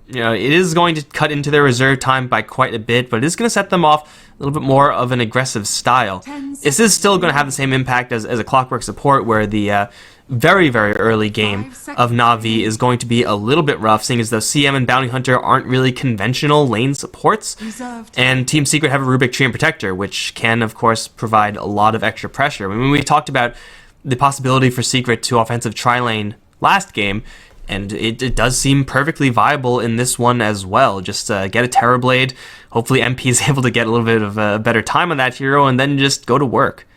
you know, it is going to cut into their reserve time by quite a bit, but it is going to set them off a little bit more of an aggressive style. This is still going to have the same impact as a Clockwork support, where the very, very early game of Navi is going to be a little bit rough, seeing as though CM and Bounty Hunter aren't really conventional lane supports, and Team Secret have a Rubik Tree and Protector, which can, of course, provide a lot of extra pressure. I mean, we talked about the possibility for Secret to offensive tri-lane last game, and it does seem perfectly viable in this one as well. Just get a Terrorblade, hopefully MP is able to get a little bit of a better time on that hero, and then just go to work.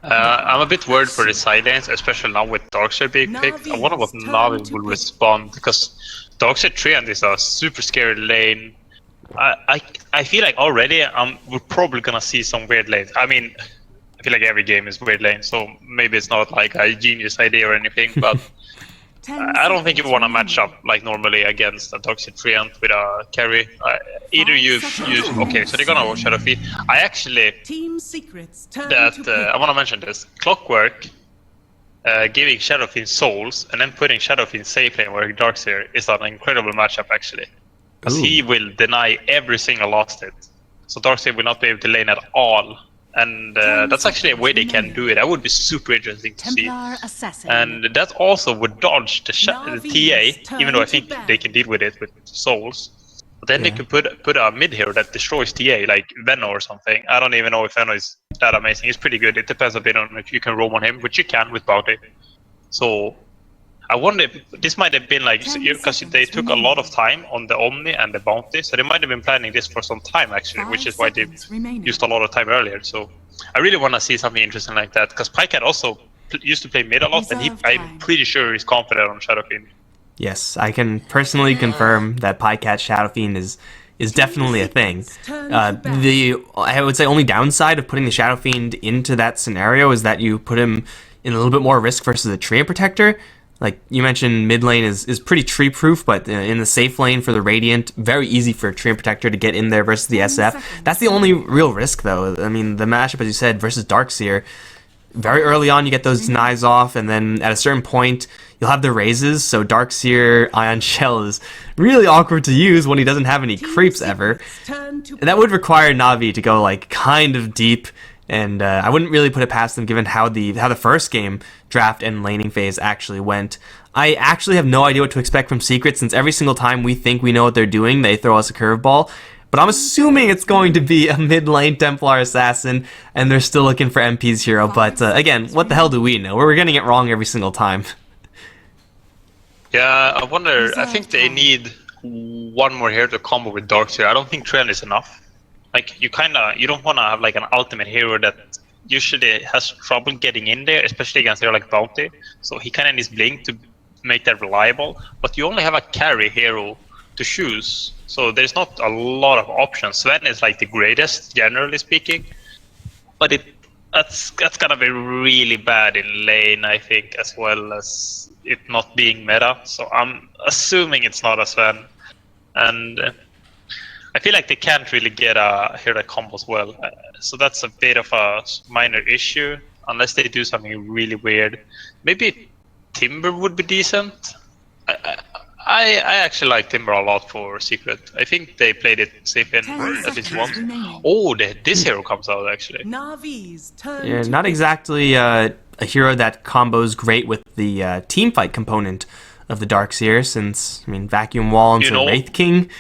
I'm a bit worried for the side lanes, especially now with Darkseid being picked. I wonder what Navi will respond, because Darkseid Treant is a super scary lane. I feel like already we're probably gonna see some weird lanes. I mean, I feel like every game is weird lane, so maybe it's not like a genius idea or anything, but I don't think you want to match up like normally against a Darkseid Treant with a carry. Either you use, okay, so they're gonna go Shadowfiend. I actually I want to mention this Clockwork giving Shadowfiend souls and then putting Shadowfiend safe lane where Darkseid is an incredible matchup actually, because he will deny every single last hit, so Darkseid will not be able to lane at all. And that's actually a way they can do it. That would be super interesting to see. And that also would dodge the TA, even though I think they can deal with it with souls. But then they could put a mid hero that destroys TA, like Venno or something. I don't even know if Venno is that amazing. He's pretty good. It depends a bit on if you can roam on him, which you can with Bounty. So I wonder if this might have been like, because they took a lot of time on the Omni and the Bounty, so they might have been planning this for some time actually, which is why they used a lot of time earlier. So I really want to see something interesting like that, because Pycat also used to play mid a lot, and I'm pretty sure he's confident on Shadowfiend. Yes, I can personally confirm that Pycat Shadowfiend is definitely a thing. I would say only downside of putting the Shadowfiend into that scenario is that you put him in a little bit more risk versus the Tree and Protector. Like you mentioned, mid lane is pretty tree proof, but in the safe lane for the Radiant, very easy for a Tree and Protector to get in there versus the SF. That's the only real risk, though. I mean, the matchup, as you said, versus Darkseer, very early on you get those denies off, and then at a certain point you'll have the raises. So Darkseer Ion Shell is really awkward to use when he doesn't have any creeps ever. And that would require Navi to go like kind of deep. And I wouldn't really put it past them, given how the first game draft and laning phase actually went. I actually have no idea what to expect from Secret, since every single time we think we know what they're doing, they throw us a curveball. But I'm assuming it's going to be a mid lane Templar Assassin, and they're still looking for MP's hero. But again, what the hell do we know? We're getting it wrong every single time. Yeah, I wonder. I think they need one more hero to combo with Darkseer. I don't think Treant is enough. Like, you don't want to have like an ultimate hero that usually has trouble getting in there, especially against hero like Bounty. So he kind of needs Blink to make that reliable. But you only have a carry hero to choose, so there's not a lot of options. Sven is like the greatest, generally speaking, but that's gonna be really bad in lane, I think, as well as it not being meta. So I'm assuming it's not a Sven, and I feel like they can't really get a hero that combos well, so that's a bit of a minor issue. unless they do something really weird. Maybe Timber would be decent. I actually like Timber a lot for Secret. I think they played it safe in 10 at least seconds once. remaining. Oh, this hero comes out actually. Navi's turn. Yeah, to not pick. exactly a hero that combos great with the team fight component of the Darkseer, since, I mean, Vacuum Wall into Wraith King,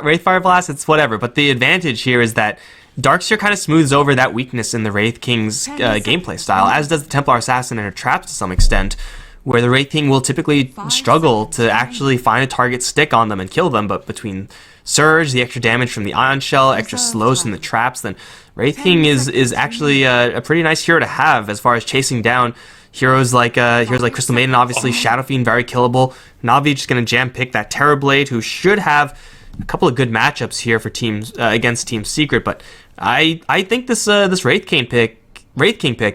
Wraith Fire Blast, it's whatever. But the advantage here is that Darkseer kind of smooths over that weakness in the Wraith King's gameplay style, as does the Templar Assassin and her traps to some extent, where the Wraith King will typically struggle to actually find a target, stick on them, and kill them. But between Surge, the extra damage from the Ion Shell, extra slows from the traps, then Wraith King is actually a pretty nice hero to have as far as chasing down heroes like Crystal Maiden, obviously. Shadow Fiend, very killable. Navi just going to jam pick that Terrorblade, who should have a couple of good matchups here for teams against Team Secret. But I think this Wraith King pick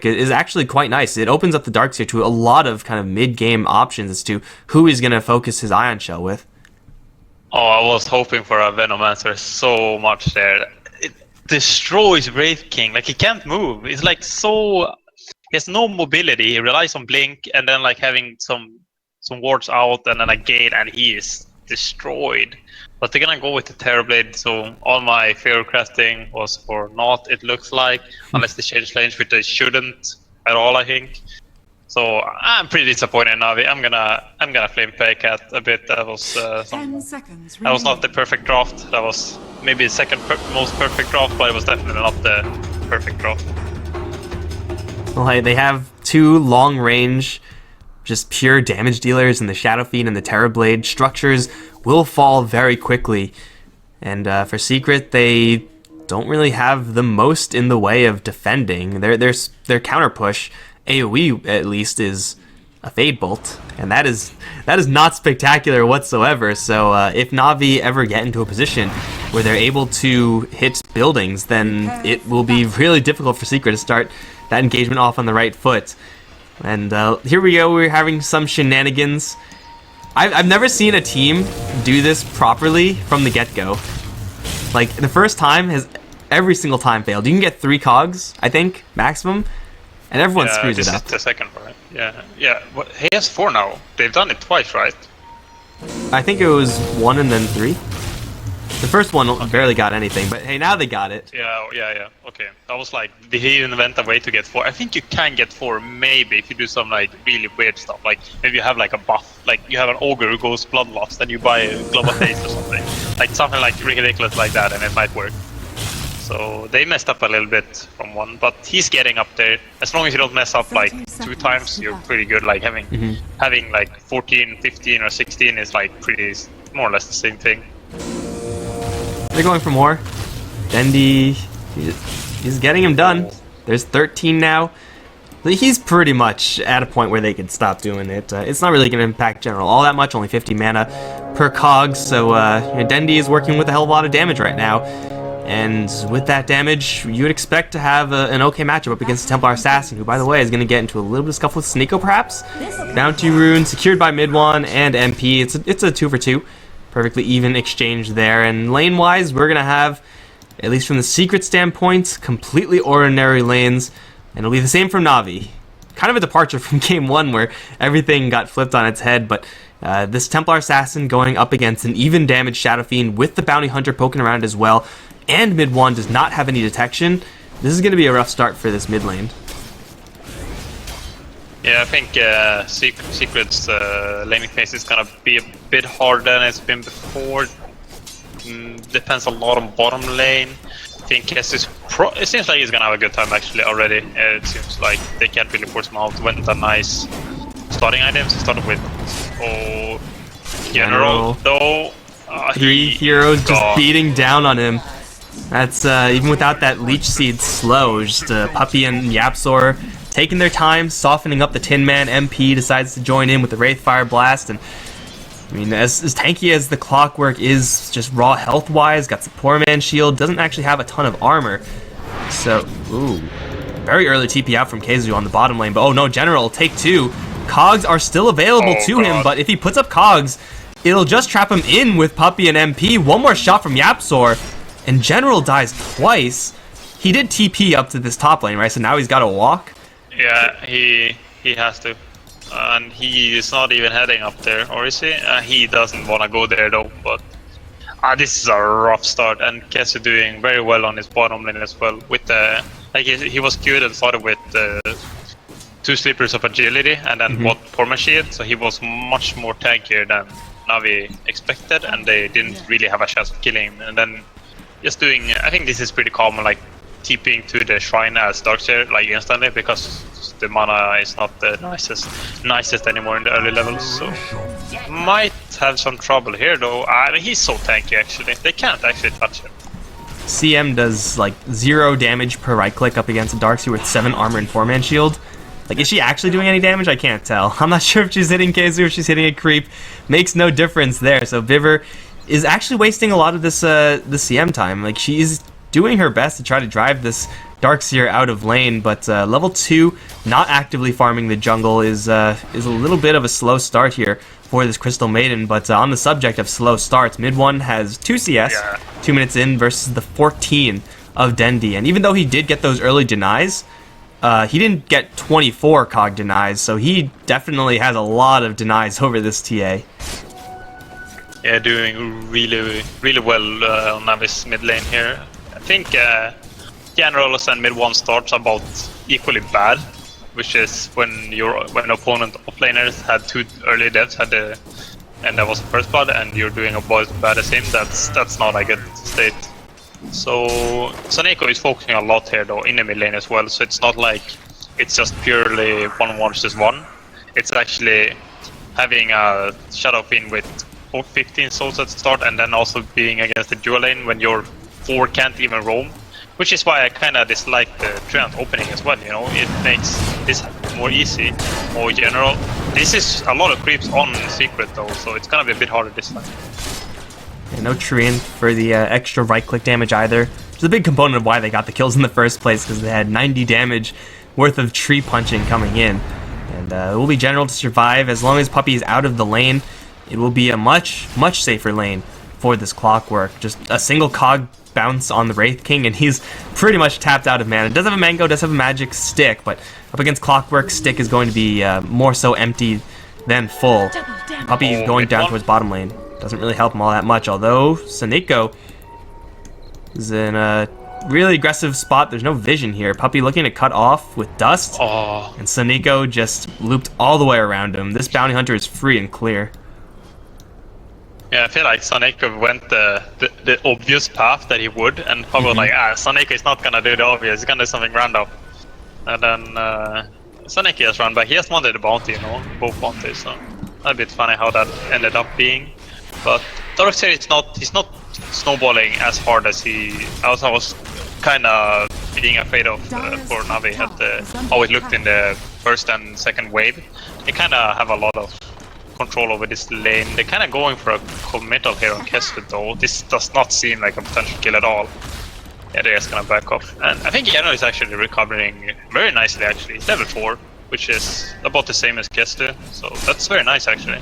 is actually quite nice. It opens up the Darkseer to a lot of kind of mid-game options as to who he's going to focus his Ion Shell with. Oh, I was hoping for a Venomancer so much there. It destroys Wraith King. Like, he can't move. He's like so... He has no mobility. He relies on Blink and then like having some wards out and then a gate, and he is destroyed. But they're gonna go with the Terrorblade, so all my Fear Crafting was for naught, it looks like, unless they change lanes, which they shouldn't at all, I think. So I'm pretty disappointed in Navi. I'm gonna flame Paycat a bit. That was 10 seconds that was not the remaining. perfect draft. That was maybe the second most perfect draft, but it was definitely not the perfect draft. Well, hey, they have two long-range, just pure damage dealers in the Shadow Fiend and the Terrorblade. Structures will fall very quickly, and for Secret, they don't really have the most in the way of defending. Their counter push, AoE at least, is a Fade Bolt, and that is not spectacular whatsoever. So if Navi ever get into a position where they're able to hit buildings, then it will be really difficult for Secret to start that engagement off on the right foot. And here we go, we're having some shenanigans. I've never seen a team do this properly from the get-go. Like, the first time has every single time failed. You can get 3 cogs, I think, maximum, and everyone screws it up. This is the second part. Yeah. But he has 4 now. They've done it twice, right? I think it was 1 and then 3. The first one barely got anything, but hey, now they got it. Yeah. Okay. I was like, did he invent a way to get 4? I think you can get 4, maybe, if you do some like really weird stuff. Like maybe you have like a buff, like you have an ogre who goes bloodlust, and you buy a Glove of Haste or something. Like something like ridiculous like that, and it might work. So they messed up a little bit from 1, but he's getting up there. As long as you don't mess up like 2 times, you're pretty good. Like having like 14, 15, or 16 is like pretty more or less the same thing. They're going for more. Dendi, he's getting him done. There's 13 now. He's pretty much at a point where they can stop doing it. It's not really going to impact General all that much, only 50 mana per cog, so Dendi is working with a hell of a lot of damage right now. And with that damage, you would expect to have an okay matchup up against the Templar Assassin, who, by the way, is going to get into a little bit of scuffle with Sneeko, perhaps. Bounty Rune, secured by mid 1 and MP. It's a 2 for 2. Perfectly even exchange there. And lane-wise, we're going to have, at least from the Secret standpoint, completely ordinary lanes. And it'll be the same from Navi. Kind of a departure from Game 1 where everything got flipped on its head, but this Templar Assassin going up against an even damage Shadow Fiend with the Bounty Hunter poking around as well, and mid 1 does not have any detection. This is going to be a rough start for this mid lane. Yeah, I think Secret's laning phase is gonna be a bit harder than it's been before. Depends a lot on bottom lane. I think it seems like he's gonna have a good time actually already. It seems like they can't really force him out. Went with a nice starting items. He started with General though. 3 heroes just beating down on him. That's even without that Leech Seed slow, just Puppy and Yapzor taking their time, softening up the Tin Man. MP decides to join in with the Wraith Fire Blast, and I mean, as tanky as the Clockwork is, just raw health-wise, got some Poor Man Shield, doesn't actually have a ton of armor. So, ooh, very early TP out from Keizu on the bottom lane, but oh no, General, take 2. Cogs are still available to him, but if he puts up Cogs, it'll just trap him in with Puppy and MP. One more shot from Yapzor, and General dies twice. He did TP up to this top lane, right? So now he's got to walk. Yeah, he has to. And he is not even heading up there, or is he? He doesn't want to go there though, but this is a rough start, and Kesu doing very well on his bottom lane as well. With the he was good and started with 2 sleepers of agility, and then bought Porma Shield, so he was much more tankier than Navi expected, and they didn't really have a chance of killing him. And then just doing, I think this is pretty common, like TPing to the shrine as Darkseer like instantly, because the mana is not the nicest anymore in the early levels. So might have some trouble here though. He's so tanky actually. They can't actually touch him. CM does like 0 damage per right click up against a Darkseer with 7 armor and 4-man shield. Like, is she actually doing any damage? I can't tell. I'm not sure if she's hitting Kesu or if she's hitting a creep. Makes no difference there. So Viver is actually wasting a lot of this CM time. Like, she's doing her best to try to drive this Darkseer out of lane, but level 2, not actively farming the jungle is a little bit of a slow start here for this Crystal Maiden. But on the subject of slow starts, mid 1 has 2 CS, 2 minutes in versus the 14 of Dendi. And even though he did get those early denies, he didn't get 24 cog denies, so he definitely has a lot of denies over this TA. Yeah, doing really well on Navi's mid lane here. I think Generals and mid 1 starts about equally bad, which is when opponent offlaners had 2 early deaths and that was the first blood, and you're doing about as bad as him. That's not a good state. So Saneko is focusing a lot here though in the mid lane as well, so it's not like it's just purely 1 versus 1. It's actually having a Shadow Fiend with 15 souls at the start, and then also being against the dual lane when your 4 can't even roam, which is why I kind of dislike the Treant opening as well, you know. It makes this more easy, more general. This is a lot of creeps on secret though, so it's gonna be a bit harder this time. And no Treant for the extra right click damage either, which is a big component of why they got the kills in the first place, because they had 90 damage worth of tree punching coming in. And it will be general to survive. As long as Puppey is out of the lane, it will be a much safer lane for this Clockwork. Just a single cog bounce on the Wraith King, and he's pretty much tapped out of mana. Does have a Mango, does have a magic stick, but up against Clockwork, stick is going to be more so empty than full. Puppey going down towards bottom lane. Doesn't really help him all that much, although Saneko is in a really aggressive spot. There's no vision here. Puppey looking to cut off with Dust, and Saneko just looped all the way around him. This Bounty Hunter is free and clear. Yeah, I feel like Saneko went the obvious path that he would, and Puppey was like, Saneko is not gonna do the obvious, he's gonna do something random. And then Saneko has run back. He has wanted the bounty, you know, both bounties, so a bit funny how that ended up being. But Darkseer is he's not snowballing as hard as I was kind of being afraid of for Navi at how it looked in the first and second wave. They kind of have a lot of control over this lane. They're kind of going for a committal here on Kesu though. This does not seem like a potential kill at all. Yeah, they're just gonna back off. And I think Yano is actually recovering very nicely actually. He's level 4, which is about the same as Kesu, so that's very nice actually.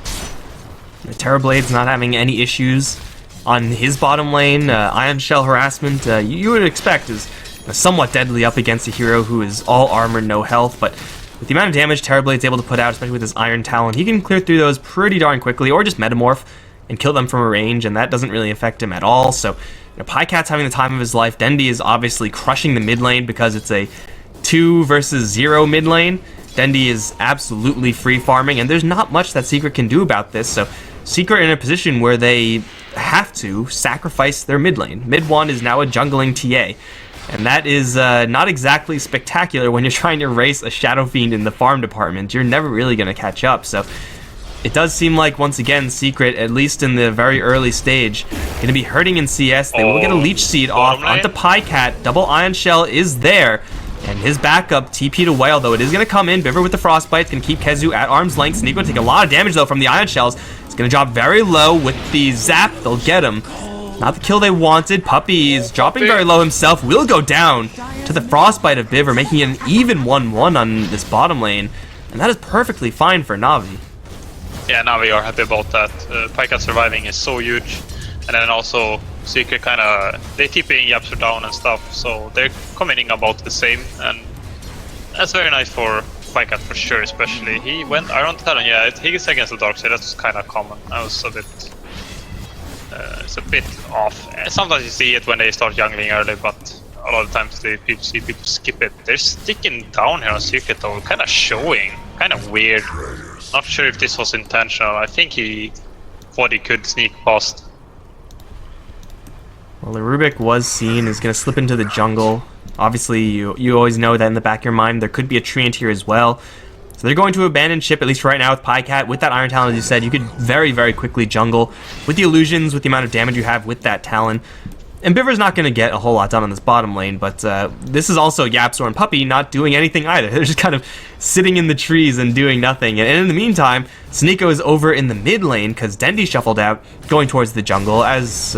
Terrorblade's not having any issues on his bottom lane. Ion Shell harassment, you would expect, is somewhat deadly up against a hero who is all armor, no health, but with the amount of damage Terrorblade's able to put out, especially with his Iron Talon, he can clear through those pretty darn quickly, or just metamorph and kill them from a range, and that doesn't really affect him at all. So, Pycat's having the time of his life. Dendi is obviously crushing the mid lane because it's a 2 versus 0 mid lane. Dendi is absolutely free farming, and there's not much that Secret can do about this, so Secret in a position where they have to sacrifice their mid lane. Mid 1 is now a jungling TA, and that is not exactly spectacular when you're trying to race a Shadow Fiend in the farm department. You're never really going to catch up, so it does seem like, once again, Secret, at least in the very early stage, going to be hurting in CS. They will get a Leech Seed off onto Pycat. Double Ion Shell is there, and his backup TP to Whale, though it is going to come in. Biver with the Frostbite can keep Kesu at arm's length. Sneak will take a lot of damage, though, from the Ion Shells. It's going to drop very low with the Zap. They'll get him. Not the kill they wanted. Puppey is dropping very low himself. Will go down to the Frostbite of Biver, making it an even 1-1 on this bottom lane. And that is perfectly fine for Navi. Yeah, Navi are happy about that. Pycat surviving is so huge. And then also, Secret kind of, they TPing Yapsu down and stuff, so they're committing about the same. And That's very nice for Spikecat for sure, especially. He went Iron Talon, yeah, he gets against the Dark Side, that's kind of common. I was a bit... it's a bit off. Sometimes you see it when they start jungling early, but a lot of times people see people skip it. They're sticking down here on Secret though, kind of showing. Kind of weird. Not sure if this was intentional. I think he thought he could sneak past. Well, the Rubik was seen, is going to slip into the jungle. Obviously, you always know that in the back of your mind, there could be a treant here as well. So they're going to abandon ship, at least right now with PyCat. With that Iron Talon, as you said, you could very, very quickly jungle with the illusions, with the amount of damage you have with that Talon. And Biver's not going to get a whole lot done on this bottom lane, but this is also YapzOr and Puppey not doing anything either. They're just kind of sitting in the trees and doing nothing. And in the meantime, Sneeko is over in the mid lane because Dendi shuffled out, going towards the jungle as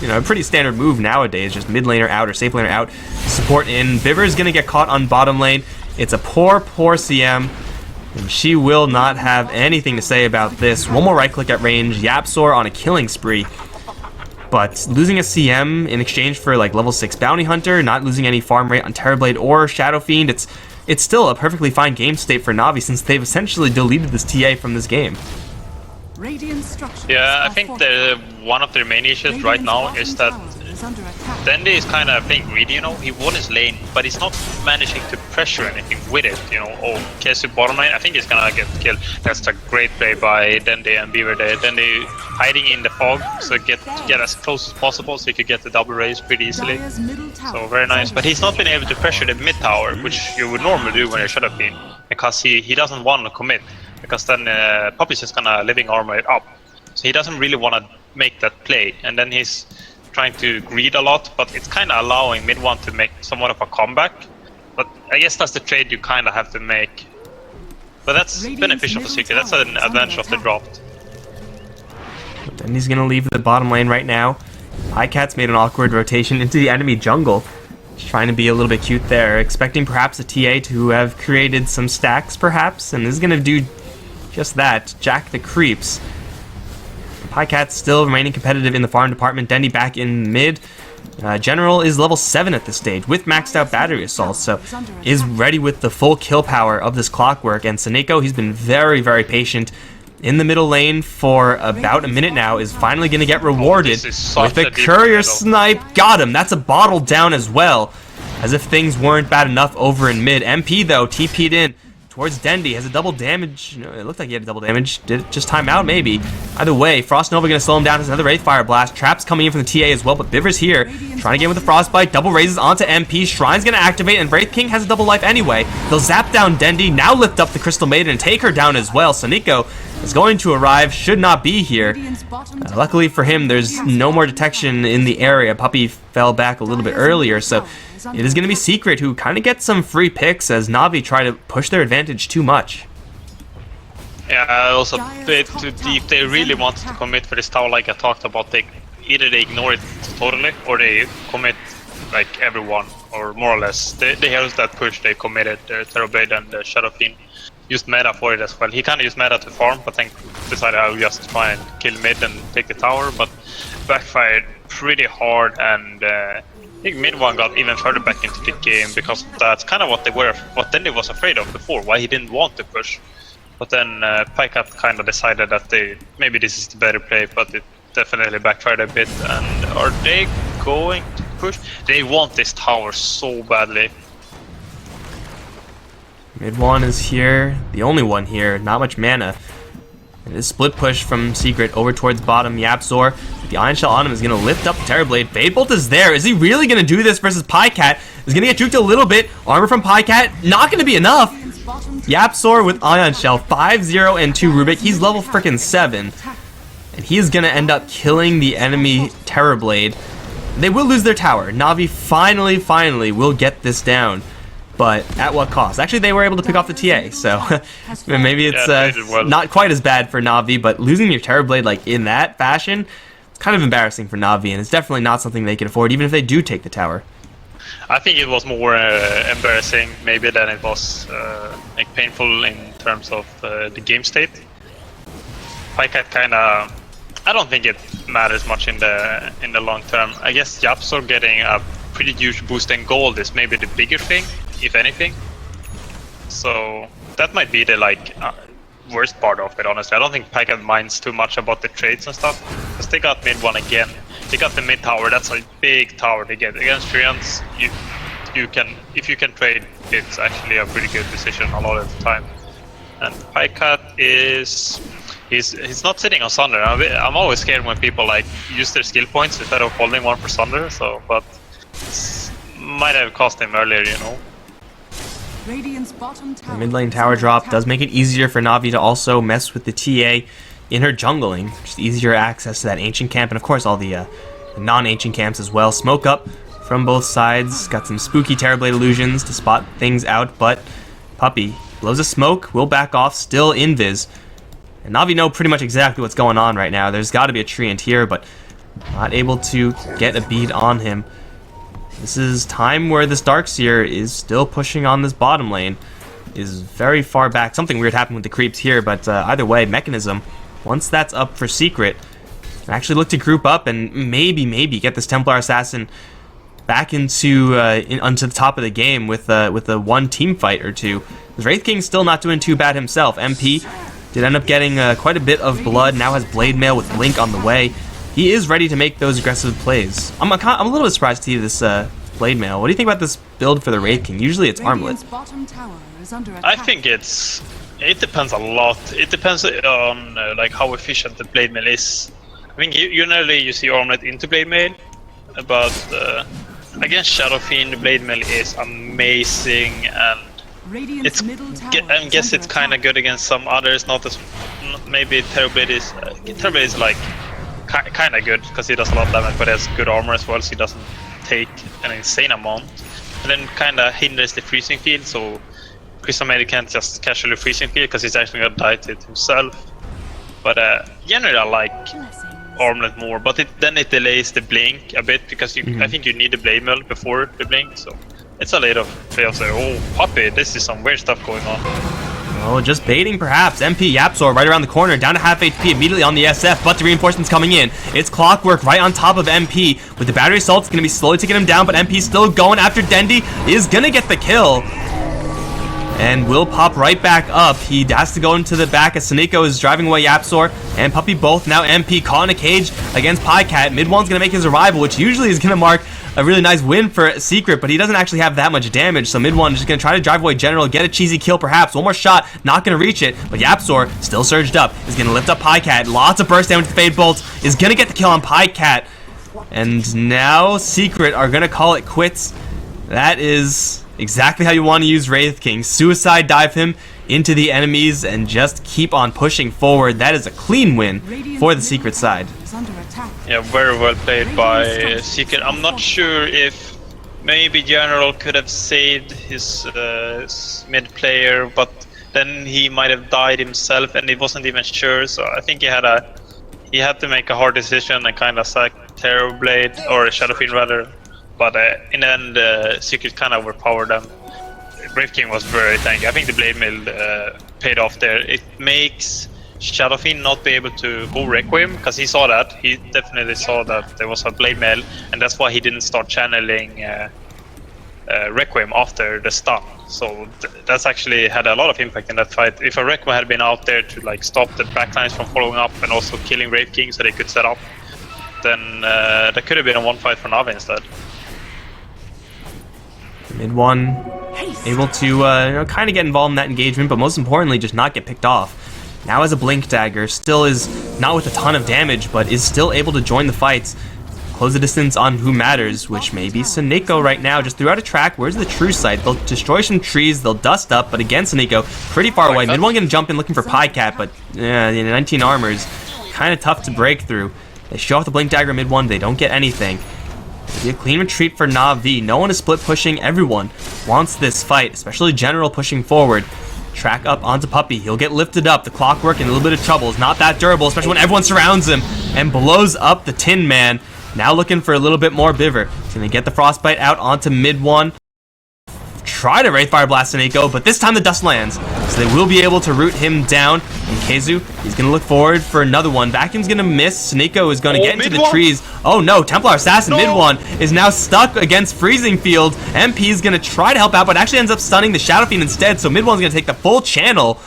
you know, a pretty standard move nowadays. Just mid laner out or safe laner out, support in. Biver's going to get caught on bottom lane. It's a poor CM. And she will not have anything to say about this. One more right click at range. YapzOr on a killing spree. But losing a CM in exchange for like level 6 Bounty Hunter, not losing any farm rate on Terrorblade or Shadow Fiend, it's still a perfectly fine game state for Navi since they've essentially deleted this TA from this game. Yeah, I think one of their main issues right now is that Dendi is kind of being greedy, you know. He won his lane, but he's not managing to pressure anything with it, you know. Oh, Kesu bottom lane, I think he's gonna get killed. That's a great play by Dendi and Beaver there. Dendi hiding in the fog, so get as close as possible so he could get the double raise pretty easily. So very nice, but he's not been able to pressure the mid tower, which you would normally do when you're Shadow Fiend, because he doesn't want to commit, because then Puppey's just gonna living armor it up. So he doesn't really want to make that play, and then he's trying to greed a lot, but it's kind of allowing mid one to make somewhat of a comeback. But I guess that's the trade you kind of have to make. But that's beneficial for Secret. That's an advantage of the dropped. Then he's gonna leave the bottom lane right now. PyCat's made an awkward rotation into the enemy jungle. Just trying to be a little bit cute there, expecting perhaps a TA to have created some stacks perhaps, and this is gonna do just that. Jack the creeps. PyCat's still remaining competitive in the farm department. Dendi back in mid. General is level 7 at this stage with maxed out battery assault, so is ready with the full kill power of this clockwork. And Sneeko, he's been very, very patient in the middle lane for about a minute now, is finally going to get rewarded with a courier snipe. Got him. That's a bottle down as well, as if things weren't bad enough over in mid. MP though TP'd in towards Dendi, has a double damage. No, it looked like he had a double damage. Did it just time out? Maybe. Either way, Frost Nova gonna slow him down. Has another Wraith Fire Blast. Traps coming in from the TA as well, but Biver's here, trying to get with the Frostbite. Double raises onto MP. Shrine's gonna activate, and Wraith King has a double life anyway. They'll zap down Dendi, now lift up the Crystal Maiden and take her down as well. Sneeko is going to arrive, should not be here. Luckily for him, there's no more detection in the area. Puppey fell back a little bit earlier, so it is going to be Secret who kind of gets some free picks as Navi try to push their advantage too much. Yeah, also a bit too deep. They really wanted to commit for this tower like I talked about. Either they ignore it totally or they commit like everyone, or more or less. They held that push, they committed their Terrorblade and the Shadow Fiend. Used meta for it as well. He kind of used meta to farm, but then decided I'll just try and kill mid and take the tower, but backfired pretty hard, and I think mid one got even further back into the game because that's kind of what Dendi was afraid of before, why he didn't want to push. But then PyCat kind of decided that maybe this is the better play, but it definitely backfired a bit. And are they going to push? They want this tower so badly. Mid one is here, the only one here, not much mana. It is split push from Secret over towards bottom. YapzOr, the Iron Shell on him, is going to lift up Terrorblade. Fadebolt is there. Is he really going to do this versus PyCat? Is going to get juked a little bit. Armor from PyCat, not going to be enough. YapzOr with Ion Shell, 5-0 and 2 Rubik. He's level freaking 7. And he is going to end up killing the enemy Terrorblade. They will lose their tower. Navi finally will get this down. But at what cost? Actually, they were able to pick off the TA, so maybe it's not quite as bad for Navi, but losing your Terrorblade like in that fashion, it's kind of embarrassing for Navi, and it's definitely not something they can afford, even if they do take the tower. I think it was more embarrassing maybe than it was like painful in terms of the game state. PyCat kind of, I don't think it matters much in the long term. I guess YapzOr getting a pretty huge boost in gold is maybe the bigger thing, if anything. So that might be the worst part of it, honestly. I don't think Packet minds too much about the trades and stuff, because they got mid one again. They got the mid tower. That's a big tower to get against Treants. You can, if you can trade, it's actually a pretty good decision a lot of the time. And Packet is he's not sitting on Sunder. I'm always scared when people use their skill points instead of holding one for Sunder. So, but might have cost him earlier, you know. Radiant's bottom tower. The mid lane tower drop does make it easier for Navi to also mess with the TA in her jungling. Just easier access to that ancient camp, and of course all the non-ancient camps as well. Smoke up from both sides. Got some spooky Terrorblade illusions to spot things out, but Puppey blows a smoke, will back off, still invis. And Navi know pretty much exactly what's going on right now. There's got to be a Treant here, but not able to get a beat on him. This is time where this Darkseer is still pushing on this bottom lane. Is very far back. Something weird happened with the creeps here, but either way, Mechanism, once that's up for Secret, can actually look to group up and maybe get this Templar Assassin back into onto the top of the game with a one team fight or two. The Wraith King's still not doing too bad himself. MP did end up getting quite a bit of blood. Now has Blade Mail with Blink on the way. He is ready to make those aggressive plays. I'm a little bit surprised to see this Blade Mail. What do you think about this build for the Wraith King? Usually it's Armlet. Radiant's bottom tower is under I attack. think it depends a lot. It depends on how efficient the Blade Mail is. I mean, generally you see Armlet into Blade Mail, but against Shadow Fiend, the Blade Mail is amazing, and Radiant's middle tower I guess is it's under kind of attack. good against some others. Not as maybe Terrorblade is kind of good because he does a lot of damage, but he has good armor as well, so he doesn't take an insane amount. And then kind of hinders the freezing field, so Crystal Maiden can't just casually freezing field because he's actually gonna die to it himself. But generally I like Armlet more, but then it delays the blink a bit because I think you need the Blade Mail before the blink, so it's a little fail. So, oh, Puppey, this is some weird stuff going on. Oh, just baiting perhaps. MP Yapzor right around the corner, down to half HP immediately on the SF, but the reinforcements coming in. It's Clockwork right on top of MP. With the battery assault, it's going to be slowly taking him down, but MP's still going after Dendi. Is going to get the kill. And will pop right back up. He has to go into the back as Saneko is driving away Yapzor and Puppey both. Now MP caught in a cage against Pycat. Mid one's going to make his arrival, which usually is going to mark a really nice win for Secret, but he doesn't actually have that much damage, so mid one is just going to try to drive away General, get a cheesy kill perhaps. One more shot, not going to reach it, but Yapzor, still surged up, is going to lift up Pycat. Lots of burst damage to Fade Bolts, is going to get the kill on Pycat. And now Secret are going to call it quits. That is exactly how you want to use Wraith King. Suicide dive him into the enemies and just keep on pushing forward. That is a clean win for the Secret side. Is under attack. Yeah, very well played by Secret. I'm not sure if maybe General could have saved his mid player, but then he might have died himself and he wasn't even sure, so I think he had to make a hard decision and kind of sack Terrorblade, or Shadowfiend rather, but in the end Secret kind of overpowered them. Wraith King was very tanky. I think the Blade Mail paid off there. It makes Shadowfiend not be able to go Requiem, because he saw that. He definitely saw that there was a Blade Mail, and that's why he didn't start channeling Requiem after the stun. So that's actually had a lot of impact in that fight. If a Requiem had been out there to stop the backlines from following up and also killing Wraith King so they could set up, then that could have been a one fight for Navi instead. Mid one able to kind of get involved in that engagement, but most importantly just not get picked off. Now has a Blink Dagger, still is not with a ton of damage, but is still able to join the fights, close the distance on who matters, which may be Saneko right now. Just threw out a track. Where's the true sight? They'll destroy some trees, they'll dust up, but again Saneko pretty far away. Mid one gonna jump in looking for Pycat, but 19 armor is kind of tough to break through. They show off the Blink Dagger mid one, they don't get anything. It'll be a clean retreat for Navi. No one is split pushing. Everyone wants this fight, especially General pushing forward. Track up onto Puppey. He'll get lifted up. The Clockwork in a little bit of trouble. Is not that durable, especially when everyone surrounds him and blows up the Tin Man. Now looking for a little bit more Biver. He's going to get the Frostbite out onto mid one. try to Wraithfire Blast Seneko, but this time the dust lands. So they will be able to root him down. And Keizu, he's going to look forward for another one. Vacuum's going to miss. Seneko is going to get into the trees. Oh no, Templar Assassin mid one is now stuck against Freezing Field. MP is going to try to help out, but actually ends up stunning the Shadow Fiend instead. So mid one's going to take the full channel.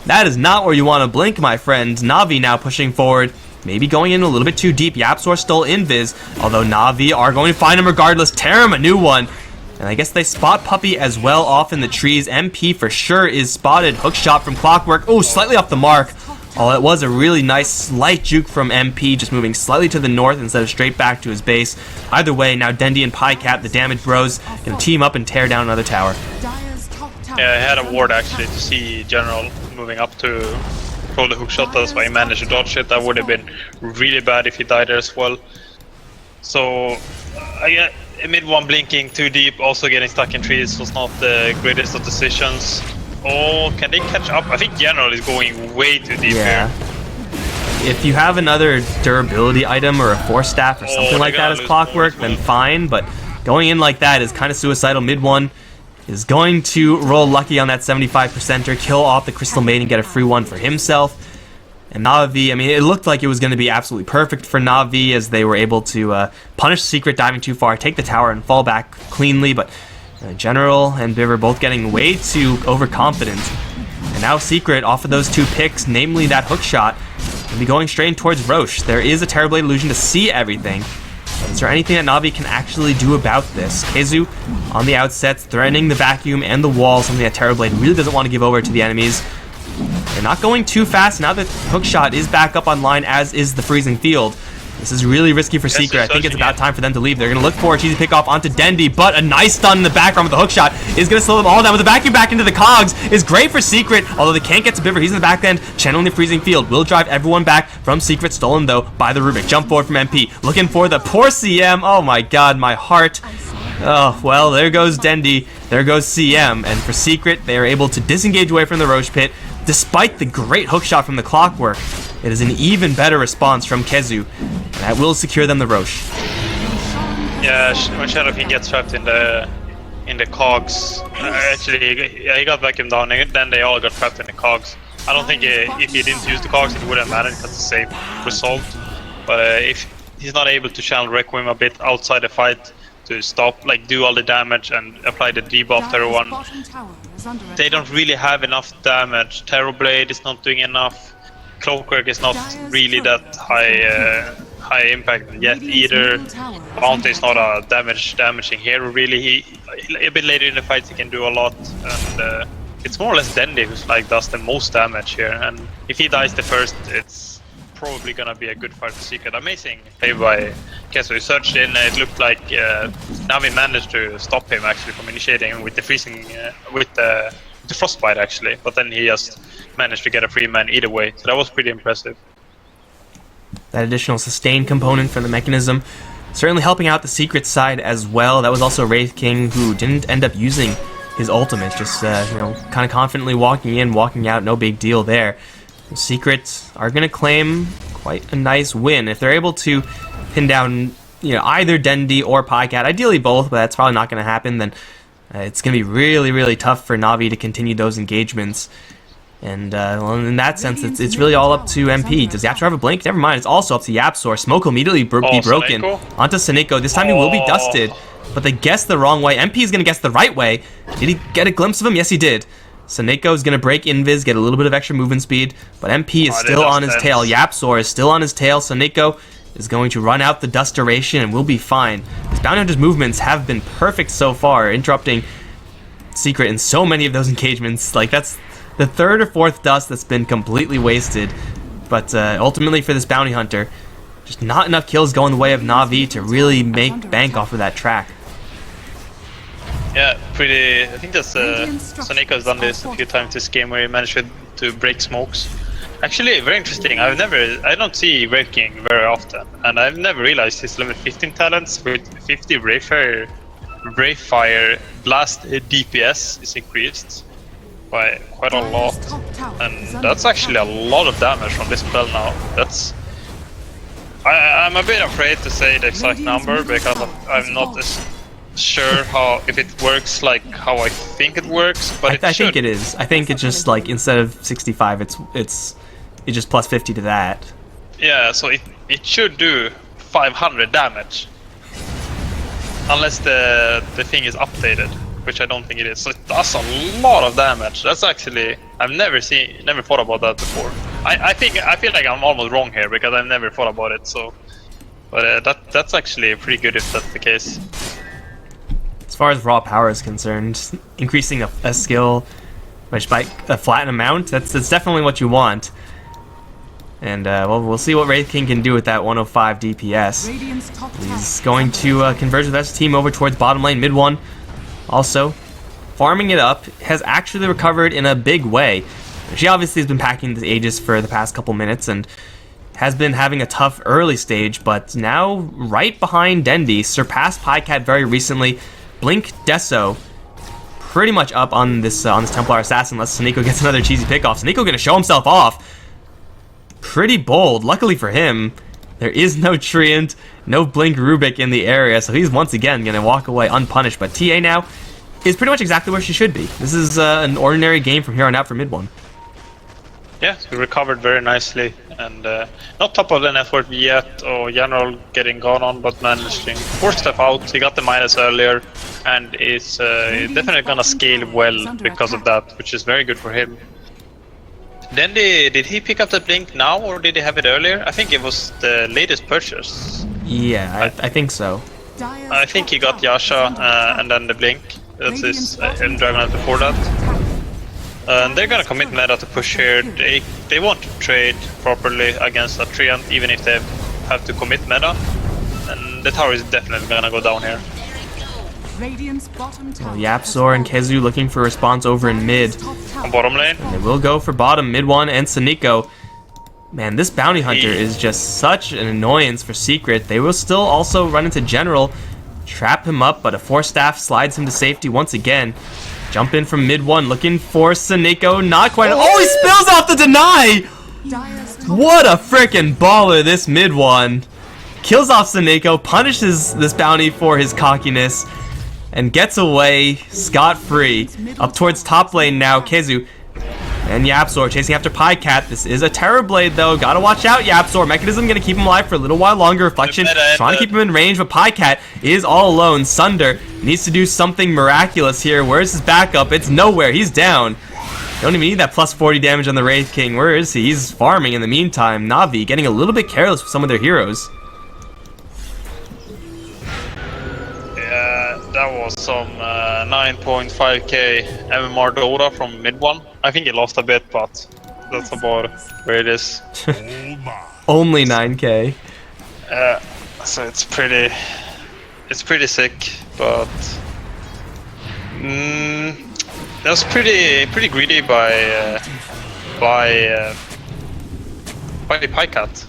That is not where you want to blink, my friend. Navi now pushing forward. Maybe going in a little bit too deep. Yapzor stole Invis, although Navi are going to find him regardless. Tear him a new one. And I guess they spot Puppey as well off in the trees. MP for sure is spotted. Hook shot from Clockwork. Oh, slightly off the mark. Oh, it was a really nice slight juke from MP, just moving slightly to the north instead of straight back to his base. Either way, now Dendi and Pycat, the damage bros, can team up and tear down another tower. Yeah, I had a ward actually to see General moving up to throw the hook shot. That's why he managed to dodge it. That would have been really bad if he died there as well. So, I get mid one blinking too deep, also getting stuck in trees was not the greatest of decisions. Oh, can they catch up? I think General is going way too deep here. If you have another durability item or a force staff or something like that as Clockwork, then fine, but going in like that is kind of suicidal. Mid one is going to roll lucky on that 75%er, kill off the Crystal Maiden, get a free one for himself. And Navi, I mean, it looked like it was going to be absolutely perfect for Navi as they were able to punish Secret diving too far, take the tower, and fall back cleanly. But General and Biver both getting way too overconfident. And now Secret, off of those two picks, namely that hook shot, will be going straight towards Roche. There is a Terrorblade illusion to see everything. But is there anything that Navi can actually do about this? Keizu on the outset, threatening the vacuum and the wall, something that Terrorblade really doesn't want to give over to the enemies. They're not going too fast. Now that Hookshot is back up online, as is the Freezing Field. This is really risky for Secret. I think it's about time for them to leave. They're going to look for a cheesy pickoff onto Dendi, but a nice stun in the background with the hookshot is going to slow them all down. With the vacuum back into the cogs is great for Secret, although they can't get to Biver. He's in the back end, channeling the Freezing Field. Will drive everyone back from Secret, stolen though by the Rubik. Jump forward from MP, looking for the poor CM. Oh my god, my heart. Oh, well, there goes Dendi, there goes CM, and for Secret, they are able to disengage away from the Roche Pit. Despite the great hookshot from the Clockwork, it is an even better response from Keizu, and that will secure them the Roche. Yeah, when Shadow Fiend gets trapped in the cogs, actually, he got vacuumed down, and then they all got trapped in the cogs. I don't think if he didn't use the cogs, it wouldn't matter. It's the same result. But if he's not able to channel Requiem a bit outside the fight to stop, like do all the damage and apply the debuff to everyone, they don't really have enough damage. Terrorblade is not doing enough. Clockwork is not really that high impact yet either. Bounty is not a damaging hero really. A bit later in the fight he can do a lot, and it's more or less Dendi who's like does the most damage here. And if he dies the first, it's probably gonna be a good fight for Secret. Amazing play by Keizu. He searched in. It looked like Navi managed to stop him actually from initiating with the freezing, with the frostbite actually. But then he just managed to get a free man either way. So that was pretty impressive. That additional sustain component from the mechanism certainly helping out the Secret side as well. That was also Wraith King, who didn't end up using his ultimate, just kind of confidently walking in, walking out, no big deal there. The Secrets are going to claim quite a nice win if they're able to pin down either Dendi or Pycat, ideally both, but that's probably not going to happen. Then it's going to be really, really tough for Navi to continue those engagements. And well, in that sense, it's really all up to MP. Does Yapzor have a blink? Never mind, it's also up to Yapzor. Smoke will immediately be broken Seneko? onto Seneko. This time he will be dusted, but they guessed the wrong way. MP is going to guess the right way. Did he get a glimpse of him? Yes, he did. Seneko is going to break Invis, get a little bit of extra movement speed, but MP is still on his tail. Yapzor is still on his tail. Seneko is going to run out the dust duration and will be fine. His Bounty Hunter's movements have been perfect so far, interrupting Secret in so many of those engagements. Like, that's the third or fourth dust that's been completely wasted. But ultimately for this Bounty Hunter, just not enough kills going the way of Navi to really make bank off of that track. Yeah, pretty. I think that's Seneko has done this a few times this game where he managed to break smokes. Actually, very interesting. I don't see Wraith King very often, and I've never realized his level 15 talents with 50 Wraithfire Blast DPS is increased by quite a lot, and that's actually a lot of damage from this spell now. I'm a bit afraid to say the exact number because I'm not sure how if it works like how I think it works, but I think it is. I think it's just like instead of 65, it's just plus 50 to that. Yeah, so it should do 500 damage. Unless the thing is updated, which I don't think it is. So it does a lot of damage. That's actually I've never thought about that before. I feel like I'm almost wrong here because I've never thought about it. So, but that's actually pretty good if that's the case. As far as raw power is concerned, increasing a skill which by a flat amount, that's definitely what you want. And well, we'll see what Wraith King can do with that 105 DPS. Radiant's top He's tower going to converge with his team over towards bottom lane, mid one. Also, farming it up, has actually recovered in a big way. She obviously has been packing the Aegis for the past couple minutes and has been having a tough early stage, but now right behind Dendi, surpassed Pycat very recently. Blink Deso pretty much up on this Templar Assassin unless Saniko gets another cheesy pickoff. Saniko going to show himself off. Pretty bold. Luckily for him, there is no Treant, no Blink Rubik in the area, so he's once again going to walk away unpunished. But TA now is pretty much exactly where she should be. This is an ordinary game from here on out for mid one. Yeah, he recovered very nicely, and not top of the network yet, or general getting gone on, but managing 4-step out. He got the minus earlier, and is definitely gonna scale well because of that, which is very good for him. Then did he pick up the blink now, or did he have it earlier? I think it was the latest purchase. Yeah, I think so. I think he got Yasha and then the blink. That's his Dragonite before that. And they're gonna commit meta to push here. They want to trade properly against a Treant, even if they have to commit meta. And the tower is definitely gonna go down here. Radiant's bottom tower. Yapzor and Kezu looking for a response over in mid. On bottom lane. They will go for bottom, mid one, and Saniko. Man, this bounty hunter is just such an annoyance for Secret. They will still also run into General, trap him up, but a 4-staff slides him to safety once again. Jump in from mid one, looking for Saniko. Not quite. Oh, he spills off the deny! What a freaking baller, this mid one. Kills off Saniko, punishes this bounty for his cockiness, and gets away scot-free. Up towards top lane now, Kezu and Yapzor chasing after Pycat. This is a Terrorblade though, gotta watch out Yapzor. Mechanism gonna keep him alive for a little while longer. Reflection trying to keep him in range, but Pycat is all alone. Sunder needs to do something miraculous here. Where's his backup? It's nowhere, he's down. Don't even need that plus 40 damage on the Wraith King. Where is he? He's farming in the meantime. Navi getting a little bit careless with some of their heroes. That was some 9.5k MMR Dota from mid one. I think he lost a bit, but that's about where it is. Only 9k. So it's pretty sick, but that was pretty greedy by Pycat.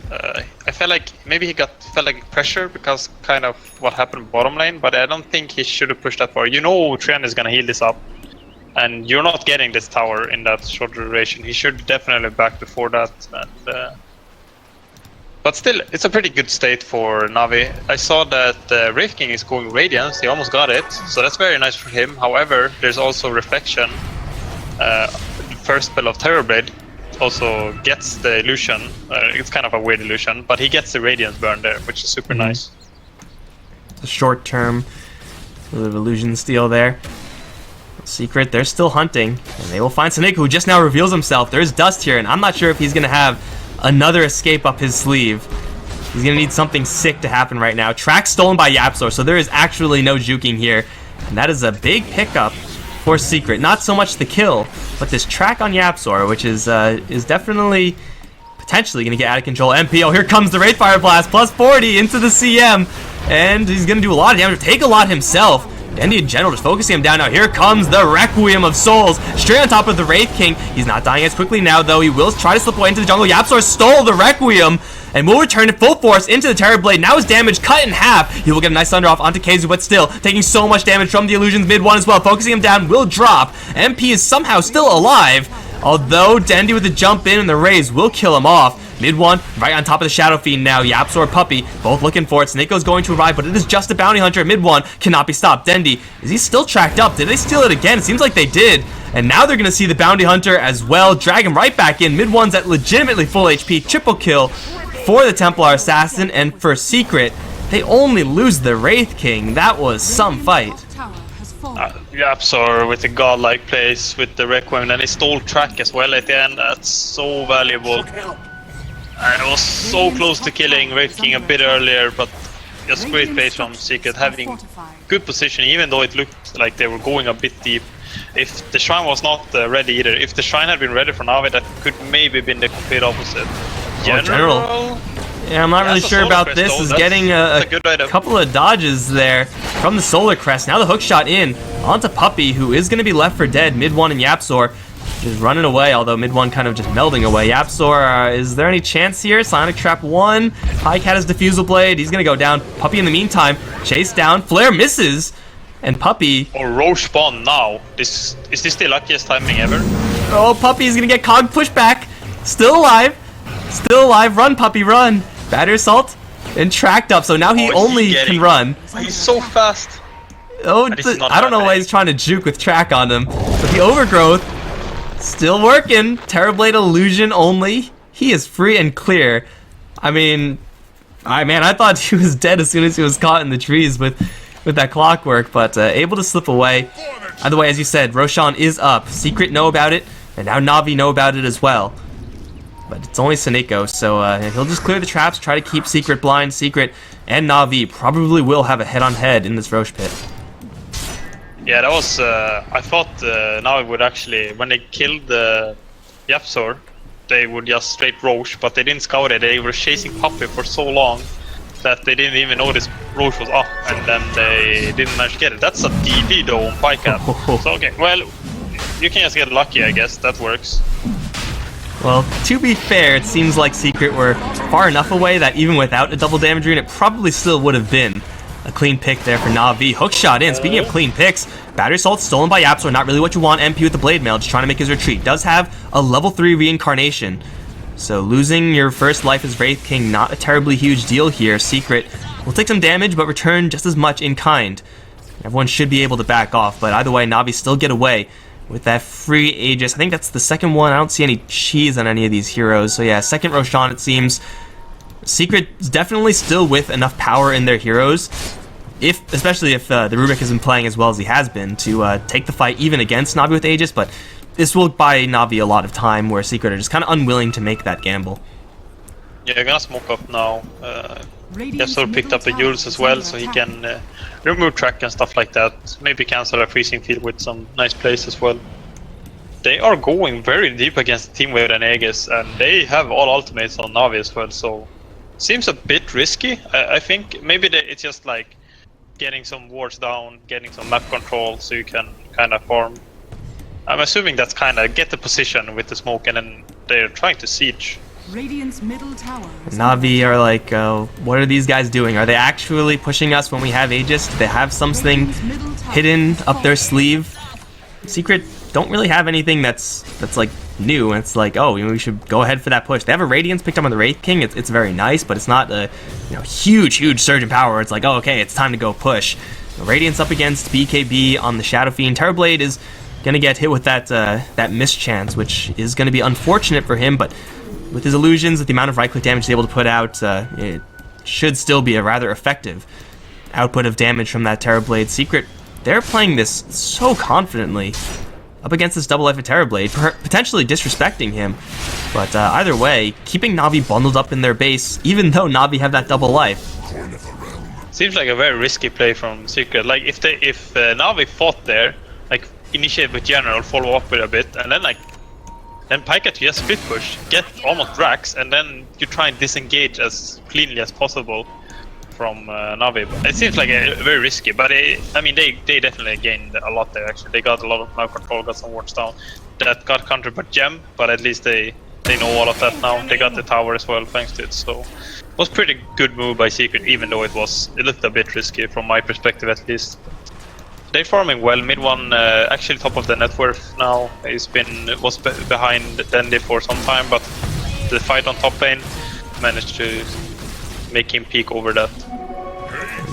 I felt like maybe he felt like pressure because kind of what happened bottom lane, but I don't think he should have pushed that far. You know Treant is gonna heal this up, and you're not getting this tower in that short duration. He should definitely back before that. And, but still, it's a pretty good state for Navi. I saw that Wraith King is going Radiance. He almost got it, so that's very nice for him. However, there's also Reflection. The first spell of Terrorblade also gets the illusion. It's kind of a weird illusion, but he gets the Radiance burn there, which is super nice. A short term, a little illusion steal there. Secret, they're still hunting, and they will find Saniko, who just now reveals himself. There's dust here, and I'm not sure if he's gonna have another escape up his sleeve. He's gonna need something sick to happen right now. Track stolen by Yapzor, so there is actually no juking here, and that is a big pickup for Secret. Not so much the kill, but this track on Yapzor, which is definitely potentially going to get out of control. MP, oh, here comes the Wraithfire Blast, plus 40 into the CM, and he's going to do a lot of damage, take a lot himself. Dendi in general just focusing him down now. Here comes the Requiem of Souls, straight on top of the Wraith King. He's not dying as quickly now, though. He will try to slip away into the jungle. Yapzor stole the Requiem, and will return at full force into the Terrorblade. Now his damage cut in half. He will get a nice thunder off onto Kezu, but still taking so much damage from the illusions mid one as well. Focusing him down will drop. MP is somehow still alive, although Dendi with the jump in and the raise will kill him off. Mid one, right on top of the Shadow Fiend now. Yapzor, Puppey, both looking for it. Snakeo's going to arrive, but it is just a Bounty Hunter. Mid one cannot be stopped. Dendi, is he still tracked up? Did they steal it again? It seems like they did. And now they're going to see the Bounty Hunter as well. Drag him right back in. Mid one's at legitimately full HP. Triple kill for the Templar Assassin. And for Secret, they only lose the Wraith King. That was some fight. Yapzor with the godlike plays with the Requiem, and he stole track as well at the end. That's so valuable. And it was so close to killing Wraith King a bit earlier, but just great plays from Secret, having good position even though it looked like they were going a bit deep. If the Shrine was not ready either, if the Shrine had been ready for Navi, that could maybe been the complete opposite. General. Yeah, I'm not really sure about this. Is getting a couple of dodges there from the Solar Crest. Now the hook shot in onto Puppey, who is going to be left for dead. Mid one and Yapzor is running away, although Mid one kind of just melding away. Yapzor, is there any chance here? Sonic Trap 1. Highcat has Diffusal Blade. He's going to go down. Puppey in the meantime, chase down. Flare misses. And Puppey... Or Roche spawn now. Is this the luckiest timing ever? Oh, Puppey's going to get Cog pushed back. Still alive. Still alive. Run, Puppey, run. Batter Assault and tracked up, so now he only can run. He's so fast. Oh, I don't know why he's trying to juke with track on him. But the Overgrowth still working. Terrorblade Illusion only. He is free and clear. I mean, I thought he was dead as soon as he was caught in the trees with that clockwork, but able to slip away. Either way, as you said, Roshan is up. Secret know about it, and now Navi know about it as well. But it's only Seneko, so he'll just clear the traps, try to keep Secret blind. Secret and Navi probably will have a head-on-head in this Roche pit. Yeah, that was... I thought Navi would actually... When they killed the Yapzor, they would just straight Roche, but they didn't scout it. They were chasing Puppey for so long that they didn't even notice Roche was up, and then they didn't manage to get it. That's a DP though on Pycat. So okay, well, you can just get lucky, I guess. That works. Well, to be fair, it seems like Secret were far enough away that even without a double damage rune, it probably still would have been a clean pick there for Navi. Hook shot in. Speaking of clean picks, Battery Assault stolen by Yapzor. Not really what you want. MP with the Blade Mail, just trying to make his retreat. Does have a level 3 reincarnation. So losing your first life as Wraith King, not a terribly huge deal here. Secret will take some damage, but return just as much in kind. Everyone should be able to back off, but either way, Navi still get away with that free Aegis. I think that's the second one. I don't see any cheese on any of these heroes. So yeah, second Roshan, it seems. Secret's definitely still with enough power in their heroes, especially if the Rubik has been playing as well as he has been, to take the fight even against Navi with Aegis, but this will buy Navi a lot of time, where Secret are just kind of unwilling to make that gamble. Yeah, you're gonna smoke up now. Yapzor picked up the Jules as well, so he can remove track and stuff like that. Maybe cancel a freezing field with some nice plays as well. They are going very deep against Team with an Aegis, and they have all ultimates on Navi as well, so seems a bit risky. I think maybe it's just like getting some wards down, getting some map control, so you can kind of farm. I'm assuming that's kind of get the position with the smoke, and then they're trying to siege. Radiant's middle tower. Navi are like, what are these guys doing? Are they actually pushing us when we have Aegis? Do they have something hidden up their sleeve? Secret don't really have anything that's like new. It's like, oh, we should go ahead for that push. They have a Radiance picked up on the Wraith King. It's very nice, but it's not a huge surge in power. It's like, oh, okay, it's time to go push. Radiance up against BKB on the Shadow Fiend. Terrorblade is gonna get hit with that mischance, which is gonna be unfortunate for him, but with his illusions, with the amount of right-click damage he's able to put out, it should still be a rather effective output of damage from that Terrorblade. Secret, they're playing this so confidently up against this double life of Terrorblade, potentially disrespecting him. But either way, keeping Navi bundled up in their base, even though Navi have that double life. Seems like a very risky play from Secret. Like if Navi fought there, like initiate with General, follow up with a bit, and then Pycat just split push, get almost Drax, and then you try and disengage as cleanly as possible from Navi. It seems like very risky, but they definitely gained a lot there. Actually, they got a lot of map control, got some wards down. That got countered by Gem, but at least they know all of that now. They got the tower as well, thanks to it. So it was pretty good move by Secret, even though it looked a bit risky from my perspective at least. They're farming well. Mid one actually top of the net worth now. Was behind Dendi for some time, but the fight on top lane, managed to make him peek over that.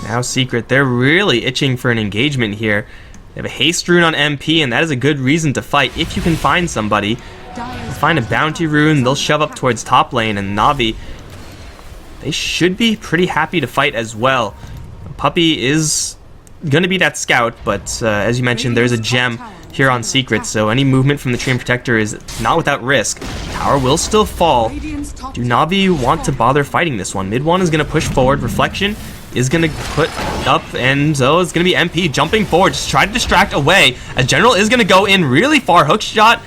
Now Secret, they're really itching for an engagement here. They have a haste rune on MP, and that is a good reason to fight if you can find somebody. Find a bounty rune, they'll shove up towards top lane, and Navi, they should be pretty happy to fight as well. Puppey is going to be that scout, but as you mentioned, there's a gem here on Secret, so any movement from the Treant Protector is not without risk. Tower will still fall. Do Navi want to bother fighting this one? Mid one is going to push forward. Reflection is going to put up, and so it's going to be MP jumping forward, just try to distract away. A General is going to go in really far. Hook shot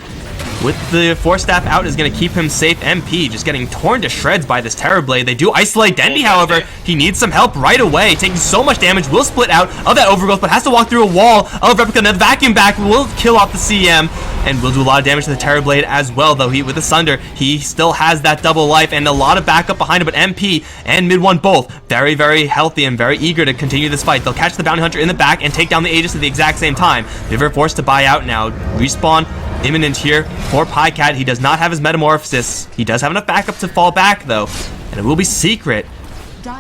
with the Force Staff out is going to keep him safe. MP just getting torn to shreds by this Terror Blade. They do isolate Dendi, however. He needs some help right away. Taking so much damage. Will split out of that Overgrowth, but has to walk through a wall of Replica. The Vacuum back will kill off the CM, and will do a lot of damage to the Terror Blade as well, though he with the Sunder, he still has that double life and a lot of backup behind him, but MP and Mid One both very, very healthy and very eager to continue this fight. They'll catch the Bounty Hunter in the back and take down the Aegis at the exact same time. They're forced to buy out now. Respawn imminent here for Pycat. He does not have his Metamorphosis. He does have enough backup to fall back, though, and it will be Secret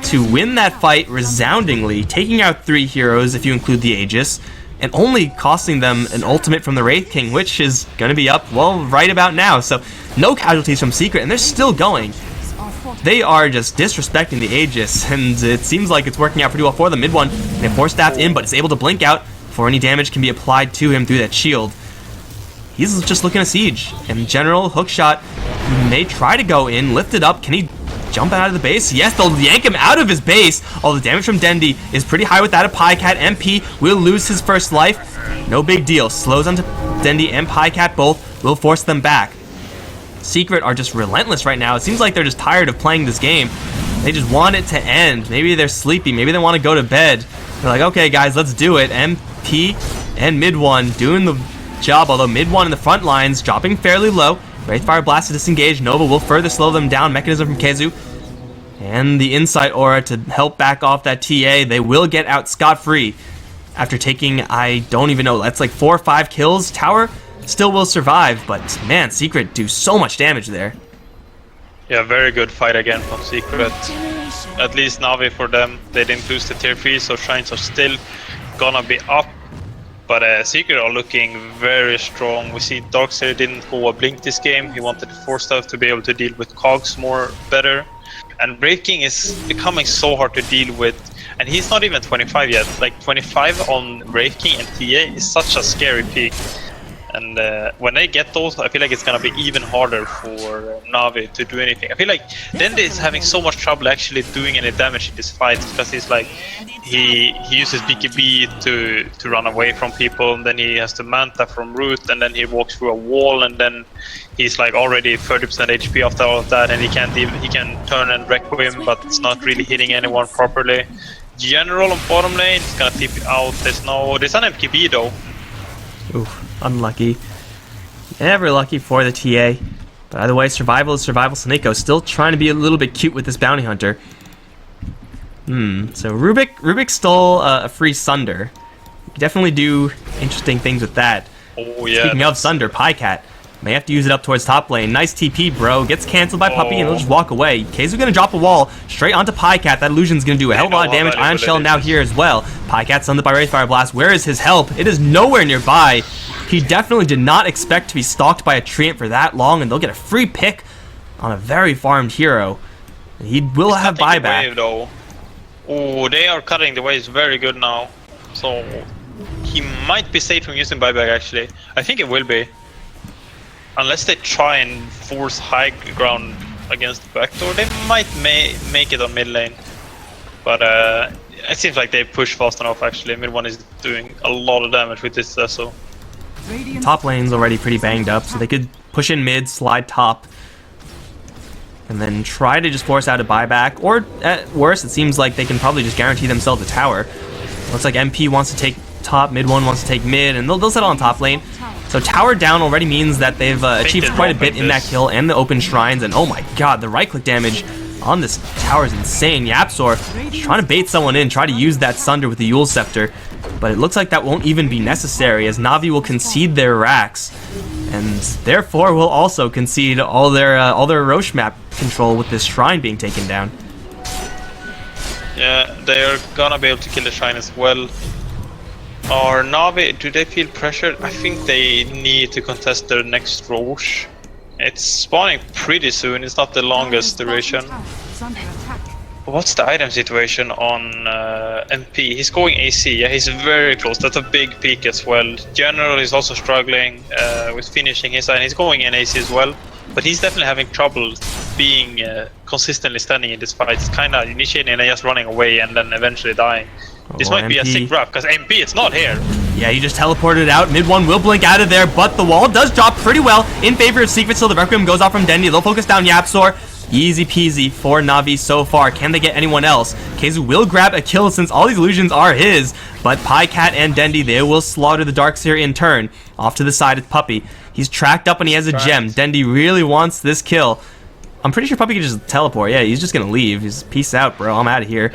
to win that fight resoundingly, taking out 3 heroes if you include the Aegis, and only costing them an ultimate from the Wraith King, which is going to be up, well, right about now. So no casualties from Secret, and they're still going. They are just disrespecting the Aegis, and it seems like it's working out pretty well for them. Mid one, and Force Staffed in, but is able to blink out before any damage can be applied to him through that shield. He's just looking to siege, and General Hookshot may try to go in, lift it up. Can he jump out of the base? Yes, they'll yank him out of his base. All the damage from Dendi is pretty high with that of Pycat. MP will lose his first life. No big deal. Slows onto Dendi and Pycat both will force them back. Secret are just relentless right now. It seems like they're just tired of playing this game. They just want it to end. Maybe they're sleepy. Maybe they want to go to bed. They're like, okay, guys, let's do it. MP and Mid One doing the job, although Mid One in the front lines dropping fairly low. Wraithfire Blast to disengage. Nova will further slow them down. Mechanism from Kezu and the Insight Aura to help back off that TA. They will get out scot-free after taking, I don't even know, that's like 4 or 5 kills. Tower still will survive, but man, Secret do so much damage there. Yeah, very good fight again from Secret. At least Navi for them, they didn't lose the tier 3, so Shrines are still gonna be up. But Secret are looking very strong. We see Darkseid didn't go a blink this game. He wanted the Force Staff to be able to deal with cogs more better. And Breaking is becoming so hard to deal with. And he's not even 25 yet. Like 25 on Breaking and TA is such a scary peak. And when they get those, I feel like it's gonna be even harder for Navi to do anything. I feel like Dendi is having so much trouble actually doing any damage in this fight, because he's like, he uses BKB to run away from people, and then he has the Manta from root, and then he walks through a wall, and then he's like already 30% HP after all of that, and he can turn and Requiem, but it's not really hitting anyone properly. General on bottom lane is gonna tip it out. There's an MKB though. Oof. Unlucky. Never lucky for the TA. But either way, survival is survival. Saneko still trying to be a little bit cute with this bounty hunter. So Rubik stole a free Sunder. You can definitely do interesting things with that. Oh yeah. Speaking of Sunder, Pycat may have to use it up towards top lane. Nice TP, bro. Gets cancelled by Puppey, and they'll just walk away. Kezu gonna drop a wall straight onto Pycat. That illusion's gonna do a hell of a lot of damage. Ion Shell now here as well. Pycat stunned by Wraithfire Blast. Where is his help? It is nowhere nearby. He definitely did not expect to be stalked by a Treant for that long, and they'll get a free pick on a very farmed hero. He will have buyback. Oh, they are cutting the waves very good now. So he might be safe from using buyback actually. I think it will be. Unless they try and force high ground against the backdoor, they might make it on mid lane. But it seems like they push fast enough actually. Mid one is doing a lot of damage with this Esso. Top lane's already pretty banged up, so they could push in mid, slide top, and then try to just force out a buyback. Or at worst, it seems like they can probably just guarantee themselves a tower. Looks like MP wants to take top, mid one wants to take mid, and they'll settle on top lane. So tower down already means that they've achieved quite a bit in that kill and the open shrines. And oh my god, the right click damage on this tower is insane. Yapzor trying to bait someone in, try to use that Sunder with the Yule Scepter. But it looks like that won't even be necessary, as Navi will concede their racks. and therefore will also concede all their Roche map control with this shrine being taken down. Yeah, they're gonna be able to kill the shrine as well. Or Navi, do they feel pressured? I think they need to contest their next Roche. It's spawning pretty soon, it's not the longest duration. What's the item situation on MP? He's going AC, yeah, he's very close. That's a big peak as well. General is also struggling with finishing his side. He's going in AC as well, but he's definitely having trouble being consistently standing in this fight. It's kind of initiating and just running away and then eventually dying. This might be a sick grab, because MP, it's not here. Yeah, he just teleported out. Mid one will blink out of there, but the wall does drop pretty well in favor of Secret. Still, the Requiem goes off from Dendy. They'll focus down Yapzor. Easy peasy for Navi so far. Can they get anyone else? Keizu will grab a kill since all these illusions are his, but Pycat and Dendy, they will slaughter the Darkseer in turn. Off to the side is Puppy. He's tracked up and he has a gem. Dendy really wants this kill. I'm pretty sure Puppy can just teleport. Yeah, he's just gonna leave. He's peace out, bro. I'm out of here.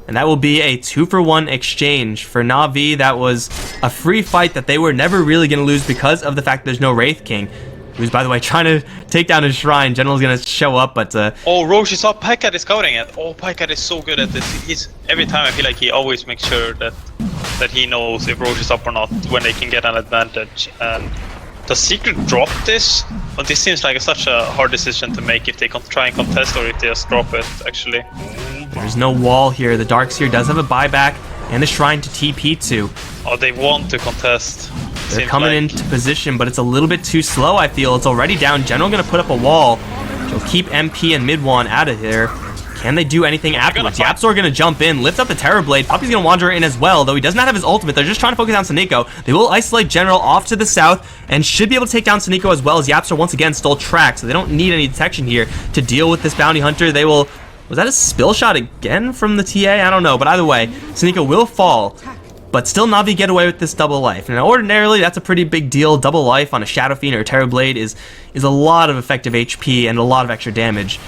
And that will be a 2-for-1 exchange. For Navi, that was a free fight that they were never really gonna lose because of the fact there's no Wraith King, who's, by the way, trying to take down his shrine. General's gonna show up, but oh, Roche is up. Pycat is scouting it. Oh, Pycat is so good at this. He's every time I feel like he always makes sure that he knows if Roche is up or not when they can get an advantage. And does Secret drop this? Well, this seems like such a hard decision to make if they try and contest or if they just drop it, actually. There's no wall here. The Darkseer does have a buyback and the shrine to TP to. Oh, they want to contest. They're coming into position, but it's a little bit too slow, I feel. It's already down. General gonna put up a wall. She'll keep MP and Mid-1 out of here. Can they do anything afterwards? Yapzor gonna jump in, lift up the Terror Blade. Puppy's gonna wander in as well, though he does not have his ultimate. They're just trying to focus on Saniko. They will isolate General off to the south and should be able to take down Saniko as well, as Yapzor once again stole track, so they don't need any detection here to deal with this bounty hunter. They will... Was that a spill shot again from the TA? I don't know, but either way, Saniko will fall. But still, Navi get away with this double life. Now, ordinarily, that's a pretty big deal. Double life on a Shadow Fiend or a Terror Blade is a lot of effective HP and a lot of extra damage.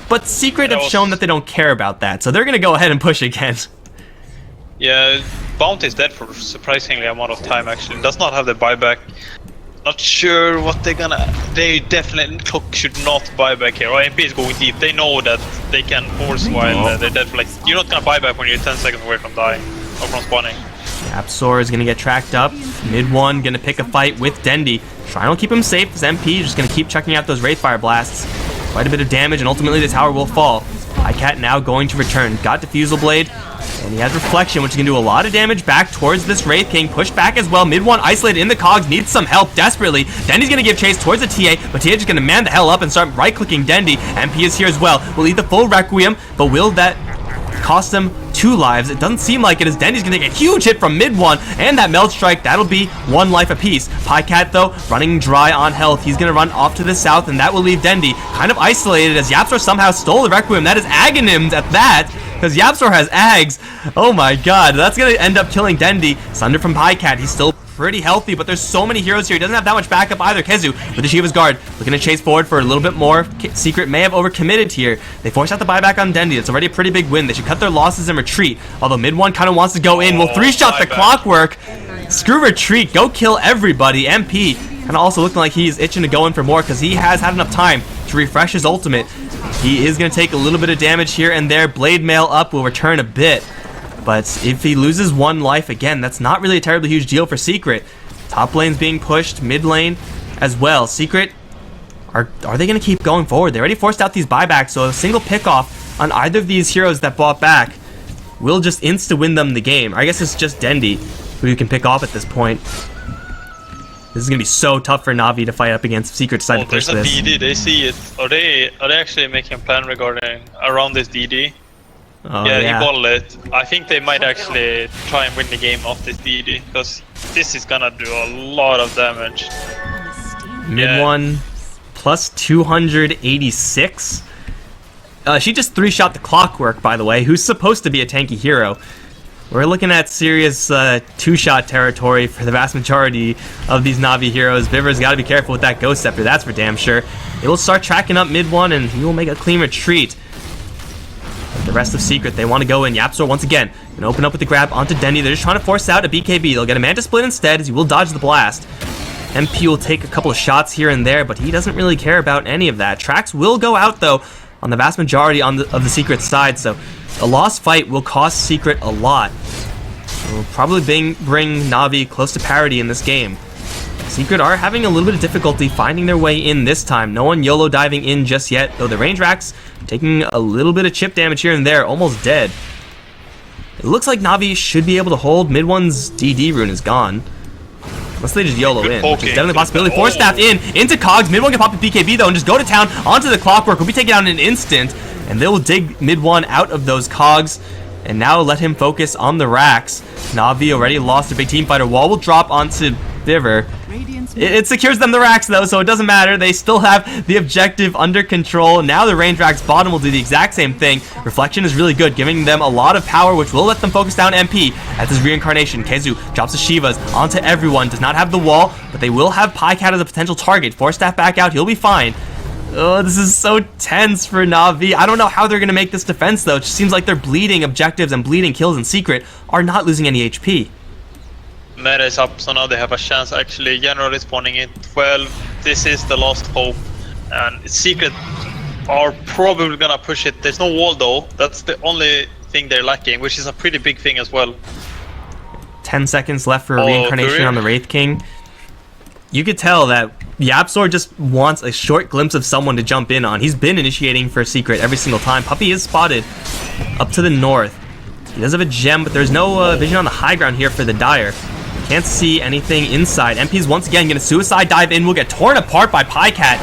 But Secret have shown that they don't care about that, so they're going to go ahead and push again. Yeah, Bounty is dead for surprisingly amount of time, actually. Does not have the buyback. Not sure what they're gonna... They definitely should not buy back here. Or MP is going deep. They know that they can force while they're dead. Like, you're not gonna buy back when you're 10 seconds away from dying. Or from spawning. Yapzor is gonna get tracked up. Mid-1 gonna pick a fight with Dendy. Trying to keep him safe. This MP is just gonna keep checking out those Wraithfire blasts. Quite a bit of damage, and ultimately the tower will fall. Pycat now going to return. Got Diffusal Blade, and he has Reflection, which can do a lot of damage back towards this Wraith King. Pushed back as well. Mid-1 isolated in the cogs, needs some help desperately. Dendy's gonna give chase towards the TA, but TA just gonna man the hell up and start right-clicking Dendy. MP is here as well. Will eat the full Requiem, but will that cost him 2 lives? It doesn't seem like it, as Dendy's gonna take a huge hit from Mid-1, and that Meld Strike, that'll be 1 life apiece. Pycat, though, running dry on health. He's gonna run off to the south, and that will leave Dendy kind of isolated, as Yapzor somehow stole the Requiem. That is Aghanimed at that, because Yapzor has Ags. Oh my god, that's gonna end up killing Dendy. Sunder from Pycat, he's still pretty healthy, but there's so many heroes here. He doesn't have that much backup either. Keizu with the Shiva's Guard, looking to chase forward for a little bit more. Secret may have overcommitted here. They force out the buyback on Dendy. It's already a pretty big win. They should cut their losses and retreat, although Mid-1 kind of wants to go in. Will 3-shot the Clockwork. Screw retreat, go kill everybody. MP kind of also looking like he's itching to go in for more, because he has had enough time to refresh his ultimate. He is going to take a little bit of damage here and there. Blade Mail up will return a bit, but if he loses 1 life again, that's not really a terribly huge deal for Secret. Top lane's being pushed, mid lane as well. Secret, are they going to keep going forward? They already forced out these buybacks, so a single pick off on either of these heroes that bought back will just insta-win them the game. I guess it's just Dendy who you can pick off at this point. This is going to be so tough for Navi to fight up against if Secret decide to push this. There's a DD, they see it. Are they actually making a plan around this DD? Oh, yeah, he bottled it. I think they might actually try and win the game off this DD, because this is gonna do a lot of damage. Mid-1 plus 286. She just 3-shot the Clockwork, by the way, who's supposed to be a tanky hero. We're looking at serious 2-shot territory for the vast majority of these Navi heroes. Viver's got to be careful with that Ghost Scepter, that's for damn sure. It will start tracking up Mid-1, and he will make a clean retreat. But the rest of Secret, they want to go in. Yapzor once again gonna open up with the grab onto Dendy. They're just trying to force out a BKB. They'll get a Manta Split instead, as he will dodge the blast. MP will take a couple of shots here and there, but he doesn't really care about any of that. Tracks will go out, though, on the vast majority of the Secret side, so a lost fight will cost Secret a lot. It will probably bring Navi close to parity in this game. Secret are having a little bit of difficulty finding their way in this time. No one YOLO diving in just yet, though the range racks taking a little bit of chip damage here and there, almost dead. It looks like Navi should be able to hold. Mid one's DD rune is gone. Unless they just YOLO in, which is definitely a possibility. Force staff into Cogs. Mid one can pop a BKB though and just go to town onto the Clockwork. Will be taken out in an instant, and they will dig Mid one out of those Cogs, and now let him focus on the racks. Navi already lost a big team fighter. Wall will drop onto Viver. It secures them the racks though, so it doesn't matter. They still have the objective under control. Now the range racks bottom will do the exact same thing. Reflection is really good, giving them a lot of power, which will let them focus down MP at this reincarnation. Kezu drops the Shivas onto everyone. Does not have the wall, but they will have Pycat as a potential target. Force staff back out. He'll be fine. Oh, this is so tense for Navi. I don't know how they're going to make this defense though. It just seems like their bleeding objectives and bleeding kills in Secret are not losing any HP. Meta is up, so now they have a chance actually. General is spawning in 12. This is the last hope. And Secret are probably gonna push it. There's no wall though. That's the only thing they're lacking, which is a pretty big thing as well. 10 seconds left for a reincarnation on the Wraith King. You could tell that Yapzor just wants a short glimpse of someone to jump in on. He's been initiating for Secret every single time. Puppey is spotted up to the north. He does have a gem, but there's no vision on the high ground here for the Dire. Can't see anything inside. MP's once again gonna suicide dive in. Will get torn apart by Pycat.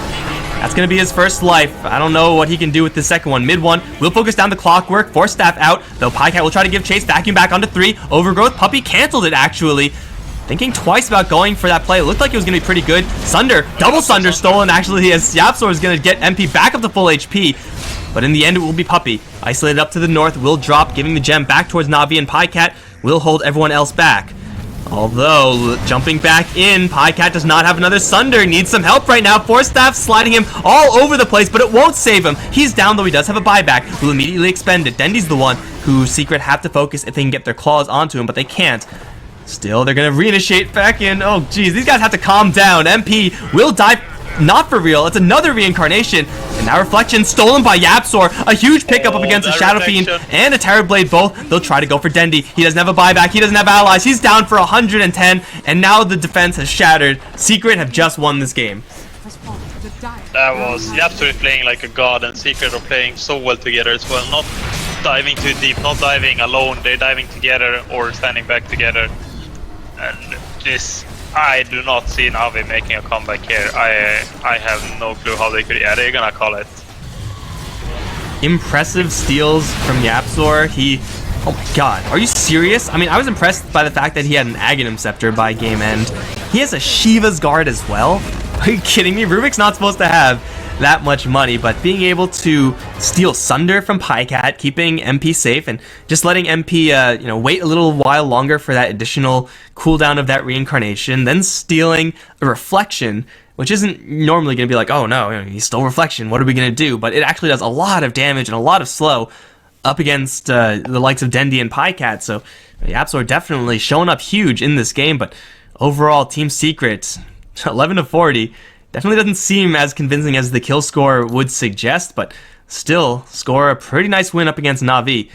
That's gonna be his first life. I don't know what he can do with the second one. Mid one will focus down the Clockwork. Force staff out, though Pycat will try to give chase. Vacuum back onto 3. Overgrowth. Puppey canceled it actually. Thinking twice about going for that play. It looked like it was gonna be pretty good. Sunder, double Sunder stolen actually, as Yapzor is gonna get MP back up to full HP. But in the end, it will be Puppey. Isolated up to the north, will drop, giving the gem back towards Navi, and Pycat will hold everyone else back. Although, jumping back in, Pycat does not have another Sunder. Needs some help right now. Force staff sliding him all over the place, but it won't save him. He's down, though he does have a buyback. Will immediately expend it. Dendy's the one who Secret have to focus if they can get their claws onto him, but they can't. Still, they're going to reinitiate back in. Oh, geez, these guys have to calm down. MP will die. Not for real. It's another reincarnation. And now Reflection stolen by Yapzor. A huge pickup up against the Shadow Fiend and a Terrorblade both. They'll try to go for Dendy. He doesn't have a buyback. He doesn't have allies. He's down for 110. And now the defense has shattered. Secret have just won this game. That was Yapzor playing like a god, and Secret are playing so well together as well. Not diving too deep, not diving alone. They're diving together or standing back together. And this, I do not see Navi making a comeback here. I have no clue how they could. Yeah, they're gonna call it. Impressive steals from Yapzor. Oh my god, are you serious? I mean, I was impressed by the fact that he had an Aghanim Scepter by game end. He has a Shiva's Guard as well. Are you kidding me? Rubik's not supposed to have that much money, but being able to steal Sunder from Pycat, keeping MP safe, and just letting MP wait a little while longer for that additional cooldown of that reincarnation, then stealing a Reflection, which isn't normally going to be like, oh no, he stole Reflection, what are we going to do? But it actually does a lot of damage and a lot of slow up against the likes of Dendy and Pycat, so Yapzor definitely showing up huge in this game, but overall, Team Secret, 11-40, definitely doesn't seem as convincing as the kill score would suggest, but still score a pretty nice win up against Navi.